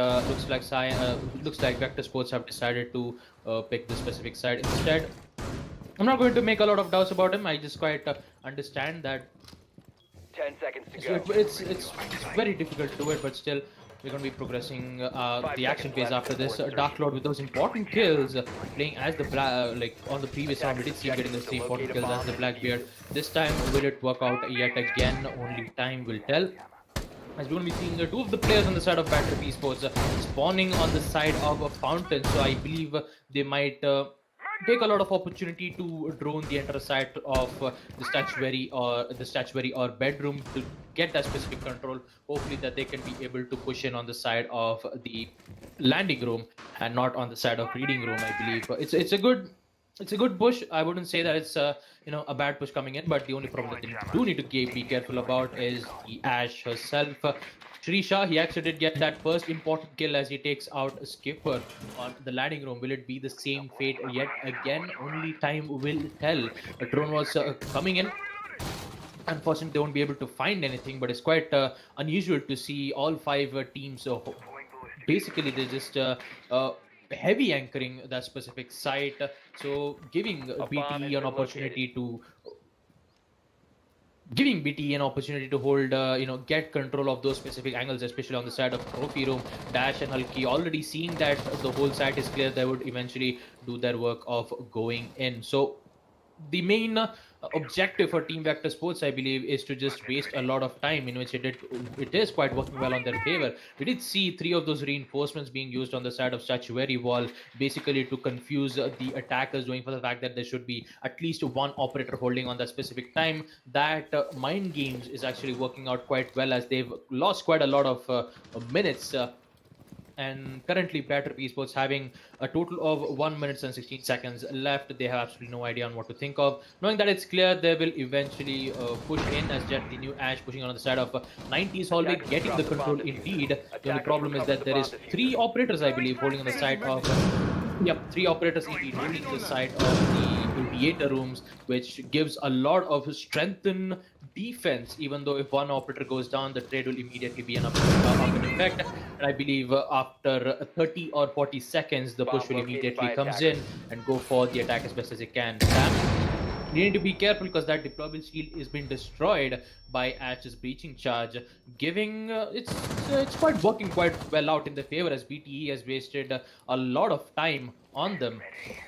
looks like Vector Sports have decided to pick the specific side instead. I'm not going to make a lot of doubts about him. I just quite understand that 10 seconds to so go. it's very difficult to do it, but still we're going to be progressing the action phase after this. Dark Lord with those important kills, playing as the like on the previous round we did see him getting those 3 important kills as the Blackbeard. This time will it work out yet again? Only time will tell. As we're going to be seeing 2 of the players on the side of Battery Esports spawning on the side of a fountain, so I believe they might take a lot of opportunity to drone the entire side of the statuary or bedroom to get that specific control. Hopefully that they can be able to push in on the side of the landing room and not on the side of reading room. I believe it's a good push. I wouldn't say that it's a bad push coming in, but the only problem that they do need to be careful about is the Ash herself. Shrisha, he actually did get that first important kill as he takes out a Skipper on the landing room. Will it be the same fate yet again? Only time will tell. A drone was coming in. Unfortunately, they won't be able to find anything, but it's quite unusual to see all 5 teams. Basically, they're just heavy anchoring that specific site, so giving BTE an opportunity to hold, get control of those specific angles, especially on the side of trophy room. Dash and Hulky already seeing that the whole site is clear, they would eventually do their work of going in. So the main objective for Team Vector Sports, I believe, is to just waste a lot of time, in which it is quite working well on their favor. We did see 3 of those reinforcements being used on the side of statuary wall, basically to confuse the attackers, knowing for the fact that there should be at least 1 operator holding on that specific time. That mind games is actually working out quite well, as they've lost quite a lot of minutes. And currently Battery Esports having a total of 1 minute and 16 seconds left. They have absolutely no idea on what to think of. Knowing that it's clear, they will eventually push in, as Jet, the new Ash, pushing on the side of 90s hallway, getting the control indeed. The only problem is that there is 3 operators, I believe, holding on the side of 3 operators indeed holding the side of the Aviator rooms, which gives a lot of strengthened defense. Even though if 1 operator goes down, the trade will immediately be an effect. And I believe after 30 or 40 seconds, the push will immediately comes in and go for the attack as best as it can. You need to be careful because that deployable shield is being destroyed by Ash's breaching charge, giving it's quite working quite well out in their favor, as BTE has wasted a lot of time on them.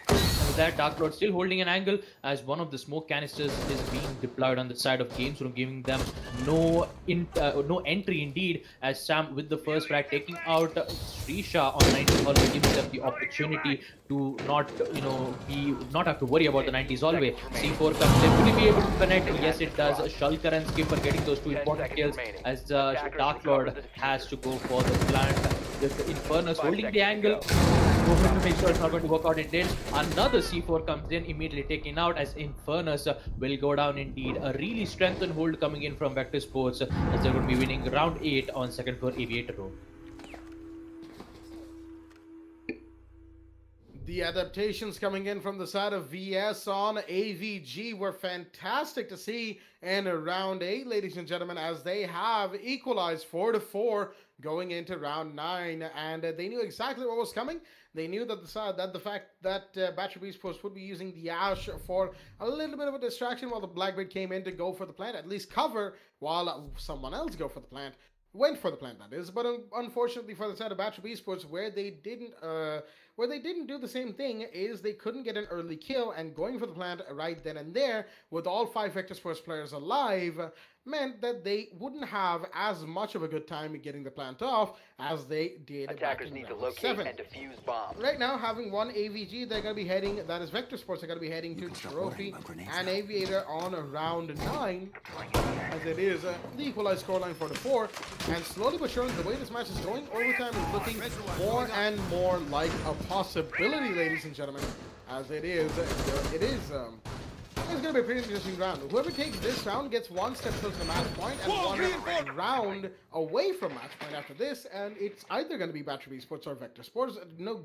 With that, Dark Lord still holding an angle, as one of the smoke canisters is being deployed on the side of Games Room, giving them no entry indeed, as Sam with the first frag taking out Srisha on 90s hallway, giving them the opportunity to not have to worry about the 90s hallway. C4 comes in. Will he be able to connect? Yes, it does. Shulker and Skipper getting those 2 important kills, as Dark Lord has to go for the plant. With the Infernus holding the angle, hoping to make sure it's not going to work out. It did. Another C4 comes in, immediately taken out, as Infernus will go down indeed. A really strengthened hold coming in from Vector Sports, as they're going to be winning round 8 on second floor Aviator room. The adaptations coming in from the side of VS on AVG were fantastic to see in round 8, ladies and gentlemen, as they have equalized 4-4 going into round 9, and they knew exactly what was coming. They knew that the fact that Battery Esports would be using the Ash for a little bit of a distraction while the Blackbeard came in to go for the plant, at least cover while someone else went for the plant, that is. But unfortunately for the side of Battery Esports, where they didn't Where they didn't do the same thing is they couldn't get an early kill, and going for the plant right then and there with all 5 Vector Sports players alive meant that they wouldn't have as much of a good time getting the plant off as they did back Attackers in need to round locate 7. and defuse bombs. Right now, having one AVG, they're going to be heading, that is Vector Sports, they're going to be heading to Trophy and Aviator on round 9, as it is the equalized scoreline for the 4. And slowly but surely, the way this match is going, overtime is looking more and more like a possibility, ladies and gentlemen, as it is, it's going to be a pretty interesting round. Whoever takes this round gets one step closer to match point and one round away from match point after this, and it's either going to be Battery Esports or Vector Sports.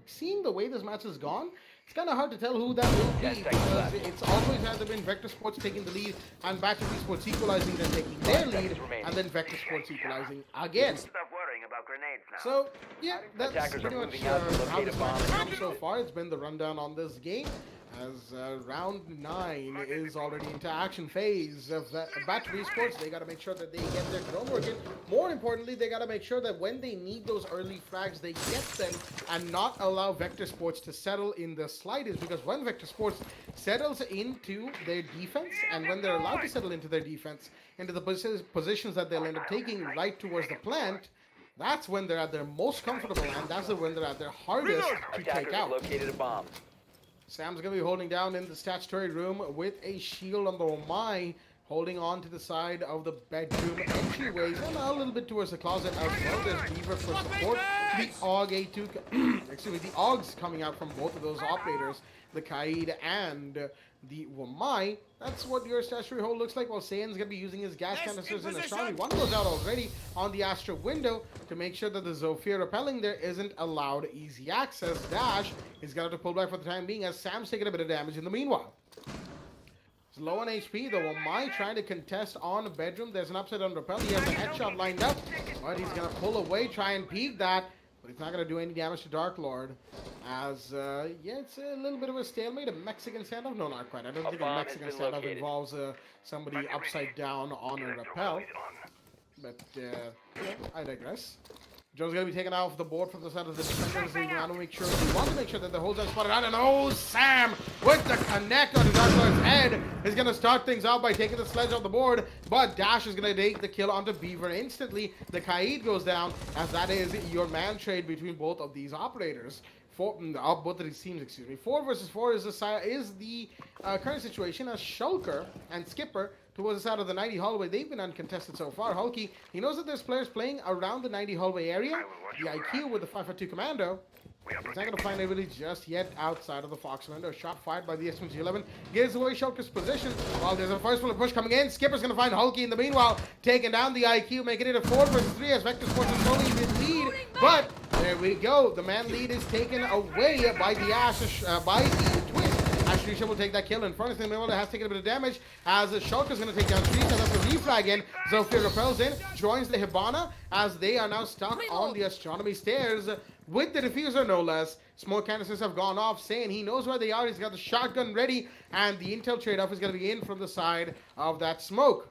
Seeing the way this match has gone, it's kind of hard to tell who that will be, because it's always either been Vector Sports taking the lead and Battery Esports equalizing, then taking their lead, and then Vector Sports equalizing again. Stop worrying about grenades now. So, yeah, that's Attackers pretty are much moving out to how locate this a match has bomb. come so far. It's been the rundown on this game, as round 9 is already into action phase of the Battery Sports. They got to make sure that they get their drone working. More importantly, they got to make sure that when they need those early frags, they get them and not allow Vector Sports to settle in the slightest, because when Vector Sports settles into their defense, and when they're allowed to settle into their defense, into the positions that they'll end up taking right towards the plant, that's when they're at their most comfortable, and that's when they're at their hardest to take Attackers have out. located a bomb. Sam's going to be holding down in the statutory room with a shield on the Omai, holding on to the side of the bedroom entryways and a little bit towards the closet as well. There's Beaver for support. The AUG A2, excuse me, the AUGs coming out from both of those operators, the Kaid and the Wamai. That's what your statutory hold looks like, while Saiyan's going to be using his gas canisters in astronomy. One goes out already on the Astra window to make sure that the Zofia repelling there isn't allowed easy access. Dash is going to have to pull back for the time being, as Sam's taking a bit of damage in the meanwhile. It's low on HP, though. Wamai trying to contest on bedroom. There's an upside down repel. He has a headshot lined up, but he's going to pull away, try and peek that. But it's not going to do any damage to Dark Lord, as, yeah, it's a little bit of a stalemate. A Mexican standoff? No, not quite. I don't think a Mexican standoff involves somebody upside down on a rappel. But, yeah, I digress. Joe's going to be taken off the board from the side of the defenders. They want to make sure that the holes are spotted out. And oh, Sam with the connect on Dark Lord's head is going to start things out by taking the sledge off the board. But Dash is going to take the kill onto Beaver instantly. The Kaid goes down, as that is your man trade between both of these operators. Both of these teams, excuse me. 4 versus 4 is the current situation, as Shulker and Skipper towards the side of the 90 hallway. They've been uncontested so far. Hulky, he knows that there's players playing around the 90 hallway area. The IQ with the 5-2 commando. He's not going to find anybody just yet outside of the Fox window. Shot fired by the SMG-11. Gives away Shulker's position. While there's a first bullet push coming in, Skipper's going to find Hulky in the meanwhile, taking down the IQ, making it a 4 versus 3 as Vector Sports is slowly in lead. But there we go. The man lead is taken away by the by the Twist. Ashrisha will take that kill in front of him. Meanwhile, has taken a bit of damage as Shulker's going to take down Shrisha. That's a refrag in. Zofia repels in, joins the Hibana as they are now stuck on the astronomy stairs with the diffuser, no less. Smoke canisters have gone off, saying he knows where they are. He's got the shotgun ready, and the intel trade-off is going to be in from the side of that smoke.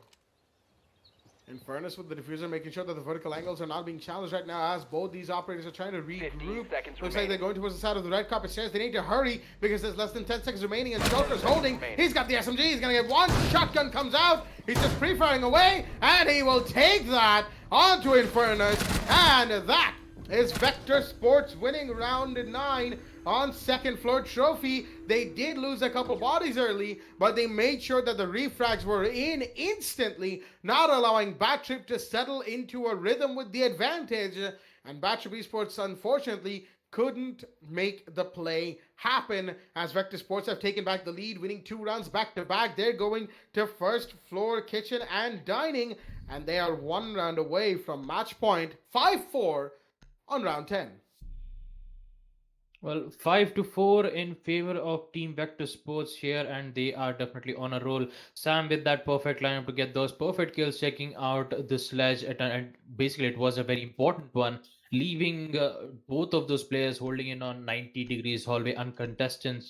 In fairness, with the diffuser, making sure that the vertical angles are not being challenged right now, as both these operators are trying to regroup. Looks like they're going towards the side of the red carpet stairs. They need to hurry because there's less than 10 seconds remaining, and Shulker's holding. He's got the SMG. He's going to get one. Shotgun comes out. He's just pre-firing away, and he will take that onto Infernus, and that is Vector Sports winning round 9 on second floor trophy. They did lose a couple bodies early, but they made sure that the refrags were in instantly, not allowing Battrip to settle into a rhythm with the advantage. And Battrip Esports, unfortunately, couldn't make the play happen, as Vector Sports have taken back the lead, winning 2 rounds back to back. They're going to first floor kitchen and dining, and they are 1 round away from match point. 5-4 on round 10. Well, 5-4 in favor of Team Vector Sports here, and they are definitely on a roll. Sam with that perfect lineup to get those perfect kills, checking out the sledge, and basically it was a very important one, leaving both of those players holding in on 90 degrees hallway uncontested.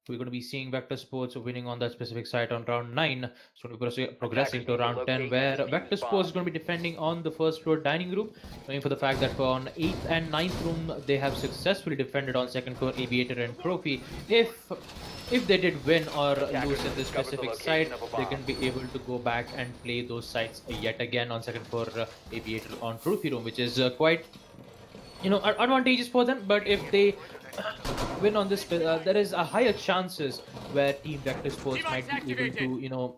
we're going to be seeing Vector Sports winning on that specific site on round 9. So we're progressing to round 10, where Vector Sports is going to be defending on the first floor dining room, knowing for the fact that on 8th and 9th room they have successfully defended on second floor Aviator and Trophy. If they did win or lose at this specific site, they can be able to go back and play those sites yet again on second floor Aviator on Trophy room, which is quite, you know, advantageous for them. But if they win on this, there is a higher chances where Team Vector Sports might be able to, you know,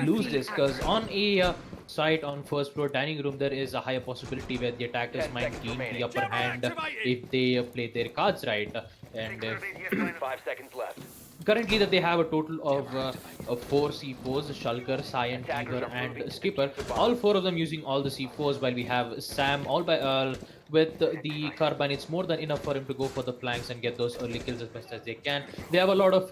lose this, because on a site on first floor dining room there is a higher possibility where the attackers might gain the upper hand if they play their cards right. And 5 seconds left. currently that they have a total of 4 C4s, Shulker, Cyan, Tiger and Skipper, all 4 of them using all the C4s, while we have Sam all by with the carbine. It's more than enough for him to go for the flanks and get those early kills as best as they can. They have a lot of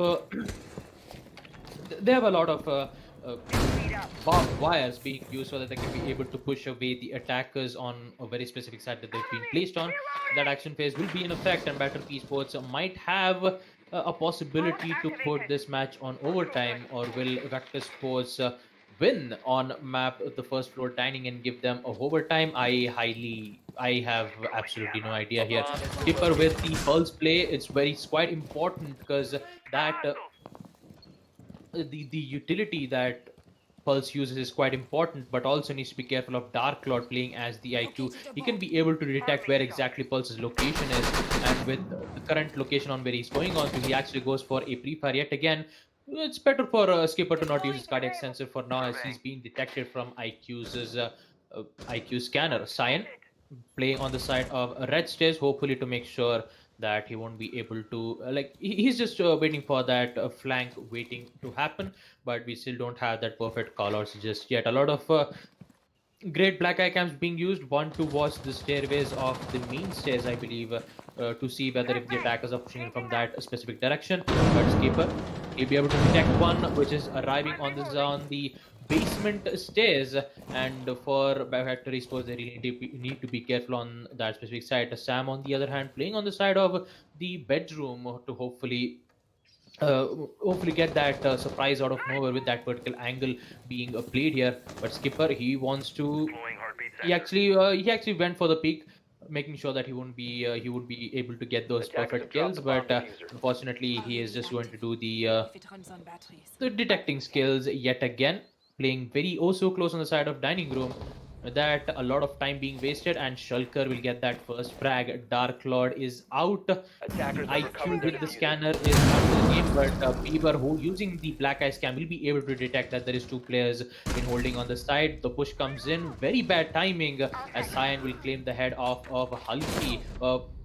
barbed wires being used so that they can be able to push away the attackers on a very specific site that they've been placed on. That action phase will be in effect, and Battle Esports might have a possibility to put this match on overtime, or will Vector Sports win on map the first floor dining and give them a overtime? I have absolutely no idea here. Skipper with the pulse play, it's quite important, because that the utility that Pulse uses is quite important, but also needs to be careful of Dark Lord playing as the IQ. He can be able to detect where exactly Pulse's location is, and with the current location on where he's going on to, he actually goes for a pre-fire yet again. It's better for Skipper to not use his cardiac sensor for now, as he's being detected from IQ's IQ scanner. Cyan playing on the side of red stairs, hopefully to make sure that he won't be able to, he's just waiting for that flank waiting to happen, but we still don't have that perfect callouts just yet. A lot of great black eye cams being used, one to watch the stairways of the main stairs, I believe, to see whether if the attackers are pushing in from that specific direction. But Skipper, he'll be able to detect one which is arriving on the basement stairs, and for Vector Esports they really need to be careful on that specific side. Sam on the other hand playing on the side of the bedroom to hopefully get that surprise out of nowhere with that vertical angle being played here. But Skipper, he wants to, he actually went for the peak, making sure that he would be able to get those perfect kills, but unfortunately he is just going to do the detecting skills yet again, playing very so close on the side of dining room, that a lot of time being wasted, and Shulker will get that first frag. Dark Lord is out. IQ with the scanner is out of the game, but Bieber, who using the black eye scan, will be able to detect that there is 2 players in holding on the side. The push comes in, very bad timing, as Cyan will claim the head of Halki.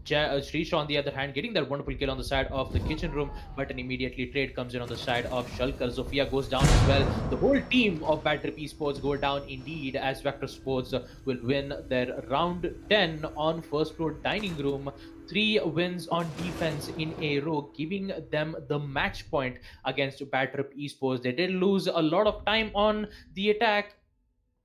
Shrisha on the other hand getting that wonderful kill on the side of the kitchen room, but an immediately trade comes in on the side of Shulker. Zofia goes down as well. The whole team of Battery Esports go down indeed, as Vector Sports will win their round 10 on first floor dining room. 3 wins on defense in a row, giving them the match point against Battery Esports. They did lose a lot of time on the attack.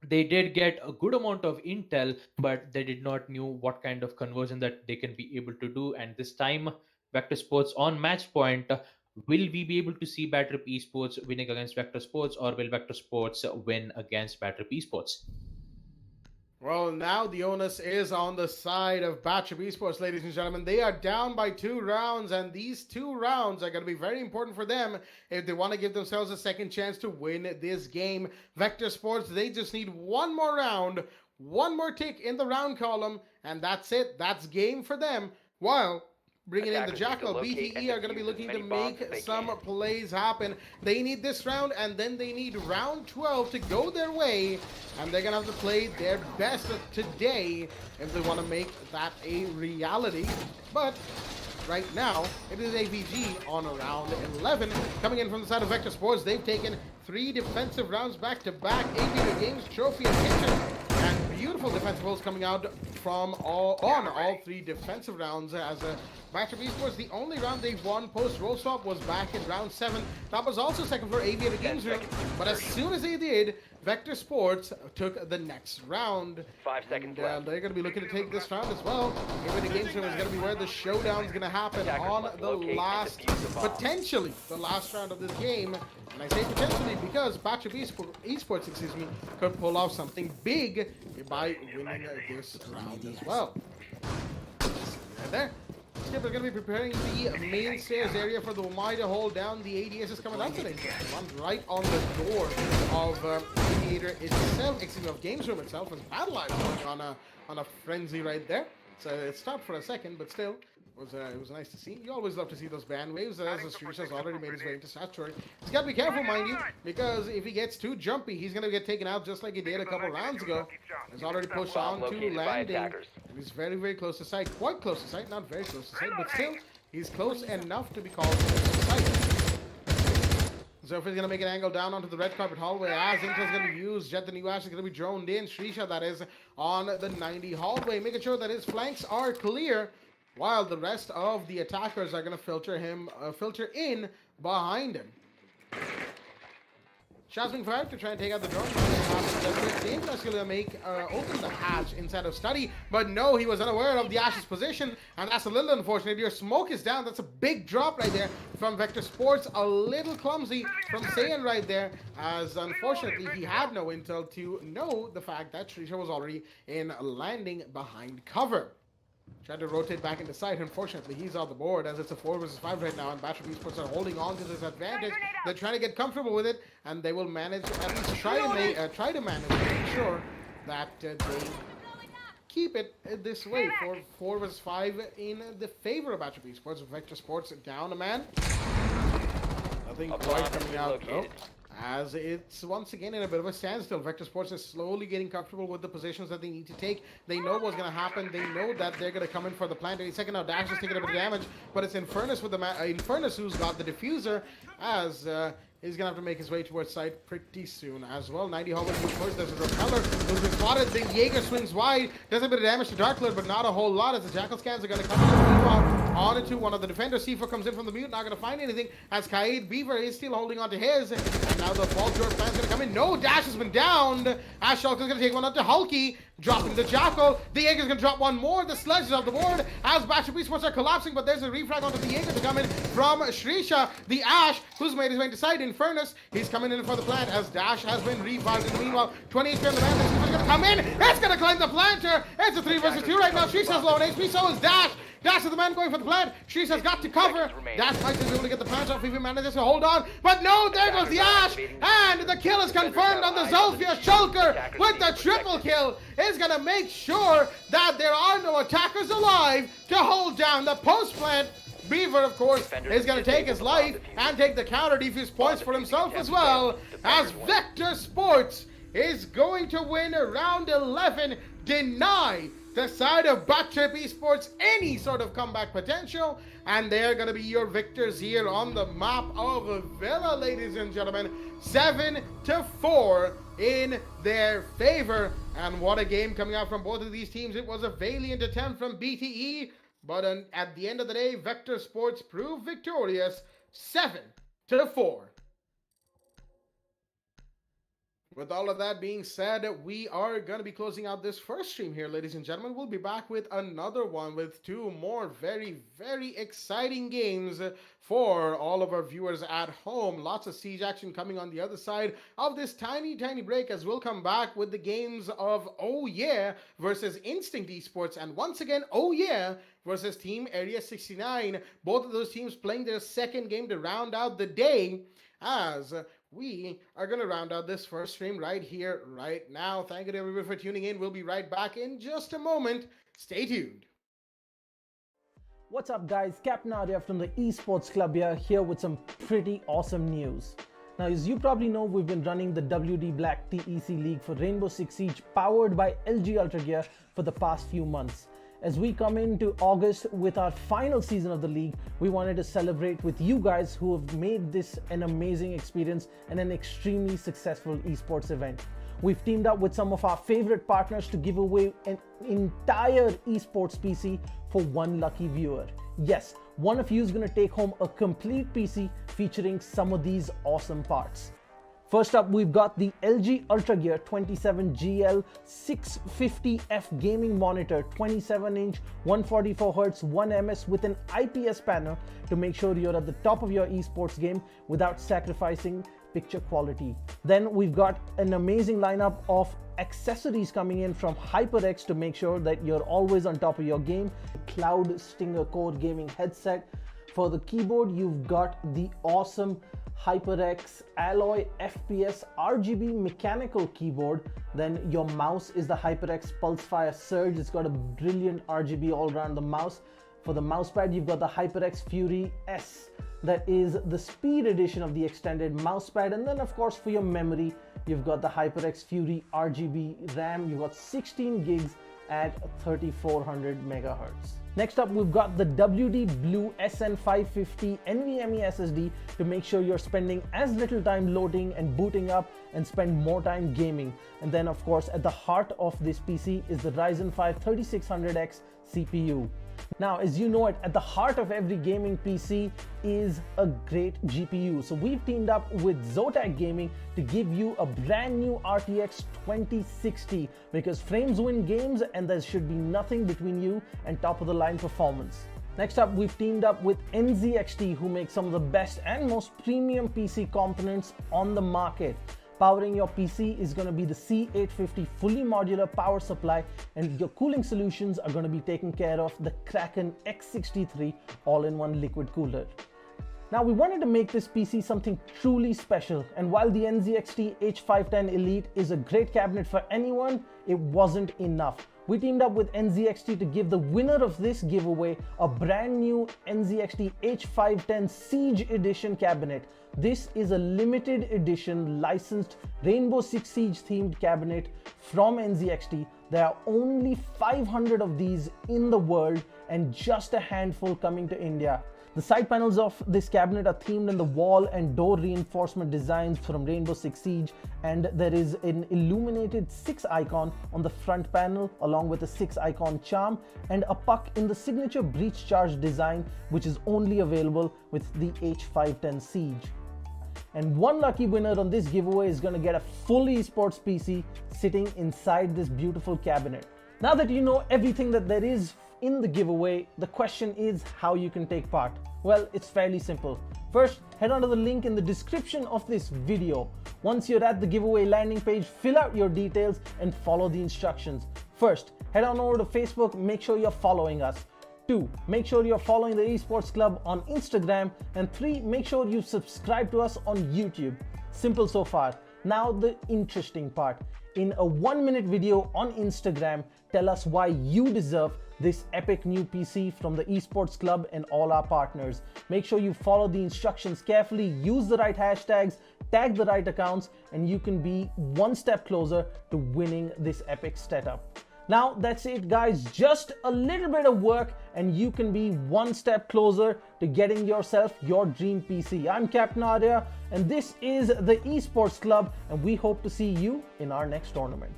They did get a good amount of intel, but they did not knew what kind of conversion that they can be able to do. And this time, Vector Sports on match point. Will we be able to see Battery Esports winning against Vector Sports, or will Vector Sports win against Battery Esports? Well, now the onus is on the side of Battery Esports, ladies and gentlemen. They are down by 2 rounds, and these 2 rounds are going to be very important for them if they want to give themselves a second chance to win this game. Vector Sports, they just need 1 more round, 1 more tick in the round column, and that's it. That's game for them. While bringing in the Jackal, BTE are going to be looking to make some plays happen. They need this round, and then they need round 12 to go their way, and they're going to have to play their best today if they want to make that a reality. But right now, it is AVG on round 11. Coming in from the side of Vector Sports, they've taken 3 defensive rounds back-to-back. AV Games, Trophy, and Kitchen. And beautiful defensive rolls coming out from all 3 defensive rounds, as Battery Esports, the only round they've won post-roll swap was back in round 7. That was also second for Aviator Games room, but as soon as they did, Vector Sports took the next round. 5 seconds And left. they're going to be looking to take this round as well. Even the game room is going to be where the showdown is going to happen Attackers on must the locate and last, defuse the bomb. potentially the last round of this game. And I say potentially because Batchup Esports, could pull off something big by winning this round as well. Right there. Skip is going to be preparing the main stairs area for the Wamai to hold down. The ADS is coming out today. One right on the door of Mediator itself, excuse me, of Games Room itself, as Battle Live going on a frenzy right there. So it stopped for a second, but still, it was nice to see. You always love to see those band waves, as the Street has already made his way into Saturday. He's got to be careful, mind you, because if he gets too jumpy, he's going to get taken out just like he did a couple rounds ago. He's already pushed on to Located by landing, attackers. and he's very, very close to sight. Quite close to sight, not very close to sight, but still, he's close enough to be called close to sight. Zotac is going to make an angle down onto the red carpet hallway as Intel's going to be used. Jet the New Ash is going to be droned in. Shrisha, that is, on the 90 hallway, making sure that his flanks are clear, while the rest of the attackers are going to filter in behind him. Shots being fired to try and take out the drone. Dangerous going to make open the hatch inside of Study, but no, he was unaware of the Ash's position, and that's a little unfortunate. Your smoke is down. That's a big drop right there from Vector Sports. A little clumsy from Saiyan right there, as unfortunately he had no intel to know the fact that Shrisha was already in landing behind cover. Tried to rotate back into sight. Unfortunately, he's on the board as it's a 4 versus 5 right now, and Batchup Esports are holding on to this advantage. They're trying to get comfortable with it, and they will manage, at least try to manage to make sure that they keep it this way for 4 versus 5 in the favor of Batchup Esports. Vector Sports down a man. Nothing quite coming out though, as it's once again in a bit of a standstill. Vector Sports is slowly getting comfortable with the positions that they need to take. They know what's going to happen. They know that they're going to come in for the plant any second. Now Dash is taking a bit of damage, but it's Infernus with the Infernus who's got the diffuser, as he's going to have to make his way towards site pretty soon as well. 90 hallway moves first. There's a repeller who's been spotted. The Jaeger swings wide. Does a bit of damage to Dark Lord, but not a whole lot, as the Jackal scans are going to come onto one of the defenders. C4 comes in from the mute, not going to find anything, as Kaid Beaver is still holding on to his. And now the Vault George plan's going to come in. No, Dash has been downed. Ash Shulk is going to take one out to Hulky, dropping the Jackal. The Jaeger's going to drop one more. The Sledge is off the board as Batchup Esports are collapsing, but there's a refrag onto the Jaeger to come in from Shrisha. The Ash, who's made his way into sight in Furnace, he's coming in for the plant as Dash has been revived. In the meanwhile, 20 HP on the man. This is going to come in. It's going to climb the planter. It's a 3 versus 2 right now. Shrisha's low on HP, so is Dash. Dash is the man going for the plant. Shrisha's got to cover. Dash might be able to get the plant off if he manages to hold on. But no, there goes the Ash. And the kill is confirmed on the Zolfia Shulker with the triple kill. Is going to make sure that there are no attackers alive to hold down the post plant. Beaver, of course, is going to take his life and take the counter defuse points for himself as well, as Vector Sports is going to win round 11, deny the side of Batchup Esports any sort of comeback potential, and they're going to be your victors here on the map of Villa, ladies and gentlemen. 7-4 in their favor, and what a game coming out from both of these teams. It was a valiant attempt from BTE, but at the end of the day, Vector Sports proved victorious, 7-4. With all of that being said, we are going to be closing out this first stream here, ladies and gentlemen. We'll be back with another one with 2 more very, very exciting games for all of our viewers at home. Lots of siege action coming on the other side of this tiny, tiny break, as we'll come back with the games of Oh Yeah versus Instinct Esports, and once again, Oh Yeah versus Team Area 69. Both of those teams playing their second game to round out the day, as we are going to round out this first stream right here, right now. Thank you to everybody for tuning in. We'll be right back in just a moment. Stay tuned. What's up, guys? Captain Arya from the Esports Club here with some pretty awesome news. Now, as you probably know, we've been running the WD Black TEC League for Rainbow Six Siege, powered by LG Ultragear, for the past few months. As we come into August with our final season of the league, we wanted to celebrate with you guys who have made this an amazing experience and an extremely successful esports event. We've teamed up with some of our favorite partners to give away an entire esports PC for one lucky viewer. Yes, one of you is going to take home a complete PC featuring some of these awesome parts. First up, we've got the LG Ultragear 27GL 650F gaming monitor, 27-inch, 144Hz, 1ms with an IPS panel to make sure you're at the top of your esports game without sacrificing picture quality. Then we've got an amazing lineup of accessories coming in from HyperX to make sure that you're always on top of your game. Cloud Stinger Core gaming headset. For the keyboard, you've got the awesome HyperX Alloy FPS RGB mechanical keyboard. Then your mouse is the HyperX Pulsefire Surge. It's got a brilliant RGB all around the mouse. For the mousepad, you've got the HyperX Fury S. That is the speed edition of the extended mousepad. And then of course for your memory, you've got the HyperX Fury RGB RAM. You've got 16 gigs at 3400 megahertz. Next up, we've got the WD Blue SN550 NVMe SSD to make sure you're spending as little time loading and booting up and spend more time gaming. And then of course, at the heart of this PC is the Ryzen 5 3600X CPU. Now, as you know it, at the heart of every gaming PC is a great GPU. So we've teamed up with Zotac Gaming to give you a brand new RTX 2060 because frames win games and there should be nothing between you and top of the line performance. Next up, we've teamed up with NZXT, who make some of the best and most premium PC components on the market. Powering your PC is going to be the C850 fully modular power supply, and your cooling solutions are going to be taken care of the Kraken X63 all-in-one liquid cooler. Now, we wanted to make this PC something truly special, and while the NZXT H510 Elite is a great cabinet for anyone, it wasn't enough. We teamed up with NZXT to give the winner of this giveaway a brand new NZXT H510 Siege Edition cabinet. This is a limited edition licensed Rainbow Six Siege themed cabinet from NZXT. There are only 500 of these in the world and just a handful coming to India. The side panels of this cabinet are themed in the wall and door reinforcement designs from Rainbow Six Siege, and there is an illuminated 6 icon on the front panel along with a 6 icon charm and a puck in the signature breach charge design, which is only available with the H510 Siege. And one lucky winner on this giveaway is going to get a full esports PC sitting inside this beautiful cabinet. Now that you know everything that there is in the giveaway, the question is how you can take part. Well, it's fairly simple. First, head on to the link in the description of this video. Once you're at the giveaway landing page, fill out your details and follow the instructions. First, head on over to Facebook, make sure you're following us. 2, make sure you're following the Esports Club on Instagram. And 3, make sure you subscribe to us on YouTube. Simple so far. Now the interesting part. In a 1-minute video on Instagram, tell us why you deserve this epic new PC from the Esports Club and all our partners. Make sure you follow the instructions carefully, use the right hashtags, tag the right accounts, and you can be one step closer to winning this epic setup. Now that's it guys, just a little bit of work and you can be one step closer to getting yourself your dream PC. I'm Captain Arya and this is the Esports Club, and we hope to see you in our next tournament.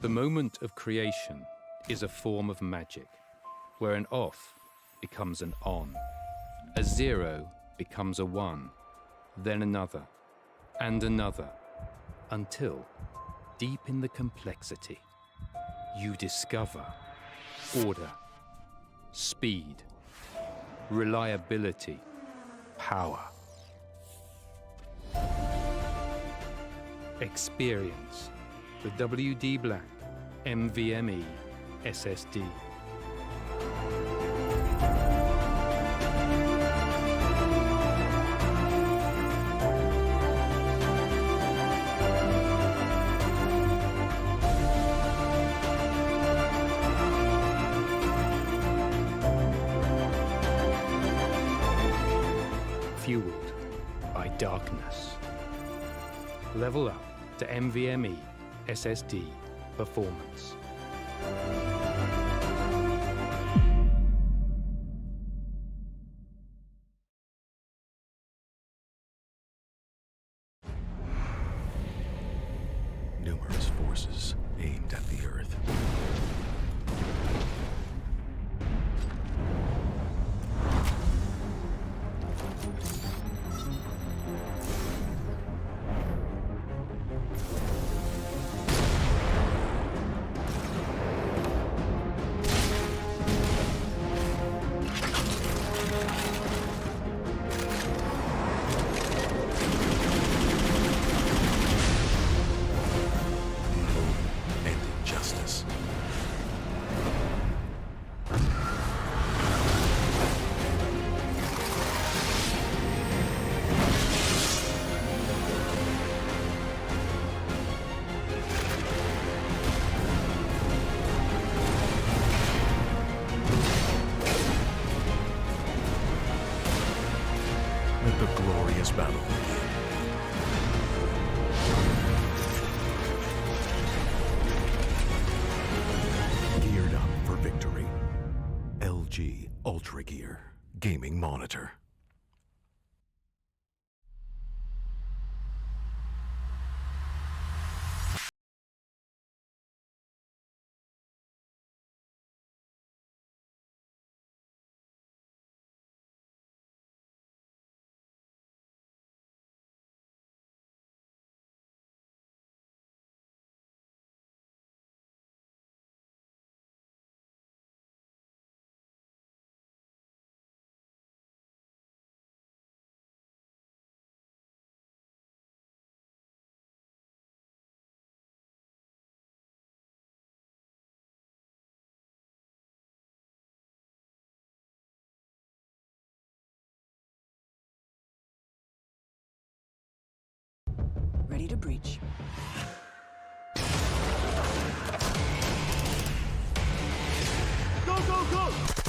The moment of creation is a form of magic, where an off becomes an on, a 0 becomes a 1, then another, and another, until, deep in the complexity, you discover order, speed, reliability, power. Experience the WD Black NVMe SSD. Fueled by darkness. Level up to NVMe SSD performance. Numerous forces aimed at the Earth. glorious battle begin. Geared up for victory. LG Ultragear Gaming Monitor. Ready to breach. Go, go, go!